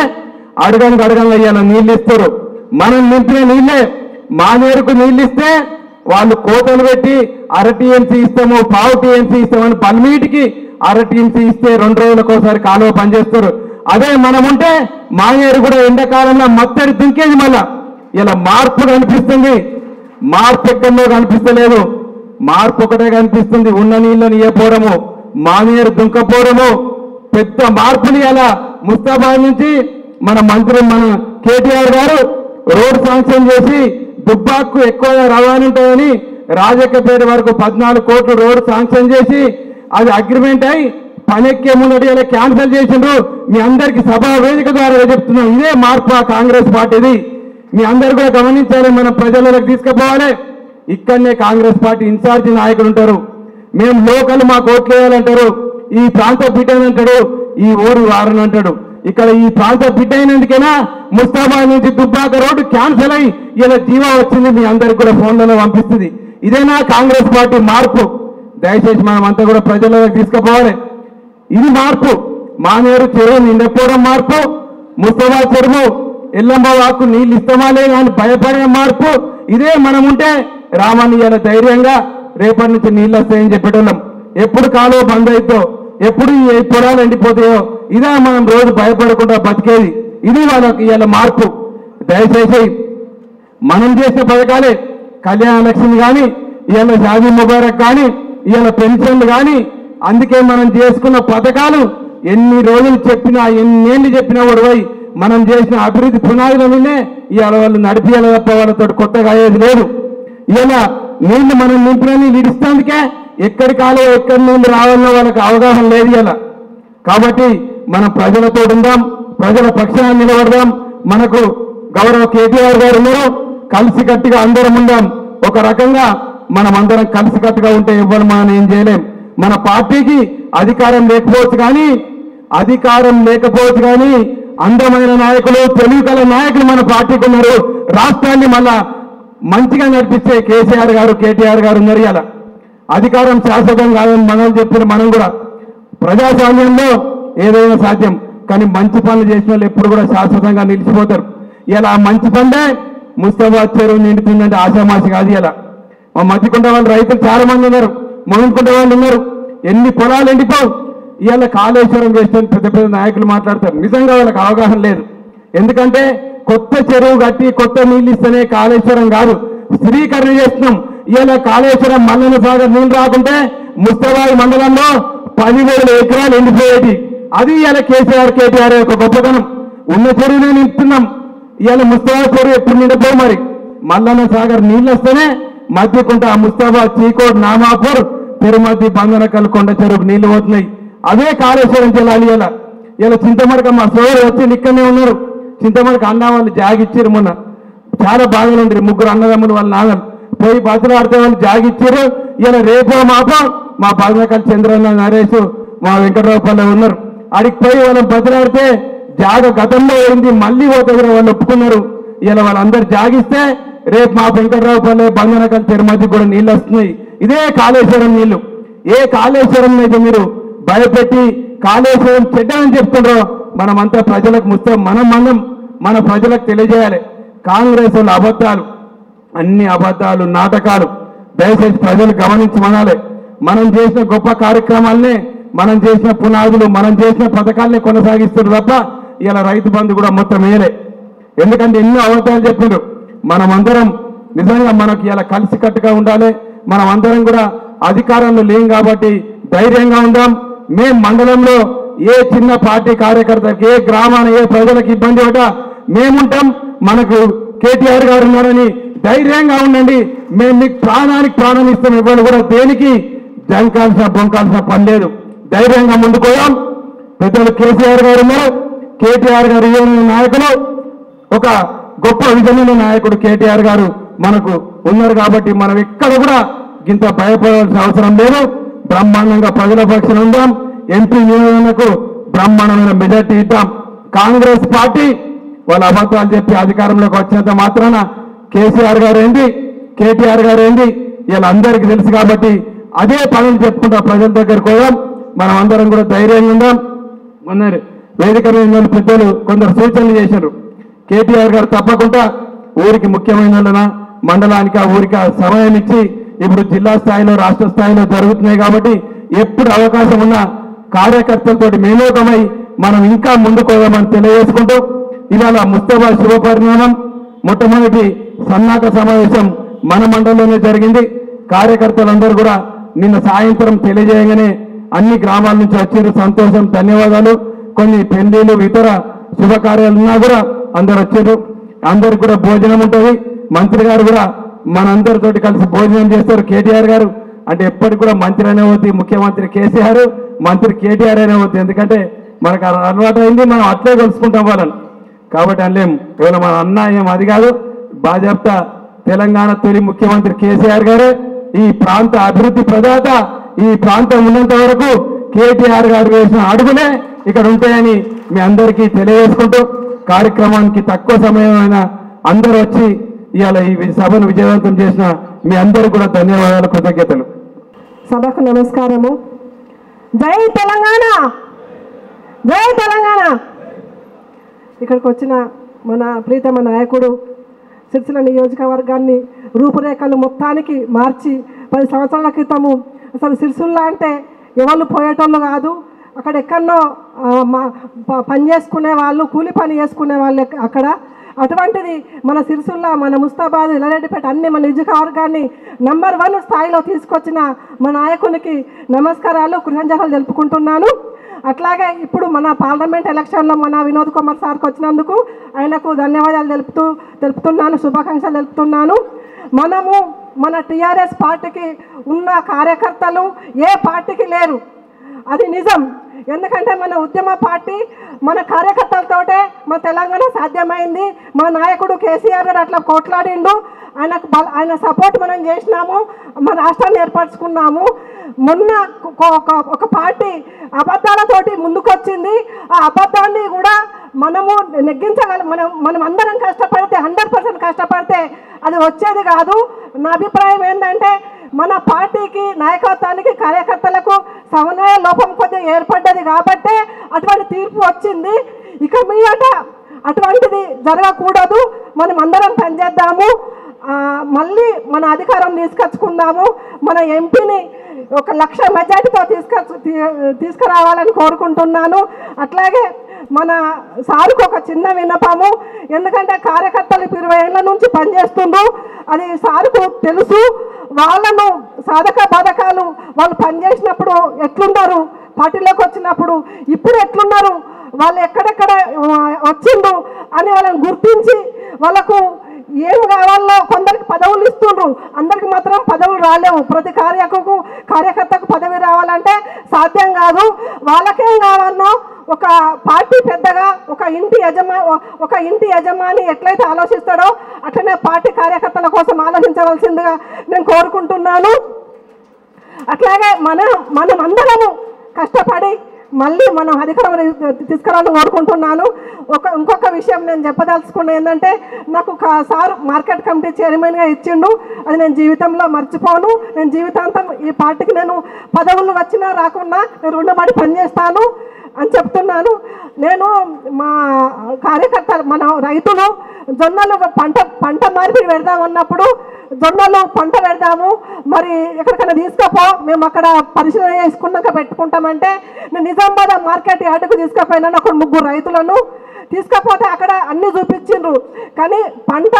[SPEAKER 4] అడగనికి ఇలా నీళ్లు ఇస్తారు. మనం నింపిన నీళ్లే. మా నేరుకు నీళ్లు ఇస్తే వాళ్ళు కోతలు పెట్టి అర టీఎంసీ ఇస్తాము, పావు టీఎంసీ ఇస్తామని పల్మీటికి అర టీఎంసీ ఇస్తే 2 రోజులకోసారి కాలువ పనిచేస్తారు. అదే మనం ఉంటే మా నేరు కూడా ఎండాకాలంలో మత్తడి దుంకేది. మళ్ళా ఇలా మార్పు కనిపిస్తుంది. మార్పు ఎక్కడో కనిపిస్తలేదు, మార్పు ఒకటే కనిపిస్తుంది. ఉన్న నీళ్ళని ఇయ్యపోవడము, మానేరు దుంకపోవడము, పెద్ద మార్పులు. ఇలా ముస్తాబాద్ నుంచి మన మంత్రి మన కేటీఆర్ గారు రోడ్ శాంక్షన్ చేసి దుబ్బాకు ఎక్కువగా రవాణా ఉంటాయని రాజక్కపేట వరకు 14 కోట్లు రోడ్ శాంక్షన్ చేసి అది అగ్రిమెంట్ అయి పని ఎక్కే ముందటి ఇలా క్యాన్సిల్ చేసిండ్రు. మీ అందరికీ సభా వేదిక ద్వారా చెప్తున్నాం, ఇదే మార్పు ఆ కాంగ్రెస్ పార్టీది. మీ అందరు కూడా గమనించాలి, మనం ప్రజలకు తీసుకుపోవాలి. ఇక్కడనే కాంగ్రెస్ పార్టీ ఇన్ఛార్జి నాయకులు ఉంటారు. మేము లోకల్ మాకు ఓట్లు వేయాలంటారు, ఈ ప్రాంత బిడ్డ అంటాడు, ఈ ఊరు వారని అంటాడు. ఇక్కడ ఈ ప్రాంత బిడ్డ అయినందుకైనా ముస్తాబాద్ నుంచి దుబ్బాక రోడ్డు క్యాన్సిల్ అయ్యి ఇలా జీవా వచ్చింది. మీ అందరికి కూడా ఫోన్లలో పంపిస్తుంది. ఇదేనా కాంగ్రెస్ పార్టీ మార్పు? దయచేసి మనం అంతా కూడా ప్రజలకు తీసుకుపోవాలి. ఇది మార్పు. మానేరు చెరువు నిండపోవడం మార్పు, ముస్తాబాద్ చెరువు ఎల్లమ్మ వాకు నీళ్ళు ఇస్తామా లేదా అని భయపడే మార్పు. ఇదే మనం ఉంటే రామాన్ని ఇలా ధైర్యంగా రేపటి నుంచి నీళ్ళు వస్తాయని చెప్పేటోళ్ళం. ఎప్పుడు కాలువ బంద్ అవుతో, ఎప్పుడు ఈ పొలాలు ఎండిపోతాయో ఇదే మనం రోజు భయపడకుండా బతికేది. ఇది వాళ్ళకి ఇలా మార్పు. దయచేసి మనం చేసిన పథకాలే, కళ్యాణ లక్ష్మి కానీ, ఇవాళ షాదీ ముబారక్ కానీ, ఇవాళ పెన్షన్లు కానీ, అందుకే మనం చేసుకున్న పథకాలు ఎన్ని రోజులు చెప్పినా ఎన్నేళ్ళు చెప్పినా ఒడవై మనం చేసిన అభివృద్ధి పునాదులనే ఇవాళ వాళ్ళు నడిపియాలి తప్ప వాళ్ళతో కొత్తగా అయ్యేది లేదు. ఇలా నీళ్లు మనం నింపిన నీళ్ళు ఇడిస్తాందుకే ఎక్కడి కాలో ఎక్కడి నీళ్లు రావాలన్నా వాళ్ళకి అవగాహన లేదు ఇలా. కాబట్టి మనం ప్రజలతో ఉందాం, ప్రజల పక్షాన నిలబడదాం. మనకు గౌరవ కేటీఆర్ గారు ఉన్నారు, కలిసికట్టుగా అందరం ఉందాం. ఒక రకంగా మనం అందరం కలిసికట్టుగా ఉంటే ఇవ్వరు మనం ఏం చేయలేం. మన పార్టీకి అధికారం లేకపోవచ్చు కానీ అందమైన నాయకులు, తెలివిగల నాయకులు మన పార్టీకి ఉన్నారు. రాష్ట్రాన్ని మళ్ళా మంచిగా నడిపిస్తే కేసీఆర్ గారు, కేటీఆర్ గారు ఉన్నారు. ఇలా అధికారం శాశ్వతం కాదని మనం చెప్పిన మనం కూడా ప్రజాస్వామ్యంలో ఏదైనా సాధ్యం, కానీ మంచి పనులు చేసిన వాళ్ళు ఎప్పుడు కూడా శాశ్వతంగా నిలిచిపోతారు. ఇలా మంచి పనులే ముస్తాబాద్ చెరువు నిండుతుందంటే ఆశామాషి కాదు. ఇలా మా మధ్యకుంట వాళ్ళు రైతులు చాలా మంది ఉన్నారు, మొదలుకుంట వాళ్ళు ఉన్నారు. ఎన్ని పొలాలు ఎండిపోవు. ఇవాళ కాళేశ్వరం చేస్తే పెద్ద పెద్ద నాయకులు మాట్లాడతారు. నిజంగా వాళ్ళకి అవగాహన లేదు. ఎందుకంటే కొత్త చెరువు కట్టి కొత్త నీళ్ళు ఇస్తేనే కాళేశ్వరం కాదు, స్థిరీకరణ చేస్తున్నాం. ఇవాళ కాళేశ్వరం మల్లన్న సాగర్ నీళ్ళు రాకుంటే ముస్తాబాద్ మండలంలో 10,000 ఎకరాలు ఎండిపోయేది. అది ఇవాళ కేసీఆర్, కేటీఆర్ యొక్క గొప్పతనం. ఉన్న చెరువునే నింపుతున్నాం. ఇవాళ ముస్తాబాద్ చెరువు ఎప్పుడు నిండిపోయి మరి మల్లన్న సాగర్ నీళ్ళు వస్తేనే మధ్యకుంట ముస్తాబాద్, చీకోడ్, నామాపూర్, తిరుమతి, బంధనకల్, కొండ చెరువుకు నీళ్లు పోతున్నాయి. అదే కాళేశ్వరం జిల్లాలు. ఇలా చింతమడక మా సోదరు వచ్చి ఇక్కడనే ఉన్నారు. చింతమడక అన్న వాళ్ళు జాగిచ్చారు. మొన్న చాలా బాగా ఉంటారు, 3 అన్నదమ్ములు వాళ్ళ నాన్నలు పోయి బతులాడితే వాళ్ళు జాగిచ్చారు. ఇలా రేపో మాపో మా బంధనకల్ చంద్రన్న, నరేష్, మా వెంకటరావుపల్లి ఉన్నారు. అడిగి పోయి వాళ్ళని బతులాడితే జాగ గతంలో ఏంది మళ్ళీ పోతుంది వాళ్ళు ఒప్పుకున్నారు. ఇలా వాళ్ళందరూ జాగిస్తే రేపు మా వెంకటరావుపల్లి, బంధనకల్, తిరుమతి కూడా నీళ్ళు వస్తున్నాయి. ఇదే కాళేశ్వరం నీళ్లు. ఏ కాళేశ్వరం అయితే మీరు భయపెట్టి కాళేశ్వరం చెడ్డ అని చెప్తుండ్రో మనమంతా ప్రజలకు మన ప్రజలకు తెలియజేయాలి. కాంగ్రెస్ వాళ్ళు అబద్ధాలు, అన్ని అబద్ధాలు, నాటకాలు. దయచేసి ప్రజలు గమనించమనాలి. మనం చేసిన గొప్ప కార్యక్రమాలనే, మనం చేసిన పునాదులు, మనం చేసిన పథకాలనే కొనసాగిస్తారు తప్ప ఇలా రైతు బంధు కూడా మొత్తం వేయలే. ఎందుకంటే ఎన్నో అబద్ధాలు చెప్పిండ్రు. మనమందరం నిజంగా మనకి ఇలా కలిసికట్టుగా ఉండాలి. మనం అందరం కూడా అధికారంలో లేం కాబట్టి ధైర్యంగా ఉందాం. మేం మండలంలో ఏ చిన్న పార్టీ కార్యకర్తకి, ఏ గ్రామాన ఏ ప్రజలకు ఇబ్బంది పడ్డా మేముంటాం. మనకు కేటీఆర్ గారు ఉన్నారని ధైర్యంగా ఉండండి. మేము మీకు ప్రాణానికి ప్రాణం ఇస్తాం. ఇవాళ కూడా దేనికి జంకాల్సిన బొంకాల్సిన పని లేదు. ధైర్యంగా ముందుకోయాం. పెద్దలు కేసీఆర్ గారు ఉన్నారు, కేటీఆర్ గారు నాయకులు, ఒక గొప్ప విజనమైన నాయకుడు కేటీఆర్ గారు మనకు ఉన్నారు కాబట్టి మనం ఎక్కడ కూడా ఇంత భయపడాల్సిన అవసరం లేదు. బ్రహ్మాండంగా ప్రజల పక్షాన ఉందాం. ఎంపీ నియోజకవర్గాలకు బ్రహ్మాండమైన మెజార్టీ ఇద్దాం. కాంగ్రెస్ పార్టీ వాళ్ళ అబద్ధాలు చెప్పి అధికారంలోకి వచ్చినంత మాత్రాన కేసీఆర్ గారు ఏంది, కేటీఆర్ గారు ఏంది వీళ్ళందరికీ తెలుసు కాబట్టి అదే పనులు చెప్పుకుంటా ప్రజల దగ్గరకు పోదాం. మనం అందరం కూడా ధైర్యంగా ఉందాం. మొన్న వేదిక మీద ఉన్న పెద్దలు కొందరు సూచనలు చేశారు. కేటీఆర్ గారు తప్పకుండా ఊరికి ముఖ్యమైన మండలానికి, ఆ ఊరికి సమయం ఇచ్చి ఇప్పుడు జిల్లా స్థాయిలో, రాష్ట్ర స్థాయిలో జరుగుతున్నాయి కాబట్టి ఎప్పుడు అవకాశం ఉన్న కార్యకర్తలతో మేమోకమై మనం ఇంకా ముందుకోదామని తెలియజేసుకుంటూ ఇవాళ ముస్తఫా శుభ పరిణామం. మొట్టమొదటి సన్నాహక సమావేశం మన మండలంలోనే జరిగింది. కార్యకర్తలందరూ కూడా నిన్న సాయంత్రం తెలియజేయగానే అన్ని గ్రామాల నుంచి వచ్చారు. సంతోషం, ధన్యవాదాలు. కొన్ని పెళ్లిళ్ళు, ఇతర శుభకార్యాలు ఉన్నా కూడా అందరు వచ్చారు. అందరికి కూడా భోజనం ఉంటుంది. మంత్రి గారు కూడా మనందరితోటి కలిసి భోజనం చేస్తారు. కేటీఆర్ గారు అంటే ఎప్పటికి కూడా మంత్రి అనే వద్దు, ముఖ్యమంత్రి కేసీఆర్, మంత్రి కేటీఆర్ అనే వద్దు. ఎందుకంటే మనకు అలవాటు అయింది, మనం అట్లే కలుసుకుంటాం వాళ్ళని. కాబట్టి అనలేం. ఇవాళ మన అన్న ఏం అది కాదు. బాజాప్తా తెలంగాణ తొలి ముఖ్యమంత్రి కేసీఆర్ గారే. ఈ ప్రాంత అభివృద్ధి ప్రదాత. ఈ ప్రాంతం ఉన్నంత వరకు కేటీఆర్ గారు వేసిన అడుగులే ఇక్కడ ఉంటాయని మీ అందరికీ తెలియజేసుకుంటూ కార్యక్రమానికి తక్కువ సమయమైన అందరూ వచ్చి ఇవాళ ఈ సభను విజయవంతం చేసిన మీ అందరికీ కూడా ధన్యవాదాలు, కృతజ్ఞతలు.
[SPEAKER 10] సభకు నమస్కారము. జై తెలంగాణ, జై తెలంగాణ. ఇక్కడికి వచ్చిన మన ప్రీతమ నాయకుడు సిరిసిల్ల నియోజకవర్గాన్ని రూపురేఖలు మొత్తానికి మార్చి 10 సంవత్సరాల క్రితము అసలు సిరిసిల్ల అంటే ఎవరు పోయేటోళ్ళు కాదు. అక్కడ ఎక్కడో పని చేసుకునే వాళ్ళు, కూలి పని చేసుకునే వాళ్ళు అక్కడ. అటువంటిది మన సిరిసిల్ల, మన ముస్తాబాద్, ఇలారెడ్డిపేట అన్ని మన నియోజకవర్గాన్ని నంబర్ 1 స్థాయిలో తీసుకొచ్చిన మా నాయకునికి నమస్కారాలు, కృతజ్ఞతలు తెలుపుకుంటున్నాను. అట్లాగే ఇప్పుడు మన పార్లమెంట్ ఎలక్షన్లో మన వినోద్ కుమార్ సార్కి వచ్చినందుకు ఆయనకు ధన్యవాదాలు తెలుపుతున్నాను, శుభాకాంక్షలు తెలుపుతున్నాను. మనము మన టీఆర్ఎస్ పార్టీకి ఉన్న కార్యకర్తలు ఏ పార్టీకి లేరు, అది నిజం. ఎందుకంటే మన ఉద్యమ పార్టీ, మన కార్యకర్తలతోటే మన తెలంగాణ సాధ్యమైంది. మా నాయకుడు కేసీఆర్ గారు అట్లా కొట్లాడిండు. ఆయన సపోర్ట్ మనం చేసినాము, మన రాష్ట్రాన్ని ఏర్పరచుకున్నాము. మొన్న ఒక పార్టీ అబద్ధాలతోటి ముందుకొచ్చింది. ఆ అబద్ధాన్ని కూడా మనము నెగ్గించగలం. మనం అందరం కష్టపడితే, 100% కష్టపడితే అది వచ్చేది కాదు. నా అభిప్రాయం ఏంటంటే మన పార్టీకి, నాయకత్వానికి, కార్యకర్తలకు సమన్వయ లోపం కొద్దిగా ఏర్పడ్డది కాబట్టే అటువంటి తీర్పు వచ్చింది. ఇక మీదట అటువంటిది జరగకూడదు. మనం అందరం పనిచేద్దాము, మళ్ళీ మన అధికారం తీసుకొచ్చుకుందాము. మన ఎంపీని 1,00,000 మెజార్టీతో తీసుకురావాలని కోరుకుంటున్నాను. అట్లాగే మన సార్కు ఒక చిన్న విన్నపము. ఎందుకంటే కార్యకర్తలు 20 ఏళ్ల నుంచి పనిచేస్తుండ్రు, అది సార్కు తెలుసు. వాళ్ళను సాధక బాధకాలు వాళ్ళు పనిచేసినప్పుడు ఎట్లున్నారు, పార్టీలోకి వచ్చినప్పుడు ఇప్పుడు ఎట్లున్నారు, వాళ్ళు ఎక్కడెక్కడ వచ్చిండ్రు అని వాళ్ళని గుర్తించి వాళ్ళకు ఏం కావాలో కొందరికి పదవులు ఇస్తుండ్రు, అందరికి మాత్రం పదవులు రాలేవు. ప్రతి కార్యకర్తకు పదవి రావాలంటే సాధ్యం కాదు. వాళ్ళకేం కావాలనో ఒక పార్టీ పెద్దగా ఒక ఇంటి యజమాని ఎట్లయితే ఆలోచిస్తాడో అట్లనే పార్టీ కార్యకర్తల కోసం ఆలోచించవలసిందిగా నేను కోరుకుంటున్నాను. అట్లాగే మనం అందరము కష్టపడి మళ్ళీ మనం అధికారం తీసుకురావాలని కోరుకుంటున్నాను. ఇంకొక విషయం నేను చెప్పదలుచుకున్నా ఏంటంటే, నాకు సార్ మార్కెట్ కమిటీ చైర్మన్గా ఇచ్చిండు, అది నేను జీవితంలో మర్చిపోను. నేను జీవితాంతం ఈ పార్టీకి నేను పదవులు వచ్చినా రాకున్నా నేను రుణపడి పనిచేస్తాను. అని చెప్తున్నాను. నేను మా కార్యకర్తలు మన రైతులు జొన్నలు పంట మార్పిడి పెడదామన్నప్పుడు జొన్నలు పంట పెడదాము మరి ఎక్కడికైనా తీసుకపో మేము అక్కడ పరిశీలన చేసుకున్నాక పెట్టుకుంటామంటే నేను నిజామాబాద్ మార్కెట్ యార్డుకు తీసుకుపోయినాను. అక్కడ 3 రైతులను తీసుకపోతే అక్కడ అన్నీ చూపించిండ్రు కానీ పంట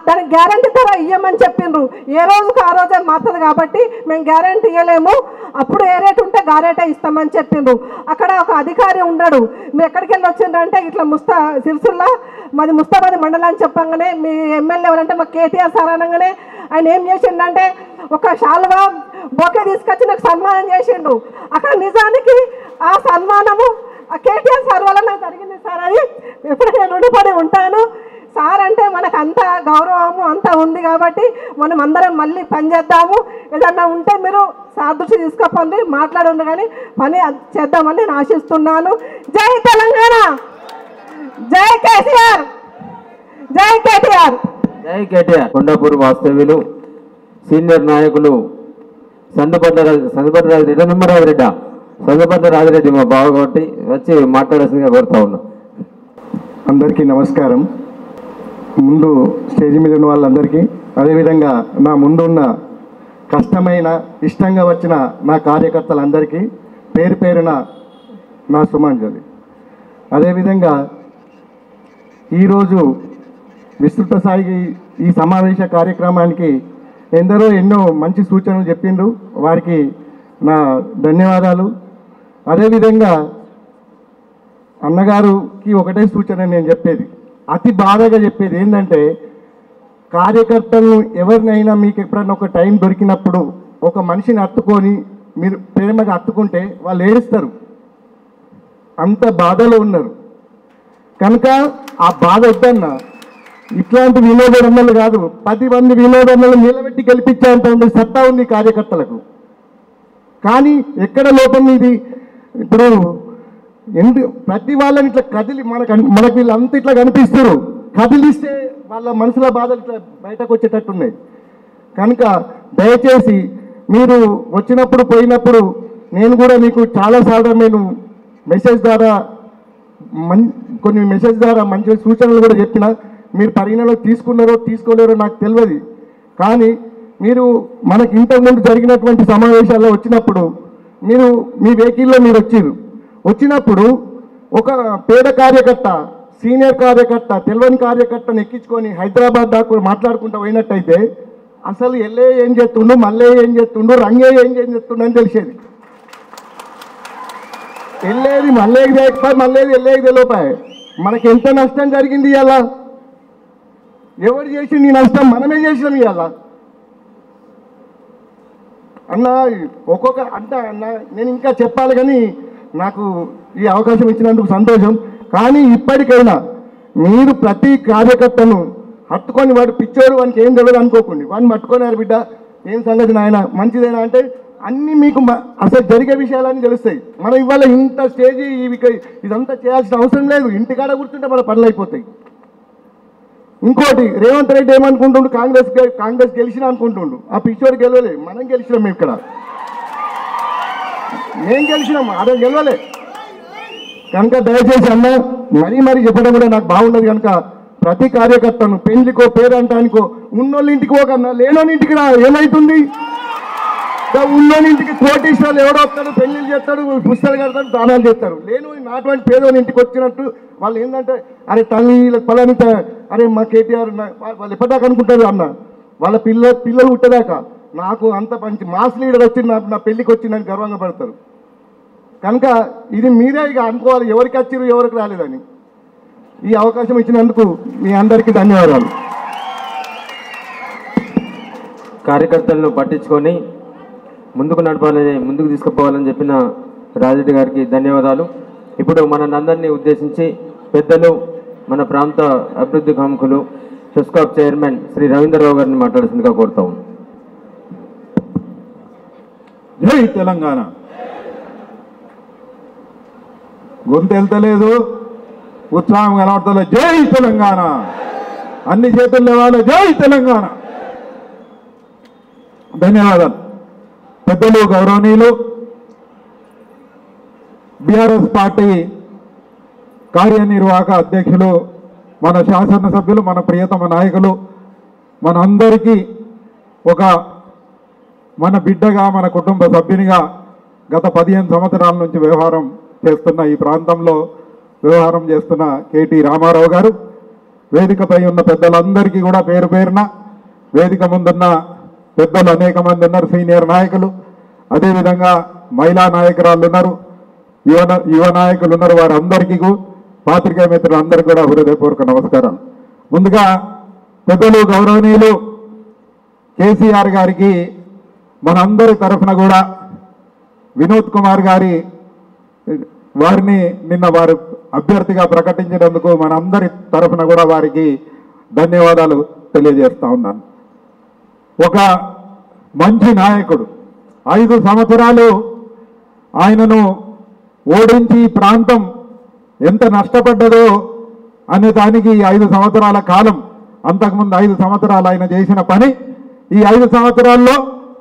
[SPEAKER 10] దానికి గ్యారంటీ ధర ఇవ్వమని చెప్పిండ్రు. ఏ రోజుకు ఆ రోజే మారుతుంది కాబట్టి మేము గ్యారంటీ ఇవ్వలేము, అప్పుడు ఏ రేటు ఉంటే ఆ రేటే ఇస్తామని చెప్పిండ్రు. అక్కడ ఒక అధికారి ఉన్నాడు, మీరు ఎక్కడికి వెళ్ళి వచ్చిండ్రంటే ఇట్లా సిరిసిల్ల మాది ముస్తాబాద్ మండలం అని చెప్పంగానే మీ ఎమ్మెల్యే ఎవరంటే మా కేటీఆర్ సార్ అనగానే ఆయన ఏం చేసిండంటే ఒక శాలువా బొకే తీసుకొచ్చి నాకు సన్మానం చేసిండు. అక్కడ నిజానికి ఆ సన్మానము కేటీఆర్ సార్ వల్ల నాకు జరిగింది సార్. అది ఎప్పుడు నేను రుణపడి ఉంటాను సార్. అంటే మనకు అంత గౌరవము అంతా ఉంది కాబట్టి మనం అందరం మళ్ళీ పనిచేద్దాము. ఏదన్నా ఉంటే మీరు సార్ దృష్టి తీసుకపోండి, మాట్లాడండి, కానీ పని చేద్దామని నేను ఆశిస్తున్నాను. జై తెలంగాణ, జై కేసీఆర్, జై కేటీఆర్.
[SPEAKER 2] జై కేటీఆర్. కొండాపూర్ వాస్తవ్యులు సీనియర్ నాయకులు సందుపట్ల రాజిరెడ్డి మా బావ కాబట్టి వచ్చి మాట్లాడాల్సిందిగా కోరుతా ఉన్నా.
[SPEAKER 11] అందరికీ నమస్కారం. ముందు స్టేజ్ మీద ఉన్న వాళ్ళందరికీ, అదేవిధంగా నా ముందు ఉన్న కష్టమైన ఇష్టంగా వచ్చిన నా కార్యకర్తలందరికీ పేరు పేరున నా సుమాంజలి. అదేవిధంగా ఈరోజు విస్తృత స్థాయికి ఈ సమావేశ కార్యక్రమానికి ఎందరో ఎన్నో మంచి సూచనలు చెప్పిండ్రు, వారికి నా ధన్యవాదాలు. అదేవిధంగా అన్నగారికి ఒకటే సూచన నేను చెప్పేది, అతి బాధగా చెప్పేది ఏంటంటే కార్యకర్తలను ఎవరినైనా మీకు ఎప్పుడైనా ఒక టైం దొరికినప్పుడు ఒక మనిషిని హత్తుకొని మీరు ప్రేమగా హత్తుకుంటే వాళ్ళు ఏడుస్తారు, అంత బాధలో ఉన్నారు. కనుక ఆ బాధ వద్దన్న ఇట్లాంటి వినోదన్నలు కాదు, 10 మంది వినోదన్నలు నిలబెట్టి గెలిపించేంత సత్తా ఉంది కార్యకర్తలకు. కానీ ఎక్కడ లోపం ఇది? ఇప్పుడు ప్రతి వాళ్ళని ఇట్లా కదిలి మనకు వీళ్ళంతా ఇట్లా కనిపిస్తారు, కదిలిస్తే వాళ్ళ మనసుల బాధలు ఇట్లా బయటకు వచ్చేటట్టున్నాయి. కనుక దయచేసి మీరు వచ్చినప్పుడు పోయినప్పుడు నేను కూడా మీకు చాలాసార్లు నేను కొన్ని మెసేజ్ ద్వారా మంచి సూచనలు కూడా చెప్పిన, మీరు పరిగణలో తీసుకున్నారో తీసుకోలేరో నాకు తెలియదు. కానీ మీరు మనకి ఇంతకుముందు జరిగినటువంటి సమావేశాల్లో వచ్చినప్పుడు మీరు మీ వెహికల్లో మీరు వచ్చినప్పుడు ఒక పేద కార్యకర్త, సీనియర్ కార్యకర్త, తెలియని కార్యకర్తను ఎక్కించుకొని హైదరాబాద్ దాకా మాట్లాడుకుంటూ పోయినట్టయితే అసలు ఎల్లే ఏం చేస్తుండు, మళ్ళీ ఏం చేస్తుండు, రంగే ఏం చేస్తుండు అని తెలిసేది. వెళ్ళేది మళ్ళేది లేకపోయి మళ్ళేది వెళ్ళేది తెలియపాయి. మనకి ఎంత నష్టం జరిగింది ఇవాళ? ఎవరు చేసింది ఈ నష్టం? మనమే చేసినాం ఇవాళ. అన్న ఒక్కొక్క అన్న నేను ఇంకా చెప్పాలి కానీ నాకు ఈ అవకాశం ఇచ్చినందుకు సంతోషం. కానీ ఇప్పటికైనా మీరు ప్రతి కార్యకర్తను హత్తుకొని వాడు పిచ్చోడు వానికి ఏం తెలియదు అనుకోకండి, వాడిని పట్టుకున్నారు బిడ్డ ఏం సంగతి నాయన మంచిదేనా అంటే అన్నీ మీకు అసలు జరిగే విషయాలన్నీ తెలుస్తాయి. మనం ఇవాళ ఇంత స్టేజీ ఇదంతా చేయాల్సిన అవసరం లేదు, ఇంటికాడ కూర్చుంటే మన పనులు అయిపోతాయి. ఇంకోటి రేవంత్ రెడ్డి ఏమనుకుంటుండు, కాంగ్రెస్ గెలిచిన అనుకుంటుండు, ఆ పిచ్చోడు గెలవలే, మనం గెలిచినాం. ఇక్కడ మేము గెలిచినాం, అదే గెలవలే. కనుక దయచేసి అన్న మరీ చెప్పడం కూడా నాకు బాగుండదు. కనుక ప్రతి కార్యకర్తను పెళ్లికో పేరంటానికో ఉన్నోళ్ళ ఇంటికి పోకన్నా లేనోని ఇంటికి రా, ఏమవుతుంది? ఉన్నోని ఇంటికి కోటీశ్వరులు ఎవడో వస్తాడు, పెళ్లిళ్ళు చేస్తాడు, పుస్తకాలు కడతాడు, దానాలు చేస్తారు. లేని నాటువంటి పేదోని ఇంటికి వచ్చినట్టు వాళ్ళు ఏంటంటే అరే తల్లి పలాని అరే మా కేటీఆర్ వాళ్ళు ఎప్పటిదాకా అనుకుంటారు అన్న, వాళ్ళ పిల్లలు పుట్టేదాకా నాకు అంత మంచి మాస్ లీడర్ వచ్చి నా పెళ్ళికి వచ్చిందని గర్వంగా పడతారు. కనుక ఇది మీరే ఇక అనుకోవాలి ఎవరికి వచ్చిరు ఎవరికి రాలేదని. ఈ అవకాశం ఇచ్చినందుకు మీ అందరికీ ధన్యవాదాలు.
[SPEAKER 2] కార్యకర్తలను పట్టించుకొని ముందుకు తీసుకుపోవాలని చెప్పిన రాజిరెడ్డి గారికి ధన్యవాదాలు. ఇప్పుడు మనందరినీ ఉద్దేశించి పెద్దలు మన ప్రాంత అభివృద్ధి కాముకులు షెస్కాప్ చైర్మన్ శ్రీ రవీంద్రరావు గారిని మాట్లాడాల్సిందిగా కోరుతాం.
[SPEAKER 12] జై తెలంగాణ. గొంతు వెళ్తలేదు, ఉత్సాహం కనబడతలేదు. జై తెలంగాణ. అన్ని చేతులు లేవాలి. జై తెలంగాణ. ధన్యవాదాలు. పెద్దలు గౌరవనీయులు బీఆర్ఎస్ పార్టీ కార్యనిర్వాహక అధ్యక్షులు, మన శాసనసభ్యులు, మన ప్రియతమ నాయకులు, మనందరికీ మన బిడ్డగా, మన కుటుంబ సభ్యునిగా గత 15 సంవత్సరాల నుంచి వ్యవహారం చేస్తున్న, ఈ ప్రాంతంలో వ్యవహారం చేస్తున్న కేటీ రామారావు గారు, వేదికపై ఉన్న పెద్దలందరికీ కూడా పేరు పేరున, వేదిక ముందున్న పెద్దలు అనేక మంది ఉన్నారు, సీనియర్ నాయకులు, అదేవిధంగా మహిళా నాయకురాళ్ళు ఉన్నారు, యువ నాయకులు ఉన్నారు, వారందరికీ పాత్రికేయ మిత్రులందరికీ కూడా హృదయపూర్వక నమస్కారం. ముందుగా పెద్దలు గౌరవనీయులు కేసీఆర్ గారికి మనందరి తరఫున కూడా వినోద్ కుమార్ వారిని నిన్న వారు అభ్యర్థిగా ప్రకటించినందుకు మనందరి తరఫున కూడా వారికి ధన్యవాదాలు తెలియజేస్తా ఉన్నాను. ఒక మంచి నాయకుడు, 5 సంవత్సరాలు ఆయనను ఓడించి ప్రాంతం ఎంత నష్టపడ్డదో అనే దానికి ఈ 5 సంవత్సరాల కాలం, అంతకుముందు 5 సంవత్సరాలు ఆయన చేసిన పని, ఈ 5 సంవత్సరాల్లో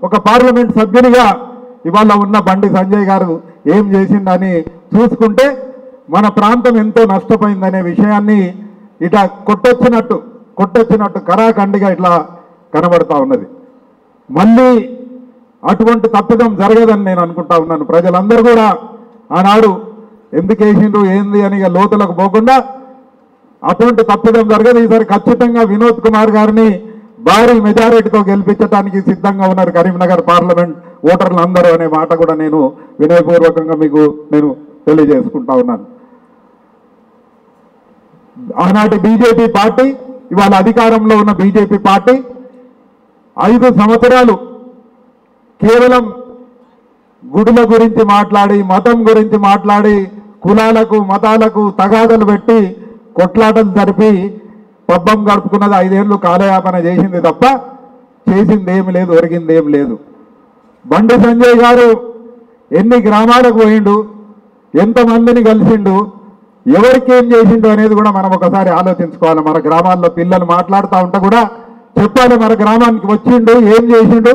[SPEAKER 12] ఒక పార్లమెంట్ సభ్యునిగా ఇవాళ ఉన్న బండి సంజయ్ గారు ఏం చేసిందని చూసుకుంటే మన ప్రాంతం ఎంతో నష్టపోయిందనే విషయాన్ని ఇట్లా కొట్టొచ్చినట్టు కరాఖండిగా ఇట్లా కనబడతా ఉన్నది. మళ్ళీ అటువంటి తప్పిదం జరగదని నేను అనుకుంటా ఉన్నాను. ప్రజలందరూ కూడా ఆనాడు ఎందుకు వేసిండ్రు ఏంది అని లోతులకు పోకుండా అటువంటి తప్పిదం జరగదు. ఈసారి ఖచ్చితంగా వినోద్ కుమార్ గారిని భారీ మెజారిటీతో గెలిపించడానికి సిద్ధంగా ఉన్నారు కరీంనగర్ పార్లమెంట్ ఓటర్లు అందరూ అనే మాట కూడా నేను వినయపూర్వకంగా మీకు నేను తెలియజేసుకుంటా ఉన్నాను. ఆనాటి బీజేపీ పార్టీ, ఇవాళ అధికారంలో ఉన్న బీజేపీ పార్టీ 5 సంవత్సరాలు కేవలం గుడుల గురించి మాట్లాడి, మతం గురించి మాట్లాడి, కులాలకు మతాలకు తగాదలు పెట్టి కొట్లాటలు జరిపి పబ్బం గడుపుకున్నది 5 ఏళ్ళు కాలయాపన చేసింది తప్ప చేసింది ఏమి లేదు, ఒరిగింది ఏమి లేదు. బండి సంజయ్ గారు ఎన్ని గ్రామాలకు పోయిండు, ఎంతమందిని కలిసిండు, ఎవరికి ఏం చేసిండు అనేది కూడా మనం ఒకసారి ఆలోచించుకోవాలి. మన గ్రామాల్లో పిల్లలు మాట్లాడుతూ ఉంటే కూడా చెప్పాలి, మన గ్రామానికి వచ్చిండు, ఏం చేసిండు,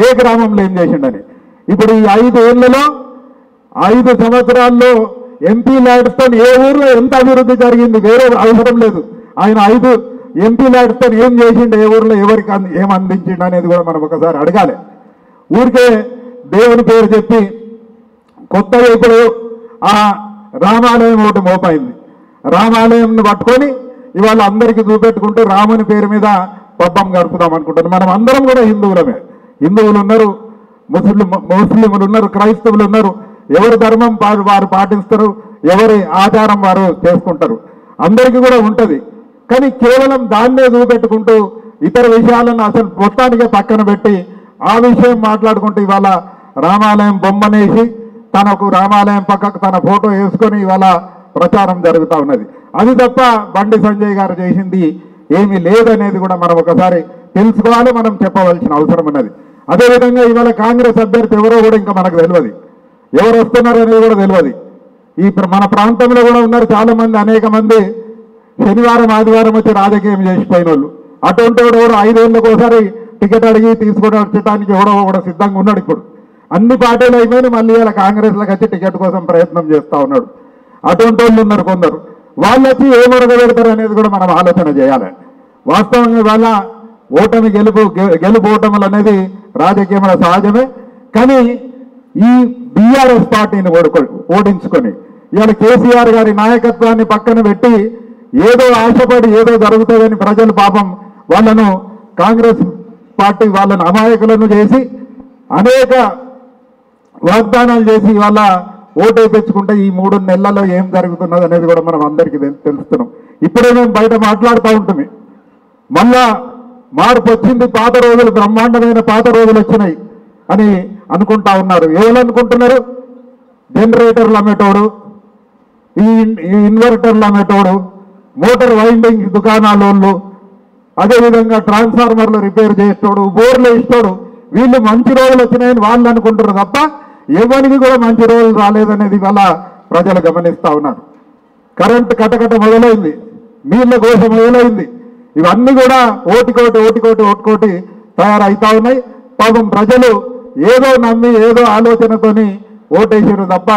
[SPEAKER 12] ఏ గ్రామంలో ఏం చేసిండని. ఇప్పుడు ఈ 5 ఏళ్లలో 5 సంవత్సరాల్లో ఎంపీ ల్యాడ్స్తో ఏ ఊర్లో ఎంత అభివృద్ధి జరిగింది వేరే అవసరం లేదు. ఆయన 5 ఎంపీ ల్యాడ్స్తో ఏం చేసిండు, ఏ ఊర్లో ఎవరికి ఏం అందించిండు అనేది కూడా మనం ఒకసారి అడగాలి. ఊరికే దేవుని పేరు చెప్పి కొత్తగా ఇప్పుడు ఆ రామాలయం ఒకటి మోపైంది. రామాలయంను పట్టుకొని ఇవాళ అందరికీ చూపెట్టుకుంటూ రాముని పేరు మీద పబ్బం గడుపుదాం అనుకుంటారు. మనం అందరం కూడా హిందువులమే. హిందువులు ఉన్నారు, ముస్లింలు ఉన్నారు, క్రైస్తవులు ఉన్నారు. ఎవరి ధర్మం వారు పాటిస్తారు, ఎవరి ఆచారం వారు చేసుకుంటారు. అందరికీ కూడా ఉంటుంది. కానీ కేవలం దాన్నే చూపెట్టుకుంటూ ఇతర విషయాలను అసలు మొత్తానికే పక్కన పెట్టి ఆ విషయం మాట్లాడుకుంటూ ఇవాళ రామాలయం బొమ్మనేసి తనకు రామాలయం పక్కకు తన ఫోటో వేసుకొని ఇవాళ ప్రచారం జరుగుతూ ఉన్నది. అది తప్ప బండి సంజయ్ గారు చేసింది ఏమీ లేదనేది కూడా మనం ఒకసారి తెలుసుకోవాలి, మనం చెప్పవలసిన అవసరం ఉన్నది. అదేవిధంగా ఇవాళ కాంగ్రెస్ అభ్యర్థి ఎవరో కూడా ఇంకా మనకు తెలియదు, ఎవరు వస్తున్నారు అనేది కూడా తెలియదు. మన ప్రాంతంలో కూడా ఉన్నారు చాలామంది, అనేక మంది శనివారం ఆదివారం వచ్చి రాజకీయం చేసిపోయిన వాళ్ళు. అటువంటి ఎవరు 5 ఏళ్ళకి ఒకసారి టికెట్ అడిగి తీసుకొని వచ్చడానికి ఎవడో కూడా సిద్ధంగా ఉన్నాడు. ఇప్పుడు అన్ని పార్టీలు అయిపోయినా మళ్ళీ ఇలా కాంగ్రెస్లోకి వచ్చి టికెట్ కోసం ప్రయత్నం చేస్తూ ఉన్నాడు. అటువంటి వాళ్ళు ఉన్నారు కొందరు. వాళ్ళు వచ్చి ఏ మురగ పెడతారు అనేది కూడా మనం ఆలోచన చేయాలి. వాస్తవంగా వాళ్ళ గెలుపు ఓటములు అనేది రాజకీయంలో సహజమే. కానీ ఈ బీఆర్ఎస్ పార్టీని ఓడించుకొని ఇవాళ కేసీఆర్ గారి నాయకత్వాన్ని పక్కన పెట్టి ఏదో ఆశపడి ఏదో జరుగుతుందని ప్రజలు పాపం వాళ్ళను కాంగ్రెస్ పార్టీ వాళ్ళను అమాయకులను చేసి అనేక వాగ్దానాలు చేసి వాళ్ళ ఓటేపించుకుంటే ఈ 3 నెలల్లో ఏం జరుగుతున్నది అనేది కూడా మనం అందరికీ తెలుస్తున్నాం. ఇప్పుడే మేము బయట మాట్లాడుతూ ఉంటుంది, మళ్ళా మార్పు వచ్చింది, పాత రోజులు బ్రహ్మాండమైన పాత రోజులు వచ్చినాయి అని అనుకుంటా ఉన్నారు. ఎవరు అనుకుంటున్నారు? జనరేటర్లు అమ్మేటోడు, ఈ ఇన్వర్టర్లు అమ్మేటోడు, మోటార్ వైండింగ్ దుకాణాలు, అదేవిధంగా ట్రాన్స్ఫార్మర్లు రిపేర్ చేసేటోడు, బోర్లు వేసేటోడు, వీళ్ళు మంచి రోజులు వచ్చినాయని వాళ్ళు అనుకుంటారు తప్ప ఎవరికి కూడా మంచి రోజులు రాలేదనేది ఇవాళ ప్రజలు గమనిస్తూ ఉన్నారు. కరెంటు కటకట మొదలైంది, నీళ్ళ కోస మొదలైంది. ఇవన్నీ కూడా ఓటికోటి తయారవుతా ఉన్నాయి. పాపం ప్రజలు ఏదో నమ్మి ఏదో ఆలోచనతోని ఓటేసారు తప్ప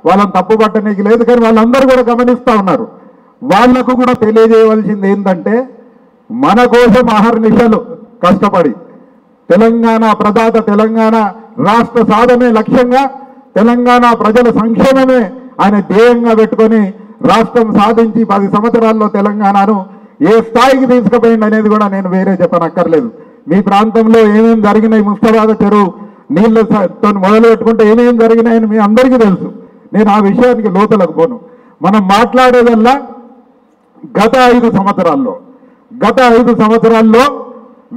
[SPEAKER 12] వాళ్ళని తప్పు పట్టడానికి లేదు, కానీ వాళ్ళందరూ కూడా గమనిస్తూ ఉన్నారు. వాళ్లకు కూడా తెలియజేయవలసింది ఏంటంటే, మన కోసం అహర్నిశలు కష్టపడి తెలంగాణ ప్రదాత, తెలంగాణ రాష్ట్ర సాధనే లక్ష్యంగా, తెలంగాణ ప్రజల సంక్షేమమే ఆయన ధ్యేయంగా పెట్టుకొని రాష్ట్రం సాధించి 10 సంవత్సరాల్లో తెలంగాణను ఏ స్థాయికి తీసుకుపోయింది అనేది కూడా నేను వేరే చెప్పనక్కర్లేదు. మీ ప్రాంతంలో ఏమేమి జరిగినాయి, ముస్తాబాద్ చెరువు నీళ్ళతో మొదలు పెట్టుకుంటే ఏమేమి జరిగినాయని మీ అందరికీ తెలుసు. నేను ఆ విషయానికి లోతులకు పోను. మనం మాట్లాడేదల్లా గత 5 సంవత్సరాల్లో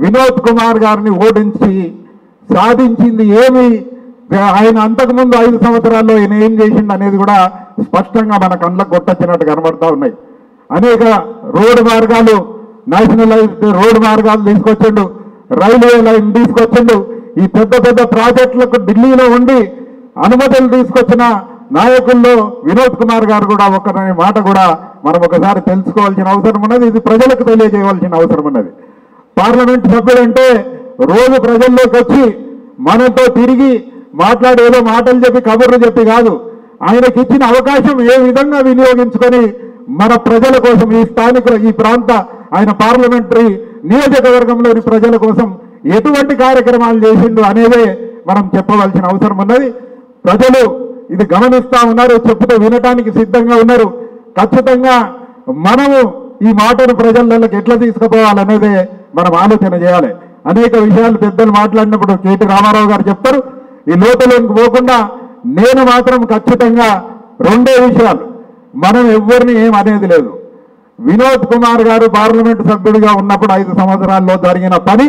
[SPEAKER 12] వినోద్ కుమార్ గారిని ఓడించి సాధించింది ఏమి, ఆయన అంతకుముందు 5 సంవత్సరాల్లో ఆయన ఏం చేసిండు అనేది కూడా స్పష్టంగా మన కళ్ళకు కొట్టొచ్చినట్టు కనబడతా ఉన్నాయి. అనేక రోడ్డు మార్గాలు, నేషనలైజ్డ్ రోడ్డు మార్గాలు తీసుకొచ్చిండు, రైల్వే లైన్ తీసుకొచ్చిండు. ఈ పెద్ద పెద్ద ప్రాజెక్టులకు ఢిల్లీలో ఉండి అనుమతులు తీసుకొచ్చిన నాయకుల్లో వినోద్ కుమార్ గారు కూడా ఒకరి మాట కూడా మనం ఒకసారి తెలుసుకోవాల్సిన అవసరం ఉన్నది. ఇది ప్రజలకు తెలియజేయవలసిన అవసరం ఉన్నది. పార్లమెంట్ సభ్యులంటే రోజు ప్రజల్లోకి వచ్చి మనతో తిరిగి మాట్లాడి ఏదో మాటలు చెప్పి కబుర్లు చెప్పి కాదు, ఆయనకి ఇచ్చిన అవకాశం ఏ విధంగా వినియోగించుకొని మన ప్రజల కోసం, ఈ స్థానికుల, ఈ ప్రాంత ఆయన పార్లమెంటరీ నియోజకవర్గంలోని ప్రజల కోసం ఎటువంటి కార్యక్రమాలు చేసిండు అనేదే మనం చెప్పవలసిన అవసరం ఉన్నది. ప్రజలు ఇది గమనిస్తూ ఉన్నారు, చెప్తే వినటానికి సిద్ధంగా ఉన్నారు. ఖచ్చితంగా మనము ఈ మాటను ప్రజలకి ఎట్లా తీసుకుపోవాలనేదే మనం ఆలోచన చేయాలి. అనేక విషయాలు పెద్దలు మాట్లాడినప్పుడు కేటీ రామారావు గారు చెప్తారు. ఈ లోతులోకి పోకుండా నేను మాత్రం ఖచ్చితంగా 2 విషయాలు, మనం ఎవరిని ఏం అనేది లేదు. వినోద్ కుమార్ గారు పార్లమెంటు సభ్యుడిగా ఉన్నప్పుడు 5 సంవత్సరాల్లో జరిగిన పని,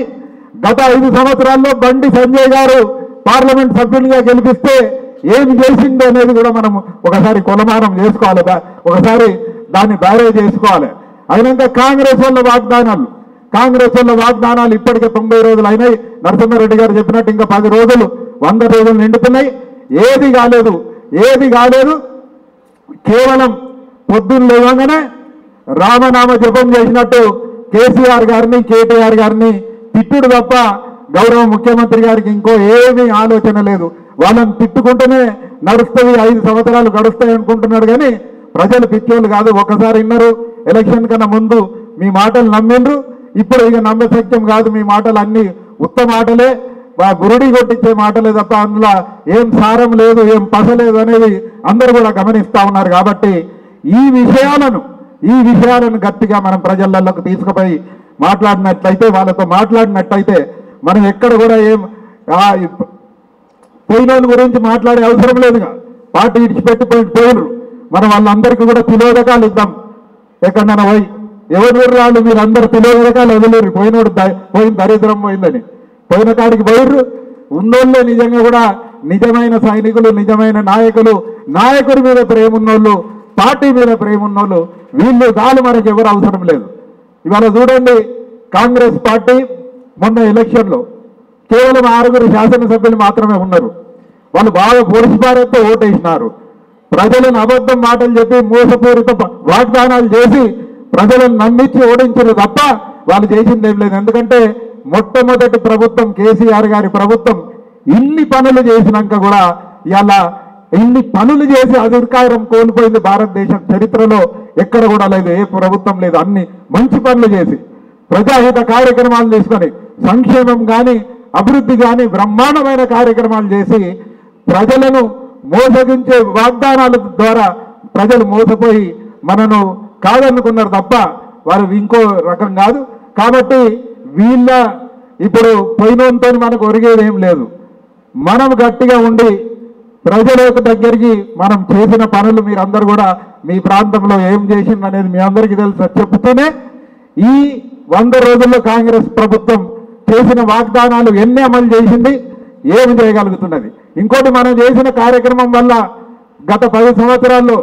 [SPEAKER 12] గత 5 సంవత్సరాల్లో బండి సంజయ్ గారు పార్లమెంట్ సభ్యునిగా గెలిపిస్తే ఏం చేసిందో అనేది కూడా మనం ఒకసారి కొలమానం చేసుకోవాలి, ఒకసారి దాన్ని బ్యారేజ్ చేసుకోవాలి. అయినాక కాంగ్రెస్ వాళ్ళ వాగ్దానాలు ఇప్పటికే 90 రోజులు అయినాయి. నరసింహారెడ్డి గారు చెప్పినట్టు ఇంకా 10 రోజులు 100 రోజులు నిండుతున్నాయి. ఏది కాలేదు. కేవలం పొద్దున్న లేవగానే రామనామ జపం చేసినట్టు కేసీఆర్ గారిని, కేటీఆర్ గారిని తిట్టుడు తప్ప గౌరవ ముఖ్యమంత్రి గారికి ఇంకో ఏమీ ఆలోచన లేదు. వాళ్ళని తిట్టుకుంటూనే నడుస్తుంది, 5 సంవత్సరాలు గడుస్తాయి అనుకుంటున్నాడు. కానీ ప్రజలు పిచ్చోళ్ళు కాదు. ఒకసారి విన్నారు, ఎలక్షన్ కన్నా ముందు మీ మాటలు నమ్మిండ్రు. ఇప్పుడు ఇక నమ్మశక్యం కాదు. మీ మాటలు అన్ని ఉత్త మాటలే, గురుడి కొట్టించే మాటలే తప్ప అందులో ఏం సారం లేదు, ఏం పస లేదు అనేది అందరూ కూడా గమనిస్తూ ఉన్నారు. కాబట్టి ఈ విషయాలను గట్టిగా మనం ప్రజలలోకి తీసుకుపోయి మాట్లాడినట్లయితే, వాళ్ళతో మాట్లాడినట్లయితే మనం ఎక్కడ కూడా ఏం పోయిన గురించి మాట్లాడే అవసరం లేదుగా. పార్టీ ఇడిచిపెట్టి పోయినరు. మనం వాళ్ళందరికీ కూడా తిలోదకాలు ఇద్దాం. ఎక్కడన్నా పోయి ఎవరి వాళ్ళు మీరు అందరు తిలోదకాలు వదిలేరు. పోయిన దరిద్రం పోయిందని పోయిన కాడికి పోయిర్రు. ఉన్నోళ్ళే నిజంగా కూడా నిజమైన సైనికులు, నిజమైన నాయకుడి మీద ప్రేమ ఉన్నోళ్ళు, పార్టీ మీద ప్రేమ ఉన్నోళ్ళు, వీళ్ళు దాలు మనకు ఎవరు అవసరం లేదు. ఇవాళ చూడండి, కాంగ్రెస్ పార్టీ మొన్న ఎలక్షన్లో కేవలం 6 శాసనసభ్యులు మాత్రమే ఉన్నారు. వాళ్ళు బాగా పొడిచిపారేతో ఓటేసినారు. ప్రజలను అబద్ధం మాటలు చెప్పి మోసపూరిత వాగ్దానాలు చేసి ప్రజలను నమ్మించి ఓడించారు తప్ప వాళ్ళు చేసింది ఏం లేదు. ఎందుకంటే మొట్టమొదటి ప్రభుత్వం కేసీఆర్ గారి ప్రభుత్వం ఇన్ని పనులు చేసినాక కూడా ఇలా ఇన్ని పనులు చేసి అధికారం కోల్పోయింది భారతదేశం చరిత్రలో ఎక్కడ కూడా లేదు, ఏ ప్రభుత్వం లేదు. అన్ని మంచి పనులు చేసి ప్రజాహిత కార్యక్రమాలు తీసుకొని సంక్షేమం కానీ అభివృద్ధి కానీ బ్రహ్మాండమైన కార్యక్రమాలు చేసి ప్రజలను మోసగించే వాగ్దానాల ద్వారా ప్రజలు మోసపోయి మనను కాదనుకున్నారు తప్ప వారు ఇంకో రకం కాదు. కాబట్టి వీళ్ళ ఇప్పుడు పోయినంతో మనకు ఒరిగేది ఏం లేదు. మనం గట్టిగా ఉండి ప్రజల దగ్గరికి మనం చేసిన పనులు మీరందరూ కూడా మీ ప్రాంతంలో ఏం చేసింది అనేది మీ అందరికీ తెలుసు. చెప్తూనే ఈ 100 రోజుల్లో కాంగ్రెస్ ప్రభుత్వం చేసిన వాగ్దానాలు ఎన్ని అమలు చేసింది, ఏమి చేయగలుగుతున్నది. ఇంకోటి, మనం చేసిన కార్యక్రమం వల్ల గత 10 సంవత్సరాల్లో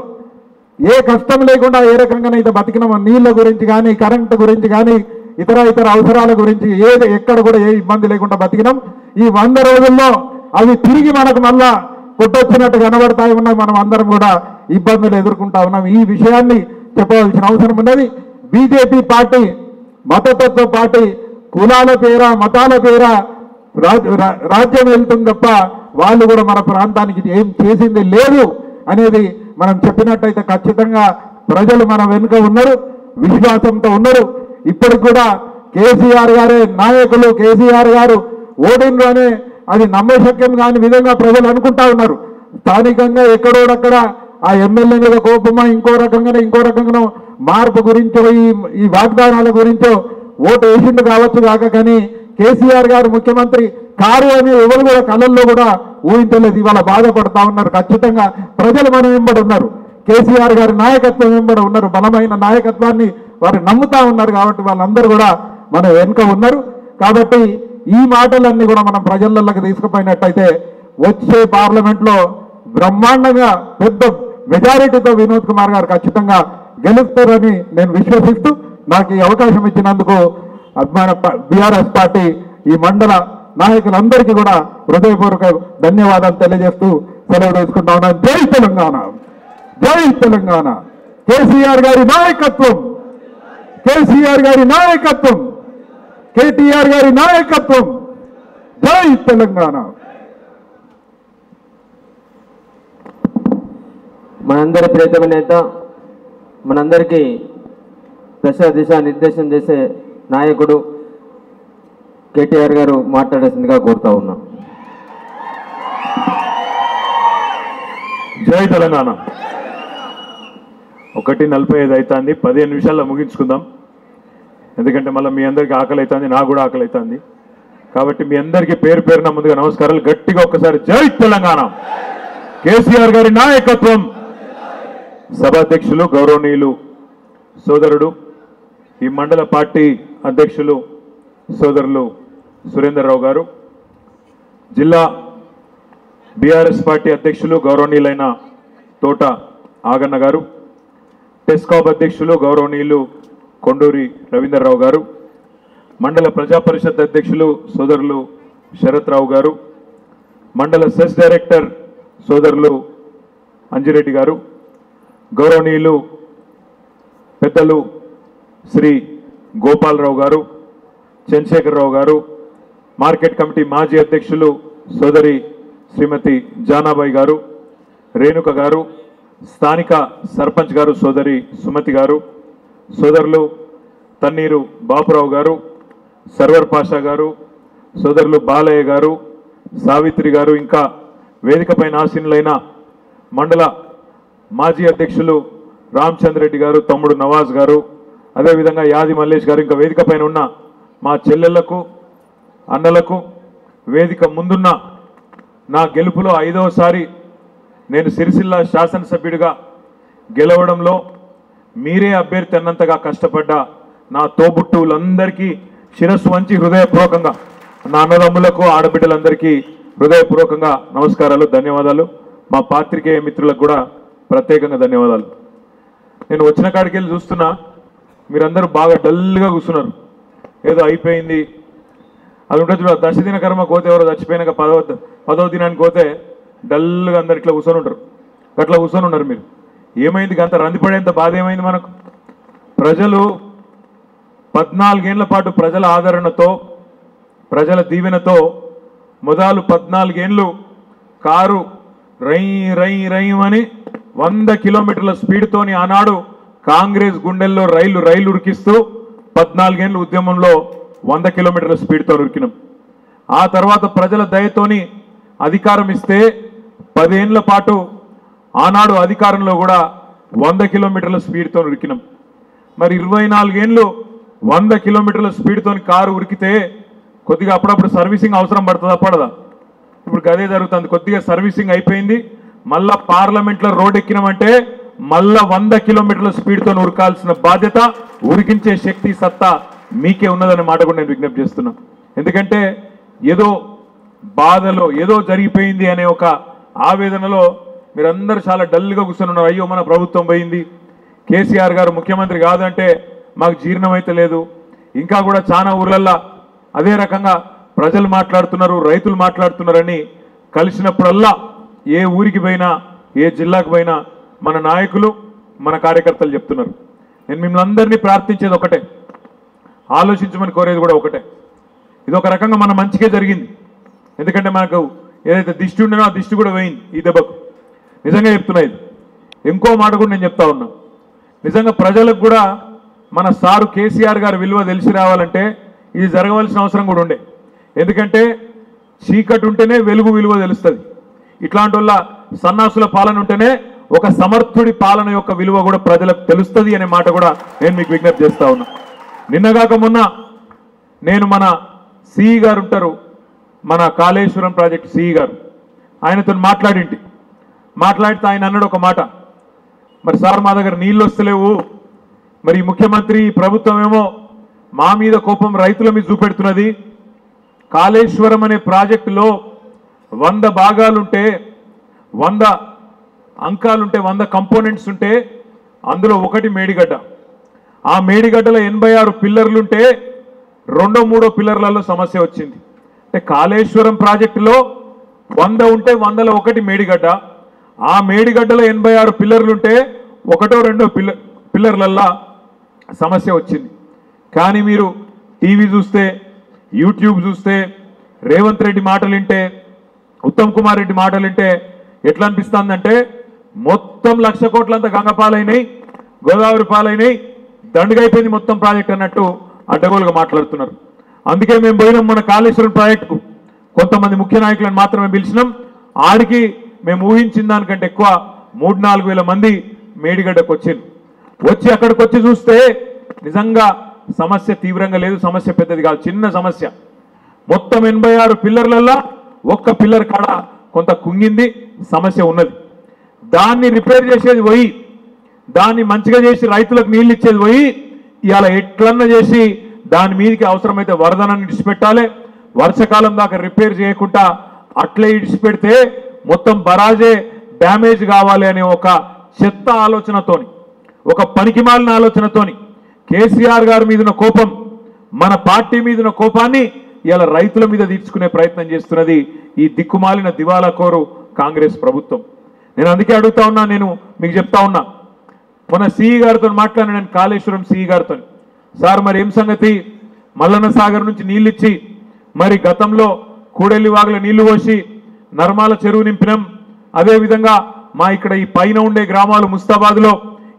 [SPEAKER 12] ఏ కష్టం లేకుండా ఏ రకంగానైతే బతికినామో, నీళ్ళ గురించి కానీ, కరెంటు గురించి కానీ, ఇతర అవసరాల గురించి ఎక్కడ కూడా ఏ ఇబ్బంది లేకుండా బతికినాం. ఈ 100 రోజుల్లో అవి తిరిగి మనకు మళ్ళా కొట్టొచ్చినట్టు కనబడతాయి ఉన్నాయి. మనం అందరం కూడా ఇబ్బందులు ఎదుర్కొంటా ఉన్నాం. ఈ విషయాన్ని చెప్పవలసిన అవసరం ఉన్నది. బీజేపీ పార్టీ మతతత్వ పార్టీ, కులాల పేర మతాల పేర రాజ్యం వెళ్తుంది తప్ప వాళ్ళు కూడా మన ప్రాంతానికి ఏం చేసింది లేదు అనేది మనం చెప్పినట్టయితే ఖచ్చితంగా ప్రజలు మన వెనుక ఉన్నారు, విశ్వాసంతో ఉన్నారు. ఇప్పటికి కూడా కేసీఆర్ గారే నాయకులు, కేసీఆర్ గారు ఓడిండ్రు అనే అది నమ్మశక్యం కాని విధంగా ప్రజలు అనుకుంటా ఉన్నారు. స్థానికంగా ఎక్కడోడక్కడ ఆ ఎమ్మెల్యే మీద కోపమా ఇంకో రకంగానో మార్పు గురించో ఈ వాగ్దానాల గురించో ఓటు వేసిండు కావచ్చు కాక, కానీ కేసీఆర్ గారు ముఖ్యమంత్రి కారు అని ఎవరు కూడా కళల్లో కూడా ఊహించలేదు. ఇవాళ బాధపడతా ఉన్నారు. ఖచ్చితంగా ప్రజలు మనం వెంబడి ఉన్నారు, కేసీఆర్ గారి నాయకత్వం వెంబడి ఉన్నారు, బలమైన నాయకత్వాన్ని వారు నమ్ముతా ఉన్నారు. కాబట్టి వాళ్ళందరూ కూడా మన వెనుక ఉన్నారు. కాబట్టి ఈ మాటలన్నీ కూడా మనం ప్రజలలోకి తీసుకుపోయినట్టయితే వచ్చే పార్లమెంట్లో బ్రహ్మాండంగా పెద్ద మెజారిటీతో వినోద్ కుమార్ గారు ఖచ్చితంగా గెలుస్తారని నేను విశ్వసిస్తూ నాకు ఈ అవకాశం ఇచ్చినందుకు మన బీఆర్ఎస్ పార్టీ ఈ మండల నాయకులందరికీ కూడా హృదయపూర్వక ధన్యవాదాలు తెలియజేస్తూ సెలవు తీసుకుంటా ఉన్నాను. జై తెలంగాణ, జై తెలంగాణ. కేసీఆర్ గారి నాయకత్వం, కేసీఆర్ గారి నాయకత్వం, కేటీఆర్ గారి నాయకత్వం. జై తెలంగాణ.
[SPEAKER 2] మనందరి ప్రియతమ నేత, మనందరికీ దిశ నిర్దేశం చేసే నాయకుడు కేటీఆర్ గారు మాట్లాడాల్సిందిగా కోరుతా ఉన్నాం.
[SPEAKER 8] జై తెలంగాణ. 1:45 అవుతుంది, 15 నిమిషాల్లో ముగించుకుందాం. ఎందుకంటే మళ్ళీ మీ అందరికీ ఆకలి అవుతుంది, నాకు కూడా ఆకలి అవుతుంది. కాబట్టి మీ అందరికీ పేరు పేరున ముందుగా నమస్కారాలు. గట్టిగా ఒక్కసారి జై తెలంగాణ. కేసీఆర్ గారి నాయకత్వం. సభాధ్యక్షులు గౌరవనీయులు సోదరుడు ఈ మండల పార్టీ అధ్యక్షులు సోదరులు సురేందర్రావు గారు, జిల్లా బీఆర్ఎస్ పార్టీ అధ్యక్షులు గౌరవనీయులైన తోట ఆగన్న గారు, టెస్కాబ్ అధ్యక్షులు గౌరవనీయులు కొండూరి రవీందర్రావు గారు, మండల ప్రజా పరిషత్ అధ్యక్షులు సోదరులు శరత్ రావు గారు, మండల సెస్ డైరెక్టర్ సోదరులు అంజిరెడ్డి గారు, గౌరవనీయులు పెద్దలు శ్రీ గోపాలరావు గారు, చంద్రశేఖరరావు గారు, మార్కెట్ కమిటీ మాజీ అధ్యక్షులు సోదరి శ్రీమతి జానాబాయి గారు, రేణుక గారు, స్థానిక సర్పంచ్ గారు సోదరి సుమతి గారు, సోదరులు తన్నీరు బాపురావు గారు, సర్వర్ పాషా గారు, సోదరులు బాలయ్య గారు, సావిత్రి గారు, ఇంకా వేదికపైన ఆసీనులైన మండల మాజీ అధ్యక్షులు రామచంద్రెడ్డి గారు, తమ్ముడు నవాజ్ గారు, అదేవిధంగా యాది మల్లేష్ గారు, ఇంకా వేదిక పైన ఉన్న మా చెల్లెళ్లకు అన్నలకు, వేదిక ముందున్న నా గెలుపులో 5వసారి నేను సిరిసిల్ల శాసనసభ్యుడిగా గెలవడంలో మీరే అభ్యర్థి అన్నంతగా కష్టపడ్డ నా తోబుట్టువులందరికీ శిరస్సు వంచి హృదయపూర్వకంగా, నా అన్నదమ్ములకు ఆడబిడ్డలందరికీ హృదయపూర్వకంగా నమస్కారాలు, ధన్యవాదాలు. మా పాత్రికేయ మిత్రులకు కూడా ప్రత్యేకంగా ధన్యవాదాలు. నేను వచ్చిన కాడికి వెళ్ళి చూస్తున్నా మీరందరూ బాగా డల్గా కూర్చున్నారు. ఏదో అయిపోయింది అది ఉంటుంది చూడ, దశదిన కర్మ కోతే ఎవరో చచ్చిపోయినాక 10వ దినానికి పోతే డల్గా అందరు ఇట్లా కూర్చొని ఉంటారు. అట్లా కూర్చొని ఉన్నారు మీరు. ఏమైంది అంత రందిపడేంత బాధ ఏమైంది మనకు? ప్రజలు 14 ఏళ్ల పాటు ప్రజల ఆదరణతో, ప్రజల దీవెనతో మొదలు 14 ఏళ్ళు కారు రై రై రై అని 100 కిలోమీటర్ల స్పీడ్తోని ఆనాడు కాంగ్రెస్ గుండెల్లో రైలు ఉరికిస్తూ 14 ఏళ్ళ ఉద్యమంలో 100 కిలోమీటర్ల స్పీడ్తో ఉరికినాం. ఆ తర్వాత ప్రజల దయతోని అధికారం ఇస్తే 10 ఏళ్ల పాటు ఆనాడు అధికారంలో కూడా 100 కిలోమీటర్ల స్పీడ్తో ఉరికినాం. మరి 24 ఏళ్ళు 100 కిలోమీటర్ల స్పీడ్తో కారు ఉరికితే కొద్దిగా అప్పుడప్పుడు సర్వీసింగ్ అవసరం పడుతుందా పడదా? ఇప్పుడు అదే జరుగుతుంది. కొద్దిగా సర్వీసింగ్ అయిపోయింది, మళ్ళా పార్లమెంట్లో రోడ్ ఎక్కినామంటే మళ్ళా 100 కిలోమీటర్ల స్పీడ్తో ఉరకాల్సిన బాధ్యత, ఉరికించే శక్తి సత్తా మీకే ఉన్నదనే మాట కూడా నేను విజ్ఞప్తి చేస్తున్నా. ఎందుకంటే ఏదో బాధలో ఏదో జరిగిపోయింది అనే ఒక ఆవేదనలో మీరందరూ చాలా డల్గా కూర్చొని, అయ్యో మన ప్రభుత్వం పోయింది, కేసీఆర్ గారు ముఖ్యమంత్రి కాదంటే మాకు జీర్ణమైతే లేదు. ఇంకా కూడా చాలా ఊర్లల్లో అదే రకంగా ప్రజలు మాట్లాడుతున్నారు, రైతులు మాట్లాడుతున్నారని కలిసినప్పుడల్లా ఏ ఊరికి పోయినా ఏ జిల్లాకు పోయినా మన నాయకులు మన కార్యకర్తలు చెప్తున్నారు. నేను మిమ్మల్ని అందరినీ ప్రార్థించేది ఒకటే, ఆలోచించమని కోరేది కూడా ఒకటే. ఇది ఒక రకంగా మన మంచిగా జరిగింది. ఎందుకంటే మనకు ఏదైతే దిష్టి ఉండేనో ఆ దిష్టి కూడా పోయింది ఈ దెబ్బకు.
[SPEAKER 12] నిజంగా చెప్తున్నా. ఇది ఇంకో మాట కూడా నేను చెప్తా ఉన్నా. నిజంగా ప్రజలకు కూడా మన సారు కేసీఆర్ గారి విలువ తెలిసి రావాలంటే ఇది జరగవలసిన అవసరం కూడా ఉండే. ఎందుకంటే చీకటి ఉంటేనే వెలుగు విలువ తెలుస్తుంది. ఇట్లాంటి వాళ్ళ సన్నాసుల పాలన ఉంటేనే ఒక సమర్థుడి పాలన యొక్క విలువ కూడా ప్రజలకు తెలుస్తుంది అనే మాట కూడా నేను మీకు విజ్ఞప్తి చేస్తా ఉన్నా. నిన్నగాక మొన్న నేను మన సిఈ గారు ఉంటారు, మన కాళేశ్వరం ప్రాజెక్ట్ సిఈ గారు, ఆయనతో మాట్లాడితే ఆయన అన్నాడు ఒక మాట, మరి సార్ మా దగ్గర నీళ్ళు వస్తలేవు, మరి ముఖ్యమంత్రి ప్రభుత్వం ఏమో మా మీద కోపం రైతుల మీద చూపెడుతున్నది, కాళేశ్వరం అనే ప్రాజెక్టులో 100 భాగాలుంటే 100 అంకాలుంటే 100 కంపోనెంట్స్ ఉంటే అందులో ఒకటి మేడిగడ్డ, ఆ మేడిగడ్డలో 86 పిల్లర్లుంటే 2-3 పిల్లర్లలో సమస్య వచ్చింది. అంటే కాళేశ్వరం ప్రాజెక్టులో 100 ఉంటే 100లో ఒకటి మేడిగడ్డ, ఆ మేడిగడ్డలో 86 పిల్లర్లుంటే 1-2 పిల్లర్లల్లా సమస్య వచ్చింది. కానీ మీరు టీవీ చూస్తే, యూట్యూబ్ చూస్తే, రేవంత్ రెడ్డి మాటలు వింటే, ఉత్తమ్ కుమార్ రెడ్డి మాటలు వింటే ఎట్లా అనిపిస్తుందంటే మొత్తం 1,00,000 కోట్లంతా గంగపాలైనాయి, గోదావరి పాలైనాయి, దండుగైపోయింది మొత్తం ప్రాజెక్ట్ అన్నట్టు అడ్డగోలుగా మాట్లాడుతున్నారు. అందుకే మేము పోయినాం మన కాళేశ్వరం ప్రాజెక్టుకు, కొంతమంది ముఖ్య నాయకులను మాత్రమే పిలిచినాం. ఆడికి మేము ఊహించిన దానికంటే ఎక్కువ 3-4 వేల మంది మేడిగడ్డకు వచ్చి అక్కడికి వచ్చి చూస్తే నిజంగా సమస్య తీవ్రంగా లేదు, సమస్య పెద్దది కాదు, చిన్న సమస్య. మొత్తం 86 పిల్లర్లల్లో ఒక్క పిల్లర్ కాడ కొంత కుంగింది, సమస్య ఉన్నది. దాన్ని రిపేర్ చేసేది పోయి, దాన్ని మంచిగా చేసి రైతులకు నీళ్ళు ఇచ్చేది పోయి, ఇవాళ ఎట్లన్నా చేసి దాని మీదకి అవసరమైతే వరదనాన్ని ఇడిచిపెట్టాలి, వర్షాకాలం దాకా రిపేర్ చేయకుండా అట్లే ఇడిచిపెడితే మొత్తం బరాజే డ్యామేజ్ కావాలి అనే ఒక చెత్త ఆలోచనతోని, ఒక పనికిమాలిన ఆలోచనతోని కేసీఆర్ గారి మీద ఉన్న కోపం, మన పార్టీ మీద ఉన్న కోపాన్ని ఇలా రైతుల మీద తీర్చుకునే ప్రయత్నం చేస్తున్నది ఈ దిక్కుమాలిన దివాలా కోరు కాంగ్రెస్ ప్రభుత్వం. నేను అందుకే అడుగుతా ఉన్నా, నేను మీకు చెప్తా ఉన్నా, మన సిఈ గారితో మాట్లాడిన నేను కాళేశ్వరం సిఈ గారితో, సార్ మరి ఏం సంగతి, మల్లన్న సాగర్ నుంచి నీళ్ళు ఇచ్చి మరి గతంలో కూడెల్లి వాగుల నీళ్లు పోసి నర్మాల చెరువు నింపినాం, అదేవిధంగా మా ఇక్కడ ఈ పైన ఉండే గ్రామాలు ముస్తాబాద్లో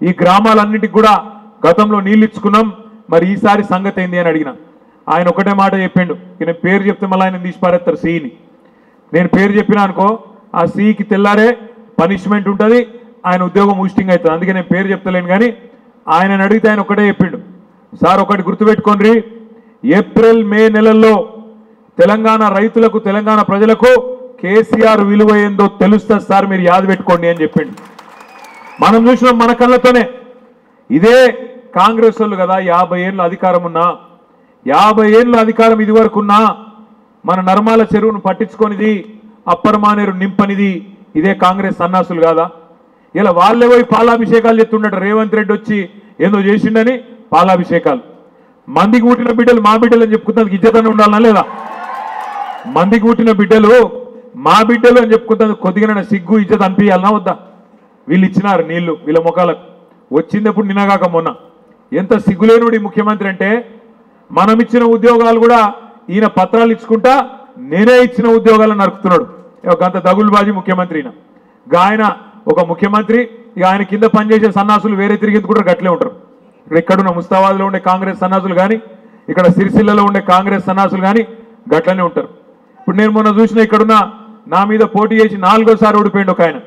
[SPEAKER 12] ఈ గ్రామాలన్నిటికి కూడా గతంలో నీళ్ళు ఇచ్చుకున్నాం, మరి ఈసారి సంగతి ఏంది అని అడిగిన. ఆయన ఒకటే మాట చెప్పిండు, నేను పేరు చెప్తే మళ్ళీ ఆయన తీసి పారేస్తారు సిఈని. నేను పేరు చెప్పినా అనుకో ఆ సిఈకి తెల్లారే పనిష్మెంట్ ఉంటుంది, ఆయన ఉద్యోగం ఊస్టింగ్ అవుతుంది. అందుకే నేను పేరు చెప్తలేను. కానీ ఆయన అడిగితే ఆయన ఒకటే చెప్పిండు, సార్ ఒకటి గుర్తుపెట్టుకోండి, ఏప్రిల్ మే నెలల్లో తెలంగాణ రైతులకు తెలంగాణ ప్రజలకు కేసీఆర్ విలువ ఏందో తెలుస్తుంది సార్, మీరు యాద పెట్టుకోండి అని చెప్పిండు. మనం చూసినాం మన కళ్ళతోనే. ఇదే కాంగ్రెస్ వాళ్ళు కదా 50 ఏళ్ళు అధికారం ఉన్నా, 50 ఏళ్ళు అధికారం ఇది వరకు ఉన్నా మన నర్మాల చెరువును పట్టించుకొనిది, అప్పర్ మానేరు నింపనిది ఇదే కాంగ్రెస్ సన్నాసులు కాదా? ఇలా వాళ్ళే పోయి పాలాభిషేకాలు చెప్తుండట, రేవంత్ రెడ్డి వచ్చి ఏదో చేసిండని పాలాభిషేకాలు. మందికి పుట్టిన బిడ్డలు మా బిడ్డలు అని చెప్పుకుంటానికి ఇజ్జతనే ఉండాలనా లేదా? మందికి పుట్టిన బిడ్డలు మా బిడ్డలు అని చెప్పుకుంటానికి కొద్దిగా సిగ్గు ఇజ్జత్ అనిపించాలనా వద్దా? వీళ్ళు ఇచ్చినారు నీళ్లు వీళ్ళ ముఖాలకు, వచ్చిందప్పుడు నిన్నగాక మొన్న. ఎంత సిగ్గులేనుడి ముఖ్యమంత్రి అంటే, మనం ఇచ్చిన ఉద్యోగాలు కూడా ఈయన పత్రాలు ఇచ్చుకుంటా నేనే ఇచ్చిన ఉద్యోగాలను నరుకుతున్నాడు. అంత దగులుబాజీ ముఖ్యమంత్రి. ఆయన ఒక ముఖ్యమంత్రి, ఇక ఆయన కింద పనిచేసే సన్నాసులు వేరే తిరిగి కూడా గట్లే ఉంటారు. ఇక్కడున్న ముస్తాబాద్లో ఉండే కాంగ్రెస్ సన్నాసులు కానీ, ఇక్కడ సిరిసిల్లలో ఉండే కాంగ్రెస్ సన్నాసులు కానీ గట్లనే ఉంటారు. ఇప్పుడు నేను మొన్న చూసిన ఇక్కడున్న నా మీద పోటీ చేసి 4వ సారి ఓడిపోయిండు ఒక ఆయన,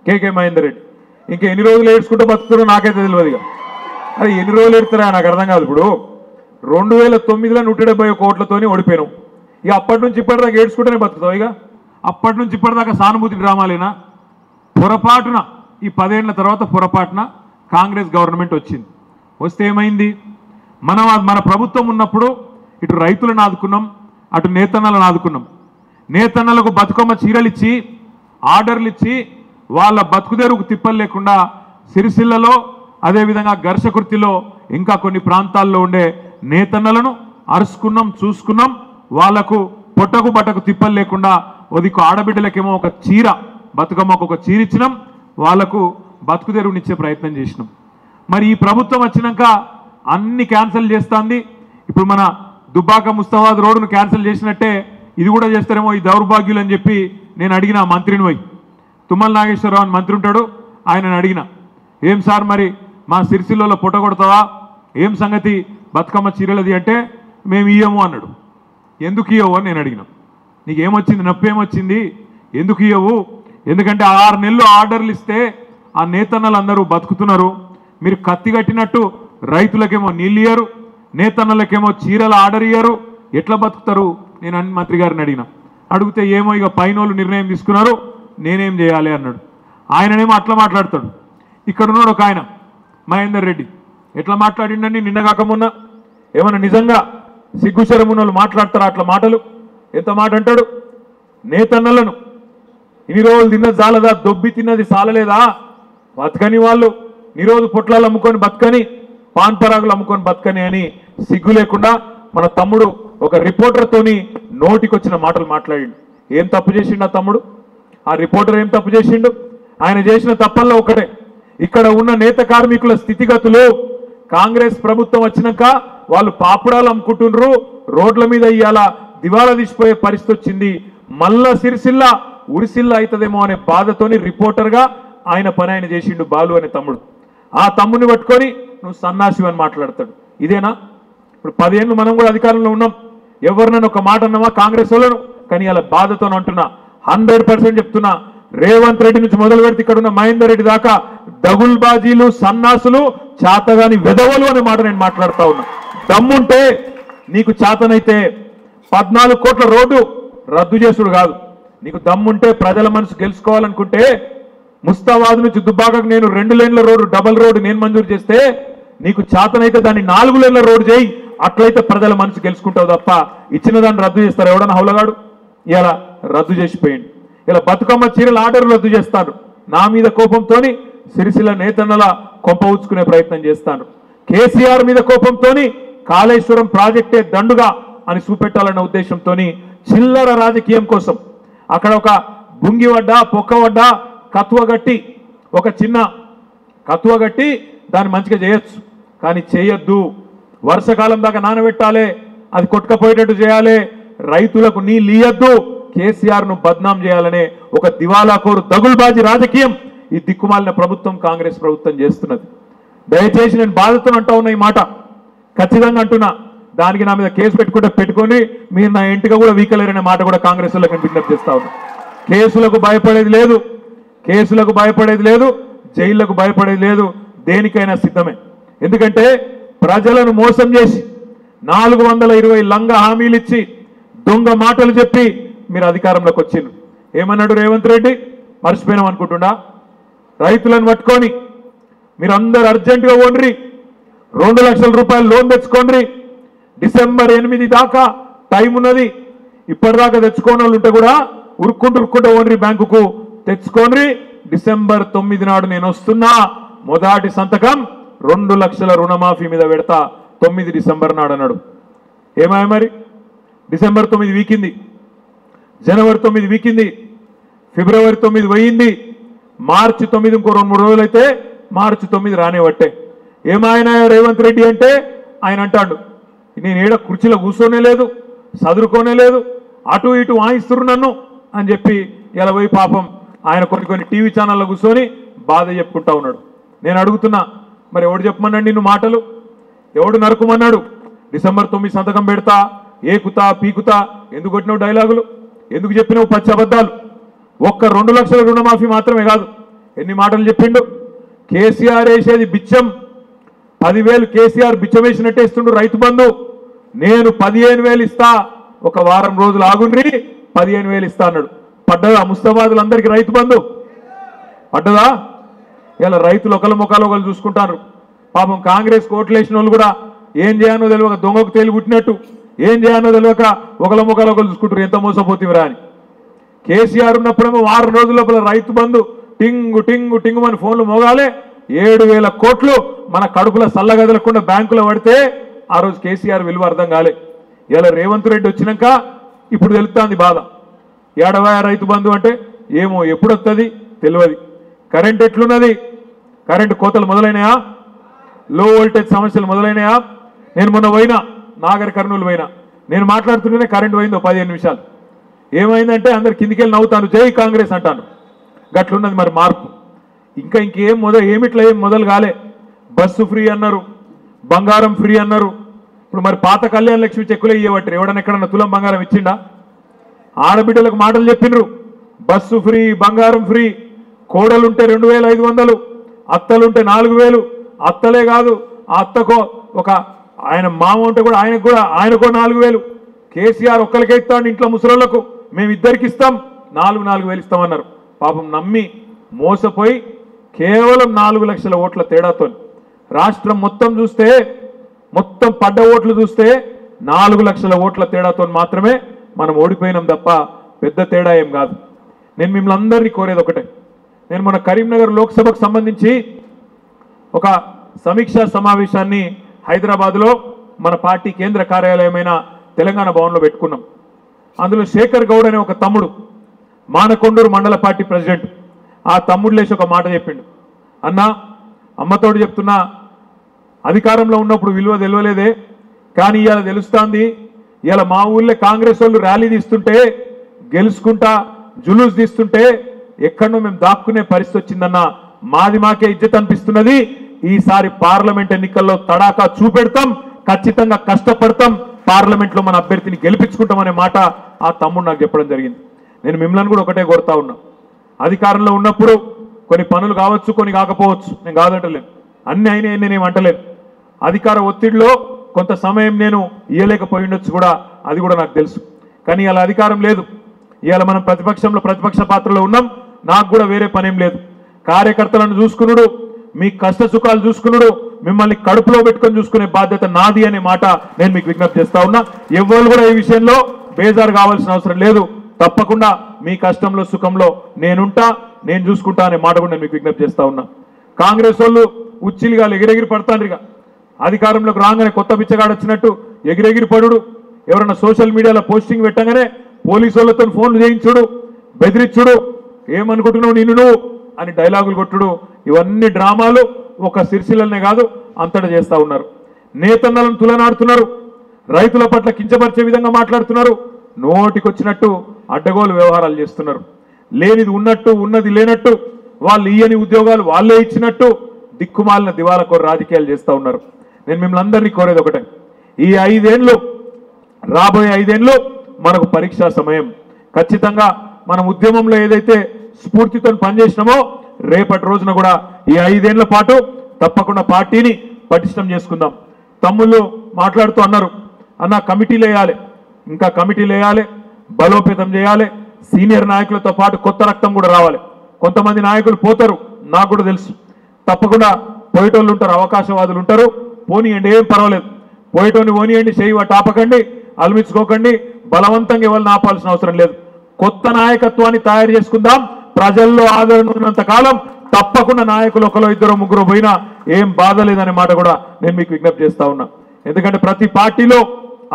[SPEAKER 12] కేకే మహేందర్ రెడ్డి. ఇంకా ఎన్ని రోజులు ఏడ్చుకుంటూ బతుకుతారో నాకైతే తెలియదు. ఇక అది ఎన్ని రోజులు ఏడుతారా నాకు అర్థం కాదు. ఇప్పుడు 2009లో 171 ఓట్లతోని ఓడిపోయాను. ఇక అప్పటి నుంచి ఇప్పటిదాకా ఏడ్చుకుంటూనే బతుకుతావు. ఇక అప్పటి నుంచి ఇప్పటిదాకా సానుభూతి డ్రామాలేనా? పొరపాటున ఈ 10 ఏళ్ల తర్వాత పొరపాటున కాంగ్రెస్ గవర్నమెంట్ వచ్చింది. వస్తే ఏమైంది? మన ప్రభుత్వం ఉన్నప్పుడు ఇటు రైతులను ఆదుకున్నాం, అటు నేతన్నలను ఆదుకున్నాం. నేతన్నలకు బతుకమ్మ చీరలు ఇచ్చి, ఆర్డర్లు ఇచ్చి, వాళ్ళ బతుకుదేరుకు తిప్పలు లేకుండా సిరిసిల్లలో, అదేవిధంగా ఘర్షకృతిలో, ఇంకా కొన్ని ప్రాంతాల్లో ఉండే నేతన్నలను అరుచుకున్నాం, చూసుకున్నాం. వాళ్లకు పొట్టకు బట్టకు తిప్పలు లేకుండా ఒదికు ఆడబిడ్డలకేమో ఒక చీర, బతుకమ్మకు ఒక చీర ఇచ్చినాం, వాళ్లకు బతుకుదేరునిచ్చే ప్రయత్నం చేసినాం. మరి ఈ ప్రభుత్వం వచ్చినాక అన్ని క్యాన్సిల్ చేస్తుంది. ఇప్పుడు మన దుబ్బాక ముస్తాబాద్ రోడ్డును క్యాన్సిల్ చేసినట్టే ఇది కూడా చేస్తారేమో ఈ దౌర్భాగ్యులు అని చెప్పి నేను అడిగిన మంత్రిని పోయి.
[SPEAKER 13] తుమ్మల నాగేశ్వరరావు అని మంత్రి ఉంటాడు, ఆయనను అడిగిన, ఏం సార్ మరి మా సిరిసిల్లలో పుట్ట కొడతావా, ఏం సంగతి బతుకమ్మ చీరలది అంటే మేము ఇయ్యము అన్నాడు. ఎందుకు ఇయ్యవు అని నేను అడిగిన. నీకేమొచ్చింది, నొప్పి ఏమొచ్చింది, ఎందుకు ఇయ్యవు? ఎందుకంటే 6 నెలలు ఆర్డర్లు ఇస్తే ఆ నేతన్నలు అందరూ బతుకుతున్నారు, మీరు కత్తి కట్టినట్టు రైతులకేమో నీళ్ళు ఇయ్యరు, నేతన్నలకేమో చీరల ఆర్డర్ ఇయ్యరు, ఎట్లా బతుకుతారు? నేను మంత్రి గారిని అడిగితే ఏమో ఇక పైనోళ్ళు నిర్ణయం తీసుకున్నారు, నేనేం చేయాలి అన్నాడు. ఆయననేమో అట్లా మాట్లాడతాడు. ఇక్కడ ఉన్నాడు ఒక ఆయన మహేందర్ రెడ్డి, ఎట్లా మాట్లాడిండని నిన్నగాక మొన్న. ఏమన్నా నిజంగా సిగ్గుశరమున్న వాళ్ళు మాట్లాడతారా అట్లా మాటలు? ఎంత మాట అంటాడు, నేతన్నలను ఇన్ని రోజులు తిన్నది చాలదా, దొబ్బి తిన్నది చాలలేదా, బతకని వాళ్ళు నిరోజు పొట్లాలు అమ్ముకొని బతకని, పాన్ పరాగులు అమ్ముకొని బతకని అని సిగ్గు లేకుండా మన తమ్ముడు ఒక రిపోర్టర్తోని నోటికొచ్చిన మాటలు మాట్లాడిండు. ఏం తప్పు చేసిండు ఆ తమ్ముడు? ఆ రిపోర్టర్ ఏం తప్పు చేసిండు? ఆయన చేసిన తప్పల్లో ఒకటే, ఇక్కడ ఉన్న నేత కార్మికుల స్థితిగతులు కాంగ్రెస్ ప్రభుత్వం వచ్చినాక వాళ్ళు పాపుడాలు అమ్ముకుంటున్నారు, రోడ్ల మీద ఇయ్యాల దివాలా తీసిపోయే పరిస్థితి వచ్చింది, మళ్ళా సిరిసిల్ల ఉరిసిల్ల అవుతుందేమో అనే బాధతోని రిపోర్టర్గా ఆయన పని ఆయన చేసిండు బాలు అనే తమ్ముడు. ఆ తమ్ముడిని పట్టుకొని నువ్వు సన్నాసి అని మాట్లాడతాడు. ఇదేనా? ఇప్పుడు 10 ఏళ్ళు మనం కూడా అధికారంలో ఉన్నాం, ఎవరినైనా ఒక మాట అన్నామా కాంగ్రెస్ వాళ్ళను? కానీ అలా బాధతో అంటున్నా, 100% చెప్తున్నా, రేవంత్ రెడ్డి నుంచి మొదలు పెడితే ఇక్కడ ఉన్న మహేందర్ రెడ్డి దాకా దగుల్బాజీలు, సన్నాసులు, చాతగాని వెధవలు అనే మాట నేను మాట్లాడుతా ఉన్నా. దమ్ముంటే నీకు చేతనైతే 14 కోట్ల రోడ్డు రద్దు చేసుడు కాదు, నీకు దమ్ముంటే ప్రజల మనసు గెలుచుకోవాలనుకుంటే ముస్తాబాద్ నుంచి దుబ్బాకకు నేను 2 లేన్ల రోడ్డు, డబల్ రోడ్డు నేను మంజూరు చేస్తే నీకు చేతనైతే దాన్ని 4 లేన్ల రోడ్డు చేయి, అట్లయితే ప్రజల మనసు గెలుచుకుంటావు తప్ప ఇచ్చిన దాన్ని రద్దు చేస్తారు ఎవడన్నా హౌలగాడు? ఇలా రద్దు చేసిపోయింది. ఇలా బతుకమ్మ చీరల ఆర్డర్లు రద్దు చేస్తాను, నా మీద కోపంతో సిరిసిల్ల నేతన్నల కొంప ఊచుకునే ప్రయత్నం చేస్తాను. కేసీఆర్ మీద కోపంతో కాళేశ్వరం ప్రాజెక్టే దండుగా అని చూపెట్టాలన్న ఉద్దేశంతో చిల్లర రాజకీయం కోసం అక్కడ ఒక బుంగివడ్డ, పొక్కవడ్డ, కత్వగట్టి, ఒక చిన్న కత్వగట్టి దాన్ని మంచిగా చేయొచ్చు, కానీ చేయొద్దు. వర్షకాలం దాకా నానబెట్టాలి, అది కొట్టుకపోయేటట్టు చేయాలి, రైతులకు నీళ్ళు ఇయ్యద్దు, కేసీఆర్ను బద్నాం చేయాలనే ఒక దివాలాకోరు దగుల్బాజీ రాజకీయం ఈ దిక్కుమాలిన ప్రభుత్వం, కాంగ్రెస్ ప్రభుత్వం చేస్తున్నది. దయచేసి నేను బాధతో అంటా ఉన్న ఈ మాట ఖచ్చితంగా అంటున్నా, దానికి నా మీద కేసు పెట్టుకొని మీరు నా ఇంటిగా కూడా వీకలేరనే మాట కూడా కాంగ్రెస్ వాళ్ళకి విజ్ఞప్తి చేస్తా ఉన్నా. కేసులకు భయపడేది లేదు, కేసులకు భయపడేది లేదు, జైళ్లకు భయపడేది లేదు, దేనికైనా సిద్ధమే. ఎందుకంటే ప్రజలను మోసం చేసి 420 లంగ హామీలు ఇచ్చి దొంగ మాటలు చెప్పి మీరు అధికారంలోకి వచ్చిండ్రు. ఏమన్నాడు రేవంత్ రెడ్డి? మర్చిపోయినాం అనుకుంటున్నా. రైతులను పట్టుకొని మీరందరూ అర్జెంటుగా ఓన్రి 2 లక్షల రూపాయలు లోన్ తెచ్చుకోండి, డిసెంబర్ 8 దాకా టైం ఉన్నది, ఇప్పటిదాకా తెచ్చుకోని వాళ్ళు ఉంటే కూడా ఉరుక్కుంటూ ఓన్రి బ్యాంకుకు తెచ్చుకోండి, డిసెంబర్ 9 నాడు నేను వస్తున్నా, మొదటి సంతకం 2 లక్షల రుణమాఫీ మీద పెడతా 9 డిసెంబర్ నాడు అన్నాడు. ఏమాయ మరి? డిసెంబర్ 9 వీకింది, జనవరి 9 వీకింది, ఫిబ్రవరి 9 పోయింది, మార్చి 9 ఇంకో 2-3 రోజులు అయితే మార్చి 9 రానే పట్టే. ఏమాయన రేవంత్ రెడ్డి అంటే ఆయన అంటాడు, నేను ఏడ కుర్చీలో కూర్చోనే లేదు, చదువుకోనే లేదు, అటు ఇటు వాయిస్తున్నారు నన్ను అని చెప్పి ఇలా పోయి పాపం ఆయన కొన్ని టీవీ ఛానల్లో కూర్చొని బాధ చెప్పుకుంటా ఉన్నాడు. నేను అడుగుతున్నా, మరి ఎవడు చెప్పమన్నాడు నిన్ను మాటలు? ఎవడు నరుకుమన్నాడు? డిసెంబర్ 9 సంతకం పెడతా, ఏకుతా పీకుతా ఎందుకు కొట్టినావు డైలాగులు? ఎందుకు చెప్పినావు పచ్చి అబద్ధాలు? ఒక్క 2 లక్షల రుణమాఫీ మాత్రమే కాదు, ఎన్ని మాటలు చెప్పిండు. కేసీఆర్ వేసేది బిచ్చం, 10,000 కేసీఆర్ బిచ్చం వేసినట్టేస్తుండు రైతు బంధు, నేను 15,000 ఇస్తా, ఒక వారం రోజులు ఆగుండ్రి 15,000 ఇస్తా అన్నాడు. పడ్డదా ముస్తాబాదులందరికీ రైతు బంధు? పడ్డదా? ఇలా రైతులు ఒకళ్ళ ముఖాలు ఒకళ్ళు చూసుకుంటారు. పాపం కాంగ్రెస్ కోట్లు వేసిన వాళ్ళు కూడా ఏం చేయాలో తెలియక దొంగకు తేలి పుట్టినట్టు ఏం చేయాలో తెలియక ఒకళ్ళ ముఖాలు ఒకళ్ళు చూసుకుంటారు, ఎంత మోసపోతివిరా అని. కేసీఆర్ ఉన్నప్పుడేమో వారం రోజుల లోపల రైతు బంధు టింగు టింగు టింగు మన ఫోన్లు మోగాలే, 7,000 కోట్లు మన కడుపుల సల్లగదలకుండా బ్యాంకులో పడితే ఆ రోజు కేసీఆర్ విలువ అర్థం కాలే. ఇలా రేవంత్ రెడ్డి వచ్చినాక ఇప్పుడు తెలుస్తుంది బాధ. ఏడవా రైతు బంధు అంటే ఏమో ఎప్పుడు వస్తుంది తెలియదు. కరెంట్ ఎట్లున్నది? కరెంటు కోతలు మొదలైనాయా? లో వోల్టేజ్ సమస్యలు మొదలైనాయా? నేను మొన్న పోయినా, నాగర్ కర్నూలు పోయినా, నేను మాట్లాడుతుంటేనే కరెంట్ పోయిందో 15 నిమిషాలు. ఏమైందంటే అందరు కిందికి వెళ్ళి నవ్వుతాను, జై కాంగ్రెస్ అంటాను. గట్లున్నది మరి మార్పు. ఇంకేం ఏమిట్లా ఏం మొదలు కాలే. బస్సు ఫ్రీ అన్నారు, బంగారం ఫ్రీ అన్నారు. ఇప్పుడు మరి పాత కళ్యాణ లక్ష్మి చెక్కులే ఇవ్వబట్టారు. ఎవడన్నా ఎక్కడన్నా తులం బంగారం ఇచ్చిండా? ఆడబిడ్డలకు మాటలు చెప్పిండ్రు, బస్సు ఫ్రీ, బంగారం ఫ్రీ. కోడలుంటే 2500, అత్తలుంటే 4000. అత్తలే కాదు, ఆ అత్తకో ఒక ఆయన మామ ఉంటే కూడా ఆయనకో 4000. కేసీఆర్ ఒక్కరికే ఇస్తాడు, ఇంట్లో ముసలోళ్లకు మేము ఇద్దరికి ఇస్తాం, 4000 ఇస్తామన్నారు. పాపం నమ్మి మోసపోయి కేవలం 4 లక్షల ఓట్ల తేడాతో రాష్ట్రం మొత్తం చూస్తే, మొత్తం పడ్డ ఓట్లు చూస్తే 4 లక్షల ఓట్ల తేడాతో మాత్రమే మనం ఓడిపోయినాం తప్ప పెద్ద తేడా ఏం కాదు. నేను మిమ్మల్ని అందరినీ కోరేది ఒకటే. నేను మన కరీంనగర్ లోక్సభకు సంబంధించి ఒక సమీక్షా సమావేశాన్ని హైదరాబాద్లో మన పార్టీ కేంద్ర కార్యాలయమైన తెలంగాణ భవన్లో పెట్టుకున్నాం. అందులో శేఖర్ గౌడ్ అనే ఒక తమ్ముడు, మానకొండూరు మండల పార్టీ ప్రెసిడెంట్, ఆ తమ్ముడు లేచి ఒక మాట చెప్పిండు. అన్నా, అమ్మతోడు చెప్తున్నా, అధికారంలో ఉన్నప్పుడు విలువ తెలియలేదే, కానీ ఇవాళ తెలుస్తుంది. ఇవాళ మా ఊళ్ళో కాంగ్రెస్ వాళ్ళు ర్యాలీ తీస్తుంటే, గెలుచుకుంటా జులూస్ తీస్తుంటే ఎక్కడో మేము దాక్కునే పరిస్థితి వచ్చిందన్నా. మాకే ఇజ్జత్ అనిపిస్తున్నది. ఈసారి పార్లమెంట్ ఎన్నికల్లో తడాకా చూపెడతాం, ఖచ్చితంగా కష్టపడతాం, పార్లమెంట్లో మన అభ్యర్థిని గెలిపించుకుంటామనే మాట ఆ తమ్ముడు నాకు చెప్పడం జరిగింది. నేను మిమ్మల్ని కూడా ఒకటే కోరుతా ఉన్నా, అధికారంలో ఉన్నప్పుడు కొన్ని పనులు కావచ్చు, కొన్ని కాకపోవచ్చు, నేను కాదంటలేను, అన్ని అయినాయి నేనేం అంటలేను. అధికార ఒత్తిడిలో కొంత సమయం నేను ఇయ్యలేకపోయి ఉండొచ్చు కూడా, అది కూడా నాకు తెలుసు. కానీ ఇవాళ అధికారం లేదు, ఇవాళ మనం ప్రతిపక్ష పాత్రలో ఉన్నాం. నాకు కూడా వేరే పనేం లేదు. కార్యకర్తలను చూసుకున్నాడు, మీ కష్ట సుఖాలు చూసుకున్నాడు, మిమ్మల్ని కడుపులో పెట్టుకొని చూసుకునే బాధ్యత నాది అనే మాట నేను మీకు విజ్ఞప్తి చేస్తా ఉన్నా. ఎవరు కూడా ఈ విషయంలో బేజారు కావాల్సిన అవసరం లేదు. తప్పకుండా మీ కష్టంలో సుఖంలో నేనుంటా, నేను చూసుకుంటా అనే మాట కూడా నేను మీకు విజ్ఞప్తి చేస్తా ఉన్నా. కాంగ్రెస్ వాళ్ళు ఉచ్చిలిగా ఎగిరెగిరి పడతాండ్రిగా, అధికారంలోకి రాగానే కొత్త బిచ్చగాడు వచ్చినట్టు ఎగిరెగిరి పడుడు, ఎవరన్నా సోషల్ మీడియాలో పోస్టింగ్ పెట్టగానే పోలీసు వాళ్ళతో ఫోన్లు చేయించుడు, బెదిరించుడు, ఏమనుకుంటున్నావు నిన్ను నువ్వు అని డైలాగులు కొట్టుడు, ఇవన్నీ డ్రామాలు ఒక సిరిసిల్లనే కాదు అంతటా చేస్తూ ఉన్నారు. నేతన్నలను తులనాడుతున్నారు, రైతుల పట్ల కించపరిచే విధంగా మాట్లాడుతున్నారు, నోటికొచ్చినట్టు అడ్డగోలు వ్యవహారాలు చేస్తున్నారు. లేనిది ఉన్నట్టు, ఉన్నది లేనట్టు, వాళ్ళు ఇయ్యని ఉద్యోగాలు వాళ్ళే ఇచ్చినట్టు దిక్కుమాలిన దివాలకోరు రాజకీయాలు చేస్తూ ఉన్నారు. నేను మిమ్మల్ని అందరినీ కోరేది ఒకటే, ఈ 5 ఏళ్ళు, రాబోయే 5 ఏళ్ళు మనకు పరీక్షా సమయం. ఖచ్చితంగా మనం ఉద్యమంలో ఏదైతే స్ఫూర్తితో పనిచేసినామో రేపటి రోజున కూడా ఈ 5 ఏళ్ల పాటు తప్పకుండా పార్టీని పటిష్టం చేసుకుందాం. తమ్ముళ్ళు మాట్లాడుతూ అన్నారు, అన్న కమిటీలు వేయాలి, ఇంకా కమిటీలు వేయాలి, బలోపేతం చేయాలి, సీనియర్ నాయకులతో పాటు కొత్త రక్తం కూడా రావాలి. కొంతమంది నాయకులు పోతారు, నాకు కూడా తెలుసు. తప్పకుండా పోయేటోళ్ళు ఉంటారు, అవకాశవాదులు ఉంటారు, పోనీయండి, ఏం పర్వాలేదు, పోయేటోని పోనీయండి, చేయి టాపకండి, అల్మించుకోకండి, బలవంతంగా ఎవరిని ఆపాల్సిన అవసరం లేదు. కొత్త నాయకత్వాన్ని తయారు చేసుకుందాం. ప్రజల్లో ఆదరణ ఉన్నంత కాలం తప్పకుండా నాయకులు ఒకరో ఇద్దరు ముగ్గురు పోయినా ఏం బాధ లేదనే మాట కూడా నేను మీకు విజ్ఞప్తి చేస్తా ఉన్నా. ఎందుకంటే ప్రతి పార్టీలో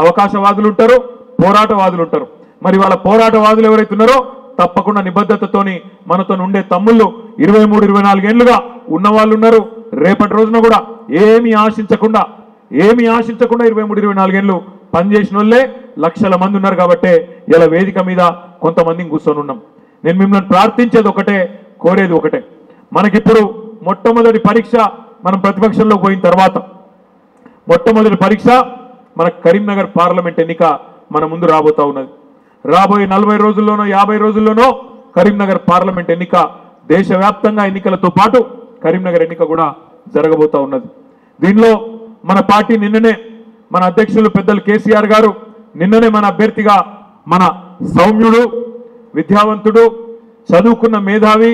[SPEAKER 13] అవకాశవాదులు ఉంటారు, పోరాటవాదులు ఉంటారు. మరి వాళ్ళ పోరాటవాదులు ఎవరైతే ఉన్నారో తప్పకుండా నిబద్ధతతోని మనతో ఉండే తమ్ముళ్ళు 23-24 ఏళ్లుగా ఉన్నవాళ్ళు ఉన్నారు. రేపటి రోజున కూడా ఏమీ ఆశించకుండా 23-24 ఏళ్ళు పనిచేసిన వాళ్ళే లక్షల మంది ఉన్నారు. కాబట్టి ఇలా వేదిక మీద కొంతమందిని కూర్చొని ఉన్నాం. నేను మిమ్మల్ని ప్రార్థించేది ఒకటే, కోరేది ఒకటే, మనకిప్పుడు మొట్టమొదటి పరీక్ష, మనం ప్రతిపక్షంలో పోయిన తర్వాత మొట్టమొదటి పరీక్ష మన కరీంనగర్ పార్లమెంట్ ఎన్నిక మన ముందు రాబోతా ఉన్నది. రాబోయే 40 రోజుల్లోనో 50 రోజుల్లోనో కరీంనగర్ పార్లమెంట్ ఎన్నిక, దేశవ్యాప్తంగా ఎన్నికలతో పాటు కరీంనగర్ ఎన్నిక కూడా జరగబోతా ఉన్నది. దీనిలో మన పార్టీ నిన్ననే, మన అధ్యక్షులు పెద్దలు కేసీఆర్ గారు నిన్ననే మన అభ్యర్థిగా, మన సౌమ్యుడు, విద్యావంతుడు, చదువుకున్న మేధావి,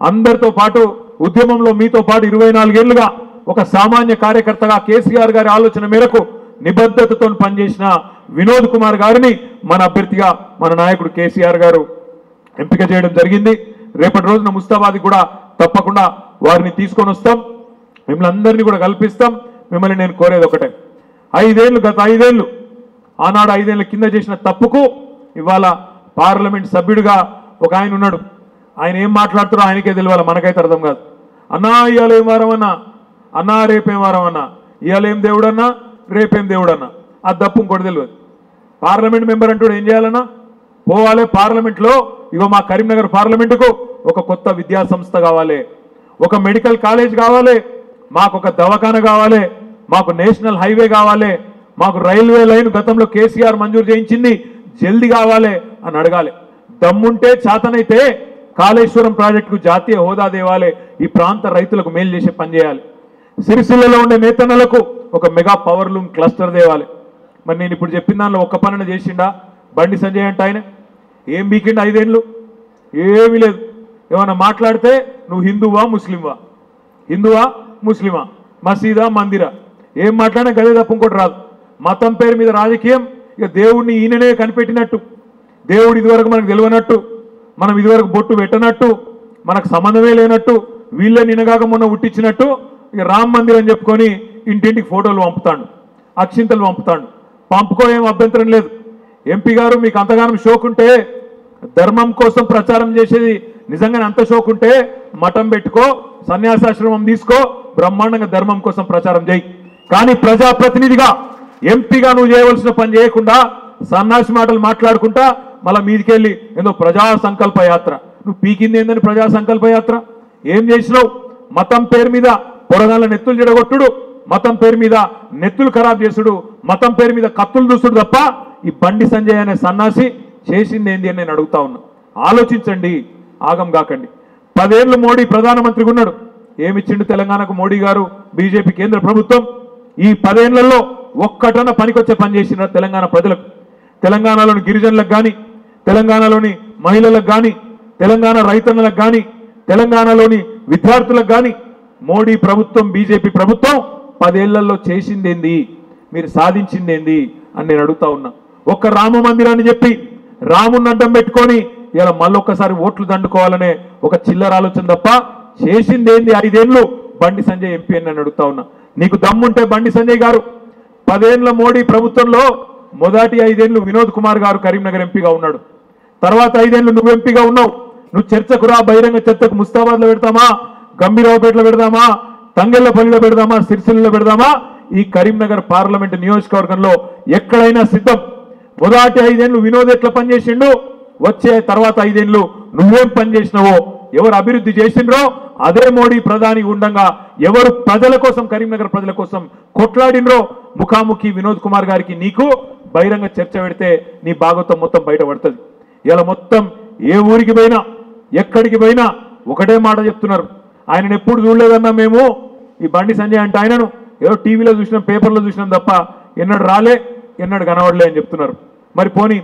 [SPEAKER 13] అందరితో పాటు ఉద్యమంలో మీతో పాటు 24 ఏళ్లుగా ఒక సామాన్య కార్యకర్తగా కేసీఆర్ గారి ఆలోచన మేరకు నిబద్ధతతో పనిచేసిన వినోద్ కుమార్ గారిని మన అభ్యర్థిగా మన నాయకుడు కేసీఆర్ గారు ఎంపిక చేయడం జరిగింది. రేపటి రోజున ముస్తాబాద్ కూడా తప్పకుండా వారిని తీసుకొని వస్తాం, మిమ్మల్ని అందరినీ కూడా కల్పిస్తాం. మిమ్మల్ని నేను కోరేది ఒకటే, 5 ఏళ్ళు, గత 5 ఏళ్ళు, ఆనాడు 5 ఏళ్ల కింద చేసిన తప్పుకు ఇవాళ పార్లమెంట్ సభ్యుడిగా ఒక ఆయన ఉన్నాడు. ఆయన ఏం మాట్లాడుతారో ఆయనకే తెలియాలి, మనకైతే అర్థం కాదు. అన్నా ఇవాళ ఏం వారం అన్నా, అన్నా రేపేం వారం అన్నా, ఇవాళ ఏం దేవుడన్నా రేపేం దేవుడన్నా, ఆ దప్పు ఇంకోటి తెలియదు. పార్లమెంట్ మెంబర్ అంటూ ఏం చేయాలన్నా, పోవాలి పార్లమెంట్లో. ఇగో మా కరీంనగర్ పార్లమెంటుకు ఒక కొత్త విద్యా సంస్థ కావాలి, ఒక మెడికల్ కాలేజ్ కావాలి, మాకు ఒక దవాఖాన కావాలి, మాకు నేషనల్ హైవే కావాలి, మాకు రైల్వే లైన్ గతంలో కేసీఆర్ మంజూరు చేయించింది జల్దీ కావాలి అని అడగాలి. దమ్ముంటే చేతనైతే కాళేశ్వరం ప్రాజెక్టుకు జాతీయ హోదా తేవాలి, ఈ ప్రాంత రైతులకు మేలు చేసే పని చేయాలి. సిరిసిల్లలో ఉండే నేతన్నలకు ఒక మెగా పవర్ లూమ్ క్లస్టర్ తేవాలి. మరి నేను ఇప్పుడు చెప్పిన దానిలో ఒక్క పనిని చేసిండా బండి సంజయ్ అంటే? ఆయన ఏం బీకిండా 5 ఏళ్ళు? ఏమీ లేదు. ఏమన్నా మాట్లాడితే నువ్వు హిందువా ముస్లింవా, హిందువా ముస్లిమా, మసీదా మందిరా, ఏం మాట్లాడినా గదే తప్ప ఇంకోటి రాదు. మతం పేరు మీద రాజకీయం. ఇక దేవుడిని ఈయననే కనిపెట్టినట్టు, దేవుడు ఇదివరకు మనకు తెలియనట్టు, మనం ఇదివరకు బొట్టు పెట్టనట్టు, మనకు సంబంధమే లేనట్టు, వీళ్ళే నినగాక మొన్న ఉట్టించినట్టు ఇక రామ్ మందిర్ అని చెప్పుకొని ఇంటింటికి ఫోటోలు పంపుతాడు, అక్షింతలు పంపుతాడు. పంపుకో, ఏం అభ్యంతరం లేదు. ఎంపీ గారు మీకు అంతగానం షోకుంటే, ధర్మం కోసం ప్రచారం చేసేది నిజంగానే అంత షోకుంటే మఠం పెట్టుకో, సన్యాసాశ్రమం తీసుకో, బ్రహ్మాండంగా ధర్మం కోసం ప్రచారం చేయి. కానీ ప్రజాప్రతినిధిగా ఎంపీగా నువ్వు చేయవలసిన పని చేయకుండా సన్నాసి మాటలు మాట్లాడుకుంటా మళ్ళీ మీదికెళ్ళి ఏదో ప్రజా సంకల్ప యాత్ర. నువ్వు పీకింది ఏందని ప్రజా సంకల్ప యాత్ర? ఏం చేసినావు? మతం పేరు మీద పొరగాళ్ళ నెత్తులు చెడగొట్టుడు, మతం పేరు మీద నెత్తులు ఖరాబ్ చేసుడు, మతం పేరు మీద కత్తులు దూసుడు తప్ప ఈ బండి సంజయ్ అనే సన్నాసి చేసింది ఏంది అని నేను అడుగుతా ఉన్నా. ఆలోచించండి, ఆగం కాకండి. 10 ఏళ్ళు మోడీ ప్రధానమంత్రిగా ఉన్నాడు. ఏమిచ్చిండు తెలంగాణకు మోడీ గారు, బీజేపీ కేంద్ర ప్రభుత్వం? ఈ 10 ఏళ్లలో ఒక్కటన పనికొచ్చే పని చేసిన తెలంగాణ ప్రజలకు, తెలంగాణలోని గిరిజనులకు కానీ, తెలంగాణలోని మహిళలకు కానీ, తెలంగాణ రైతన్నలకు కానీ, తెలంగాణలోని విద్యార్థులకు కానీ మోడీ ప్రభుత్వం, బీజేపీ ప్రభుత్వం 10 ఏళ్లలో చేసిందేంది, మీరు సాధించిందేంది అని నేను అడుగుతా ఉన్నా. ఒక్క రామ మందిరాన్ని చెప్పి రాముని అడ్డం పెట్టుకొని ఇలా మళ్ళొక్కసారి ఓట్లు దండుకోవాలనే ఒక చిల్లర ఆలోచన తప్ప చేసిందేంది 5 ఏళ్ళు బండి సంజయ్ ఎంపీ అని నేను అడుగుతా ఉన్నా. నీకు దమ్ముంటే బండి సంజయ్ గారు 10 ఏళ్ల మోడీ ప్రభుత్వంలో మొదటి 5 ఏళ్ళు వినోద్ కుమార్ గారు కరీంనగర్ ఎంపీగా ఉన్నాడు. తర్వాత 5 ఏళ్ళు నువ్వు ఎంపీగా ఉన్నావు. నువ్వు చర్చకు రా, బహిరంగ చర్చకు ముస్తాబాద్లో పెడతామా, గంభీరావుపేటలో పెడదామా, తంగెళ్లపల్లిలో పెడదామా, సిరిసిల్లలో పెడదామా, ఈ కరీంనగర్ పార్లమెంటు నియోజకవర్గంలో ఎక్కడైనా సిద్ధం. మొదటి 5 ఏళ్ళు వినోద్ ఎట్లా పనిచేసిండు, వచ్చే తర్వాత 5 ఏళ్ళు నువ్వేం పనిచేసినావో, ఎవరు అభివృద్ధి చేసిండ్రో అదే మోడీ ప్రధాని ఉండగా ఎవరు ప్రజల కోసం, కరీంనగర్ ప్రజల కోసం కొట్లాడినరో ముఖాముఖి వినోద్ కుమార్ గారికి నీకు బహిరంగ చర్చ పెడితే నీ భాగవతం మొత్తం బయటపడుతుంది. ఇలా మొత్తం ఏ ఊరికి పోయినా, ఎక్కడికి పోయినా ఒకటే మాట చెప్తున్నారు. ఆయనను ఎప్పుడు చూడలేదన్నా మేము, ఈ బండి సంజయ్ అంటే ఆయనను ఏదో టీవీలో చూసినాం, పేపర్లో చూసినాం తప్ప ఎన్నడు రాలే, ఎన్నడు కనబడలే అని చెప్తున్నారు. మరి పోనీ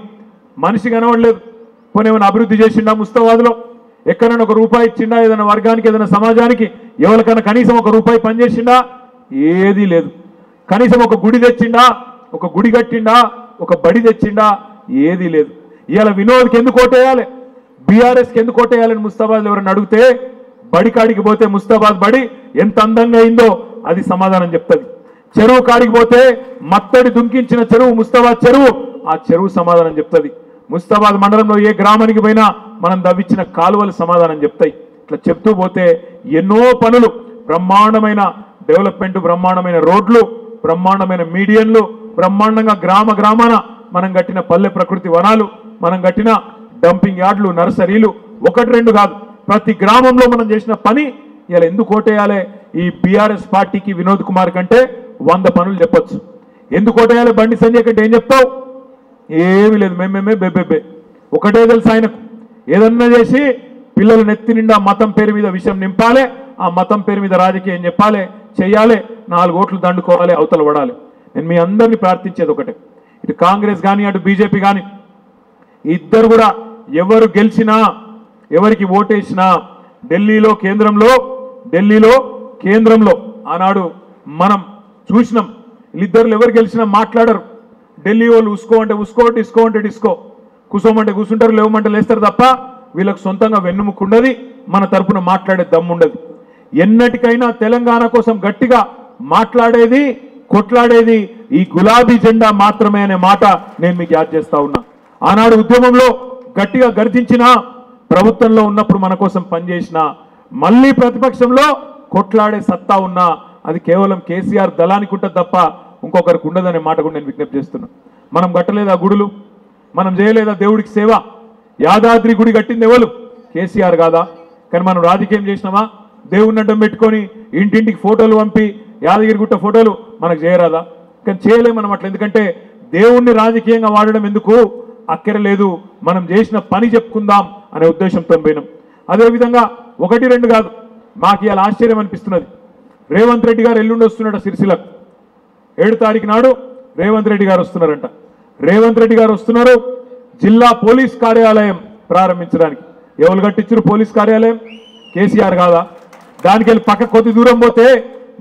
[SPEAKER 13] మనిషి కనబడలేదు, పోనీ ఏమైనా అభివృద్ధి చేసిండా ముస్తాబాద్లో? ఎక్కడైనా ఒక రూపాయి ఇచ్చిండా? ఏదైనా వర్గానికి, ఏదైనా సమాజానికి ఎవరికైనా కనీసం ఒక రూపాయి పనిచేసిండా? ఏదీ లేదు. కనీసం ఒక గుడి తెచ్చిండా, ఒక గుడి కట్టిండా, ఒక బడి తెచ్చిండా? ఏదీ లేదు. ఇవాళ వినోద్కి ఎందుకు ఓటేయాలి, బీఆర్ఎస్కి ఎందుకు ఓటేయాలని ముస్తాబాద్లో ఎవరైనా అడిగితే, బడి కాడికి పోతే ముస్తాబాద్ బడి ఎంత అందంగా అయిందో అది సమాధానం చెప్తుంది. చెరువు కాడికి పోతే మత్తడి దుంకించిన చెరువు ముస్తాబాద్ చెరువు, ఆ చెరువు సమాధానం చెప్తుంది. ముస్తాబాద్ మండలంలో ఏ గ్రామానికి పోయినా మనం దవ్వించిన కాలువలు సమాధానం చెప్తాయి. ఇట్లా చెప్తూ పోతే ఎన్నో పనులు, బ్రహ్మాండమైన డెవలప్మెంట్, బ్రహ్మాండమైన రోడ్లు, బ్రహ్మాండమైన మీడియన్లు, బ్రహ్మాండంగా గ్రామ గ్రామాన మనం కట్టిన పల్లె ప్రకృతి వనాలు, మనం కట్టిన డంపింగ్ యార్డ్లు, నర్సరీలు, 1-2 కాదు, ప్రతి గ్రామంలో మనం చేసిన పని ఇలా ఎందుకు ఓటేయాలి? ఈ బీఆర్ఎస్ పార్టీకి, వినోద్ కుమార్ కంటే 100 పనులు చెప్పొచ్చు. ఎందుకు ఓటేయాలి బండి సంజయ్ కంటే? ఏం చెప్తావు? ఏమీ లేదు, మేమేమే బెబ్బెబ్బే. ఒకటే తెలుసు ఆయనకు, ఏదన్నా చేసి పిల్లలు నెత్తి నిండా మతం పేరు మీద విషయం నింపాలి, ఆ మతం పేరు మీద రాజకీయం చెప్పాలి, చెయ్యాలి, 4 ఓట్లు దండుకోవాలి, అవతల పడాలి. నేను మీ అందరినీ ప్రార్థించేది ఒకటే, ఇటు కాంగ్రెస్ కానీ అటు బీజేపీ కానీ ఇద్దరు కూడా ఎవరు గెలిచినా, ఎవరికి ఓటేసినా ఢిల్లీలో కేంద్రంలో ఆనాడు మనం చూసినాం, వీళ్ళిద్దరు ఎవరు గెలిచినా మాట్లాడరు. ఢిల్లీ వాళ్ళు ఉసుకో అంటే ఉసుకో, డిస్కో అంటే డిస్కో, కూసోమంటే కూసుంటారు, లేవమంటే లేస్తారు తప్ప వీళ్ళకు సొంతంగా వెన్నుముకుండది, మన తరపున మాట్లాడే దమ్ముండదు. ఎన్నటికైనా తెలంగాణ కోసం గట్టిగా మాట్లాడేది, కొట్లాడేది ఈ గులాబీ జెండా మాత్రమే అనే మాట నేను మీకు యాద్ చేస్తా ఉన్నా. ఆనాడు ఉద్యమంలో గట్టిగా గర్జించిన, ప్రభుత్వంలో ఉన్నప్పుడు మన కోసం పనిచేసిన, మళ్ళీ ప్రతిపక్షంలో కొట్లాడే సత్తా ఉన్నా అది కేవలం కేసీఆర్ దళానికి ఉంటుంది తప్ప ఇంకొకరికి ఉండదనే మాట కూడా నేను విజ్ఞప్తి చేస్తున్నా. మనం కట్టలేదు ఆ గుడులు, మనం చేయలేదా దేవుడికి సేవ? యాదాద్రి గుడి కట్టింది ఎవరు? కేసీఆర్ కాదా? కానీ మనం రాజకీయం చేసినామా? దేవుడిని అడ్డం పెట్టుకొని ఇంటింటికి ఫోటోలు పంపి యాదగిరిగుట్ట ఫోటోలు మనకు చేయరాదా? కానీ చేయలేము మనం అట్లా. ఎందుకంటే దేవుణ్ణి రాజకీయంగా వాడడం ఎందుకు అక్కరలేదు, మనం చేసిన పని చెప్పుకుందాం అనే ఉద్దేశంతో పోయినాం. అదేవిధంగా 1-2 కాదు, మాకు ఇలా ఆశ్చర్యం అనిపిస్తున్నది. రేవంత్ రెడ్డి గారు ఎల్లుండి వస్తున్నాడు సిరిసిల్లకు. 7 తారీఖు నాడు రేవంత్ రెడ్డి గారు వస్తున్నారంట. రేవంత్ రెడ్డి గారు వస్తున్నారు జిల్లా పోలీస్ కార్యాలయం ప్రారంభించడానికి. ఎవరు కట్టించారు పోలీస్ కార్యాలయం? కేసీఆర్ కాదా? దానికి వెళ్ళి పక్క కొద్ది దూరం పోతే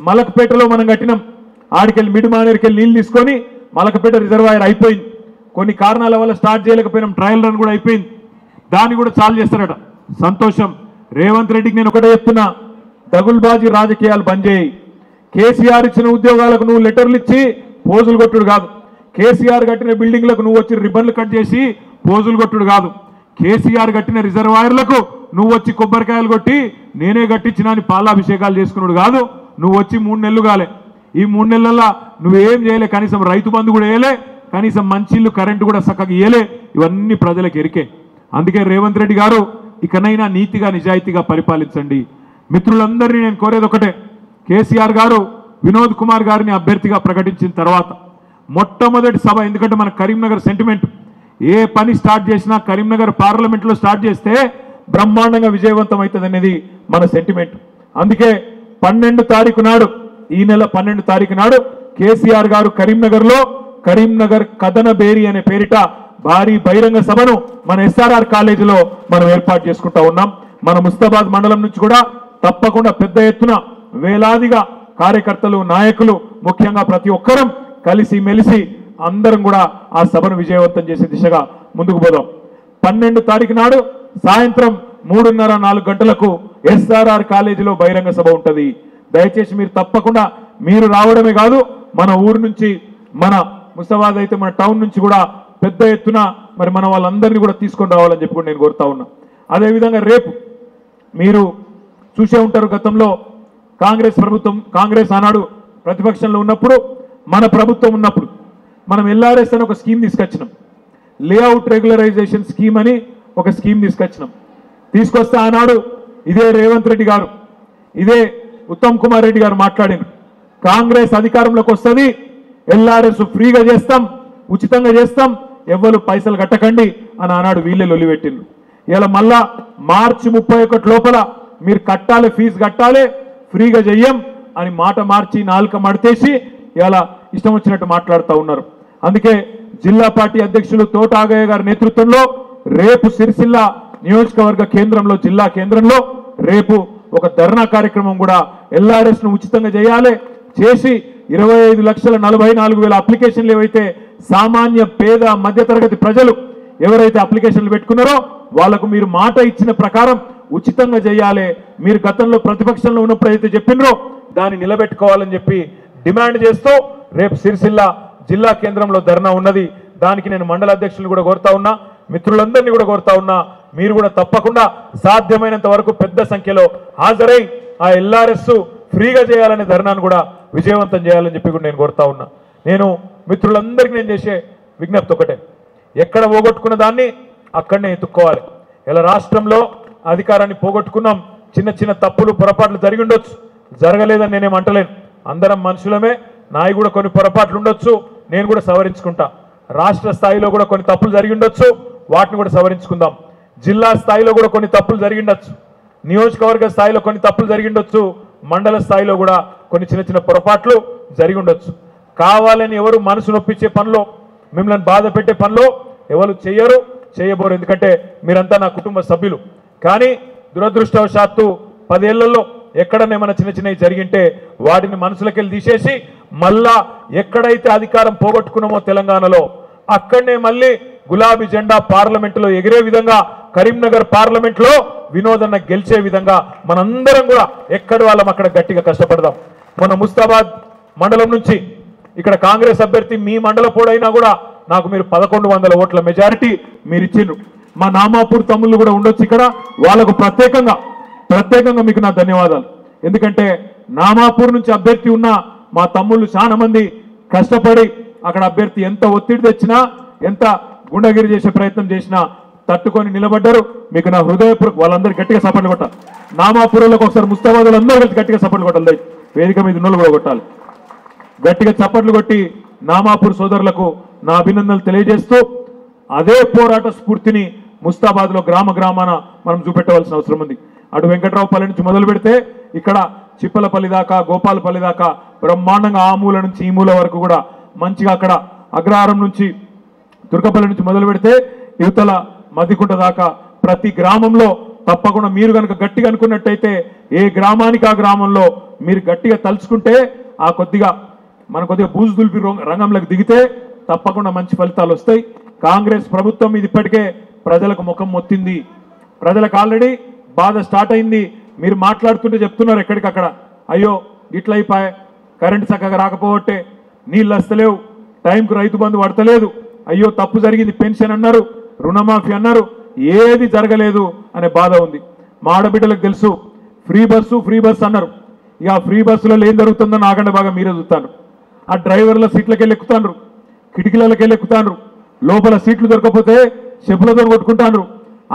[SPEAKER 13] మలకపేటలో మనం కట్టినాం. ఆడికెళ్ళి మిడిమానేరుకెళ్ళి నీళ్ళు తీసుకొని మలకపేట రిజర్వాయర్ అయిపోయింది. కొన్ని కారణాల వల్ల స్టార్ట్ చేయలేకపోయినాం, ట్రయల్ రన్ కూడా అయిపోయింది. దాన్ని కూడా చాలు చేస్తారట. సంతోషం. రేవంత్ రెడ్డికి నేను ఒకటే చెప్తున్నా, దగుల్బాజీ రాజకీయాలు బంద్ చేయి. కేసీఆర్ ఇచ్చిన ఉద్యోగాలకు నువ్వు లెటర్లు ఇచ్చి పోజులు కొట్టుడు కాదు. కేసీఆర్ కట్టిన బిల్డింగ్లకు నువ్వు వచ్చి రిబ్బన్లు కట్ చేసి పోజులు కొట్టుడు కాదు. కేసీఆర్ కట్టిన రిజర్వాయర్లకు నువ్వు వచ్చి కొబ్బరికాయలు కొట్టి నేనే కట్టించిన అని పాలాభిషేకాలు చేసుకున్నాడు కాదు. నువ్వు వచ్చి 3 నెలలు కాలే. ఈ 3 నెలల్లో నువ్వేం చేయలే. కనీసం రైతు బంధు కూడా వేయలే, కనీసం మంచిళ్ళు కరెంటు కూడా చక్కగా ఇయ్యలే. ఇవన్నీ ప్రజలకు ఎరికే. అందుకే రేవంత్ రెడ్డి గారు ఇకనైనా నీతిగా నిజాయితీగా పరిపాలించండి. మిత్రులందరినీ నేను కోరేది ఒకటే, కేసీఆర్ గారు వినోద్ కుమార్ గారిని అభ్యర్థిగా ప్రకటించిన తర్వాత మొట్టమొదటి సభ, ఎందుకంటే మన కరీంనగర్ సెంటిమెంట్, ఏ పని స్టార్ట్ చేసినా కరీంనగర్ పార్లమెంట్లో స్టార్ట్ చేస్తే బ్రహ్మాండంగా విజయవంతం అవుతుంది అనేది మన సెంటిమెంట్. అందుకే 12 తారీఖు నాడు, ఈ నెల 12 తారీఖు నాడు కేసీఆర్ గారు కరీంనగర్లో కరీంనగర్ కథన బేరి అనే పేరిట భారీ బహిరంగ సభను మన ఎస్ఆర్ఆర్ కాలేజీలో మనం ఏర్పాటు చేసుకుంటా ఉన్నాం. మన ముస్తాబాద్ మండలం నుంచి కూడా తప్పకుండా పెద్ద ఎత్తున వేలాదిగా కార్యకర్తలు, నాయకులు, ముఖ్యంగా ప్రతి ఒక్కరం కలిసి మెలిసి అందరం కూడా ఆ సభను విజయవంతం చేసే దిశగా ముందుకు పోదాం. 12 తారీఖు నాడు సాయంత్రం 3:30-4 గంటలకు ఎస్ఆర్ఆర్ కాలేజీలో బహిరంగ సభ ఉంటుంది. దయచేసి మీరు తప్పకుండా మీరు రావడమే కాదు, మన ఊరు నుంచి, మన ముస్తాబాద్ అయితే మన టౌన్ నుంచి కూడా పెద్ద ఎత్తున మరి మన వాళ్ళందరినీ కూడా తీసుకొని రావాలని చెప్పి నేను కోరుతా ఉన్నా. అదేవిధంగా రేపు మీరు చూసే ఉంటారు, గతంలో కాంగ్రెస్ ప్రభుత్వం, కాంగ్రెస్ ఆనాడు ప్రతిపక్షంలో ఉన్నప్పుడు, మన ప్రభుత్వం ఉన్నప్పుడు మనం ఎల్ఆర్ఎస్ అని ఒక స్కీమ్ తీసుకొచ్చినాం. లేఅవుట్ రెగ్యులరైజేషన్ స్కీమ్ అని ఒక స్కీమ్ తీసుకొచ్చినాం. తీసుకొస్తే ఆనాడు ఇదే రేవంత్ రెడ్డి గారు, ఇదే ఉత్తమ్ కుమార్ రెడ్డి గారు మాట్లాడినారు, కాంగ్రెస్ అధికారంలోకి వస్తుంది, ఎల్ఆర్ఎస్ ఫ్రీగా చేస్తాం, ఉచితంగా చేస్తాం, ఎవ్వరు పైసలు కట్టకండి అని ఆనాడు వీళ్ళే లొల్లిపెట్టిండ్రు. ఇలా మళ్ళా మార్చి 31 లోపల మీరు కట్టాలి, ఫీజు కట్టాలి, ఫ్రీగా చెయ్యం అని మాట మార్చి నాలుక మడతేసి ఇలా ఇష్టం వచ్చినట్టు మాట్లాడుతూ ఉన్నారు. అందుకే జిల్లా పార్టీ అధ్యక్షులు తోట ఆగయ్య గారి నేతృత్వంలో రేపు సిరిసిల్ల నియోజకవర్గ కేంద్రంలో, జిల్లా కేంద్రంలో రేపు ఒక ధర్నా కార్యక్రమం కూడా ఎల్ఆర్ఎస్ ను ఉచితంగా చేయాలి, చేసి 25,44,000 అప్లికేషన్లు ఏవైతే సామాన్య పేద మధ్యతరగతి ప్రజలు ఎవరైతే అప్లికేషన్లు పెట్టుకున్నారో వాళ్లకు మీరు మాట ఇచ్చిన ప్రకారం ఉచితంగా చేయాలి. మీరు గతంలో ప్రతిపక్షంలో ఉన్నప్పుడు అయితే చెప్పినరో దాన్ని నిలబెట్టుకోవాలని చెప్పి డిమాండ్ చేస్తూ రేపు సిరిసిల్ల జిల్లా కేంద్రంలో ధర్నా ఉన్నది. దానికి నేను మండల అధ్యక్షులను కూడా కోరుతా ఉన్నా, మిత్రులందరినీ కూడా కోరుతా ఉన్నా, మీరు కూడా తప్పకుండా సాధ్యమైనంత వరకు పెద్ద సంఖ్యలో హాజరై ఆ ఎల్ఆర్ఎస్ ఫ్రీగా చేయాలనే ధర్నాను కూడా విజయవంతం చేయాలని చెప్పి కూడా నేను కోరుతా ఉన్నా. నేను మిత్రులందరికీ నేను చేసే విజ్ఞప్తి ఒకటే, ఎక్కడ పోగొట్టుకున్న దాన్ని అక్కడనే ఎత్తుక్కోవాలి. ఇలా రాష్ట్రంలో అధికారాన్ని పోగొట్టుకున్నాం, చిన్న చిన్న తప్పులు పొరపాట్లు జరిగి ఉండొచ్చు, జరగలేదని నేనేం అంటలేను. అందరం మనుషులమే, నాయి కూడా కొన్ని పొరపాట్లు ఉండొచ్చు, నేను కూడా సవరించుకుంటా. రాష్ట్ర స్థాయిలో కూడా కొన్ని తప్పులు జరిగి ఉండొచ్చు, వాటిని కూడా సవరించుకుందాం. జిల్లా స్థాయిలో కూడా కొన్ని తప్పులు జరిగి ఉండొచ్చు, నియోజకవర్గ స్థాయిలో కొన్ని తప్పులు జరిగి ఉండొచ్చు, మండల స్థాయిలో కూడా కొన్ని చిన్న చిన్న పొరపాట్లు జరిగి ఉండొచ్చు. కావాలని ఎవరు మనసు నొప్పించే పనిలో, మిమ్మల్ని బాధ పెట్టే పనిలో ఎవరు చేయరు, చేయబోరు. ఎందుకంటే మీరంతా నా కుటుంబ సభ్యులు. కానీ దురదృష్టవశాత్తు 10 ఏళ్లలో ఎక్కడనే మన చిన్న చిన్నవి జరిగింటే వాటిని మనసులకెళ్ళి తీసేసి మళ్ళా ఎక్కడైతే అధికారం పోగొట్టుకున్నామో తెలంగాణలో అక్కడనే మళ్ళీ గులాబీ జెండా పార్లమెంటులో ఎగిరే విధంగా, కరీంనగర్ పార్లమెంట్లో వినోదన్న గెలిచే విధంగా మనందరం కూడా ఎక్కడి వాళ్ళం అక్కడ గట్టిగా కష్టపడదాం. మన ముస్తాబాద్ మండలం నుంచి ఇక్కడ కాంగ్రెస్ అభ్యర్థి మీ మండల పోడైనా కూడా నాకు మీరు 1100 ఓట్ల మెజారిటీ మీరు ఇచ్చిండ్రు. మా నామాపూర్ తమ్ముళ్ళు కూడా ఉండొచ్చు ఇక్కడ, వాళ్ళకు ప్రత్యేకంగా మీకు నా ధన్యవాదాలు. ఎందుకంటే నామాపూర్ నుంచి అభ్యర్థి ఉన్న మా తమ్ముళ్ళు చాలా మంది కష్టపడి అక్కడ అభ్యర్థి ఎంత ఒత్తిడి తెచ్చినా, ఎంత గుండగిరి చేసే ప్రయత్నం చేసినా తట్టుకొని నిలబడ్డారు. మీకు నా హృదయపూర్వక వాళ్ళందరూ గట్టిగా సపోర్ట్లు కొట్టాలి. నామాపురంలోకి ఒకసారి ముస్తాబాదులు అందరూ కలిసి గట్టిగా సపోర్ట్లు కొట్టాలి. వేదిక మీద ఉన్నోళ్ళు కూడా కొట్టాలి. గట్టిగా చప్పట్లు కొట్టి నామాపూర్ సోదరులకు నా అభినందనలు తెలియజేస్తూ అదే పోరాట స్ఫూర్తిని ముస్తాబాద్లో గ్రామ గ్రామాన మనం చూపెట్టవలసిన అవసరం ఉంది. అటు వెంకట్రావుపల్లి నుంచి మొదలు పెడితే ఇక్కడ చిప్పలపల్లి దాకా, గోపాలపల్లి దాకా బ్రహ్మాండంగా ఆ మూల నుంచి ఈ మూల వరకు కూడా మంచిగా అక్కడ అగ్రహారం నుంచి తుర్కపల్లి నుంచి మొదలు పెడితే యువతల మదికుంట దాకా ప్రతి గ్రామంలో తప్పకుండా మీరు కనుక గట్టిగా అనుకున్నట్టయితే ఏ గ్రామానికి ఆ గ్రామంలో మీరు గట్టిగా తలుచుకుంటే ఆ కొద్దిగా బూజు దులిపి రంగంలోకి దిగితే తప్పకుండా మంచి ఫలితాలు వస్తాయి. కాంగ్రెస్ ప్రభుత్వం ఇది ఇప్పటికే ప్రజలకు ముఖం మొత్తింది. ప్రజలకు ఆల్రెడీ బాధ స్టార్ట్ అయింది. మీరు మాట్లాడుతుంటే చెప్తున్నారు ఎక్కడికక్కడ, అయ్యో ఇట్లా అయిపోయా, కరెంటు చక్కగా రాకపోవట్టే, నీళ్ళు వస్తలేవు, టైంకు రైతు బంధు పడతలేదు, అయ్యో తప్పు జరిగింది, పెన్షన్ అన్నారు, రుణమాఫీ అన్నారు, ఏది జరగలేదు అనే బాధ ఉంది. మా ఆడబిడ్డలకు తెలుసు. ఫ్రీ బస్సు అన్నారు. ఇక ఫ్రీ బస్సులలో ఏం జరుగుతుందో నాకంటే బాగా మీరే చూస్తాను. ఆ డ్రైవర్ల సీట్లకి వెళ్ళి ఎక్కుతాను, కిటికీలకి వెళ్ళి ఎక్కుతాను, లోపల సీట్లు దొరకకపోతే చెప్పులతో కొట్టుకుంటాను,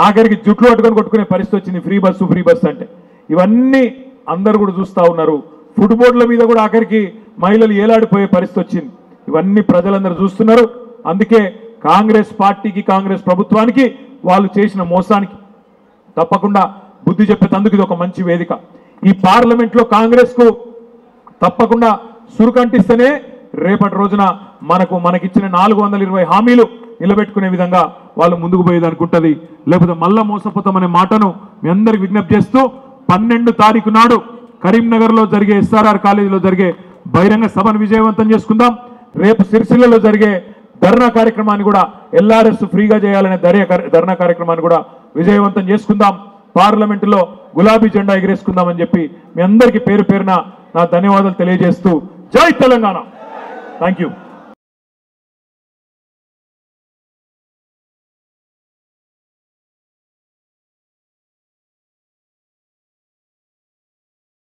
[SPEAKER 13] ఆఖరికి జుట్లు పట్టుకొని కొట్టుకునే పరిస్థితి వచ్చింది ఫ్రీ బస్సు అంటే. ఇవన్నీ అందరూ కూడా చూస్తూ ఉన్నారు. ఫుట్బోర్డుల మీద కూడా ఆఖరికి మహిళలు ఏలాడిపోయే పరిస్థితి వచ్చింది. ఇవన్నీ ప్రజలందరూ చూస్తున్నారు. అందుకే కాంగ్రెస్ పార్టీకి, కాంగ్రెస్ ప్రభుత్వానికి వాళ్ళు చేసిన మోసానికి తప్పకుండా బుద్ధి చెప్పేందుకు ఇది ఒక మంచి వేదిక. ఈ పార్లమెంట్లో కాంగ్రెస్కు తప్పకుండా సురుకంటిస్తేనే రేపటి రోజున మనకిచ్చిన 420 హామీలు నిలబెట్టుకునే విధంగా వాళ్ళు ముందుకు పోయేది అనుకుంటుంది. లేకపోతే మళ్ళా మోసపోతామనే మాటను మీ అందరికి విజ్ఞప్తి చేస్తూ 12 తారీఖు నాడు కరీంనగర్లో జరిగే SRR కాలేజీలో జరిగే బహిరంగ సభను విజయవంతం చేసుకుందాం. రేపు సిరిసిల్లలో జరిగే ధర్నా కార్యక్రమాన్ని కూడా LRS ఫ్రీగా చేయాలనే ధర్నా కార్యక్రమాన్ని కూడా విజయవంతం చేసుకుందాం. పార్లమెంటులో గులాబీ జెండా ఎగిరేసుకుందామని చెప్పి మీ అందరికీ పేరు పేరున నా ధన్యవాదాలు తెలియజేస్తూ జై తెలంగాణ. Thank you.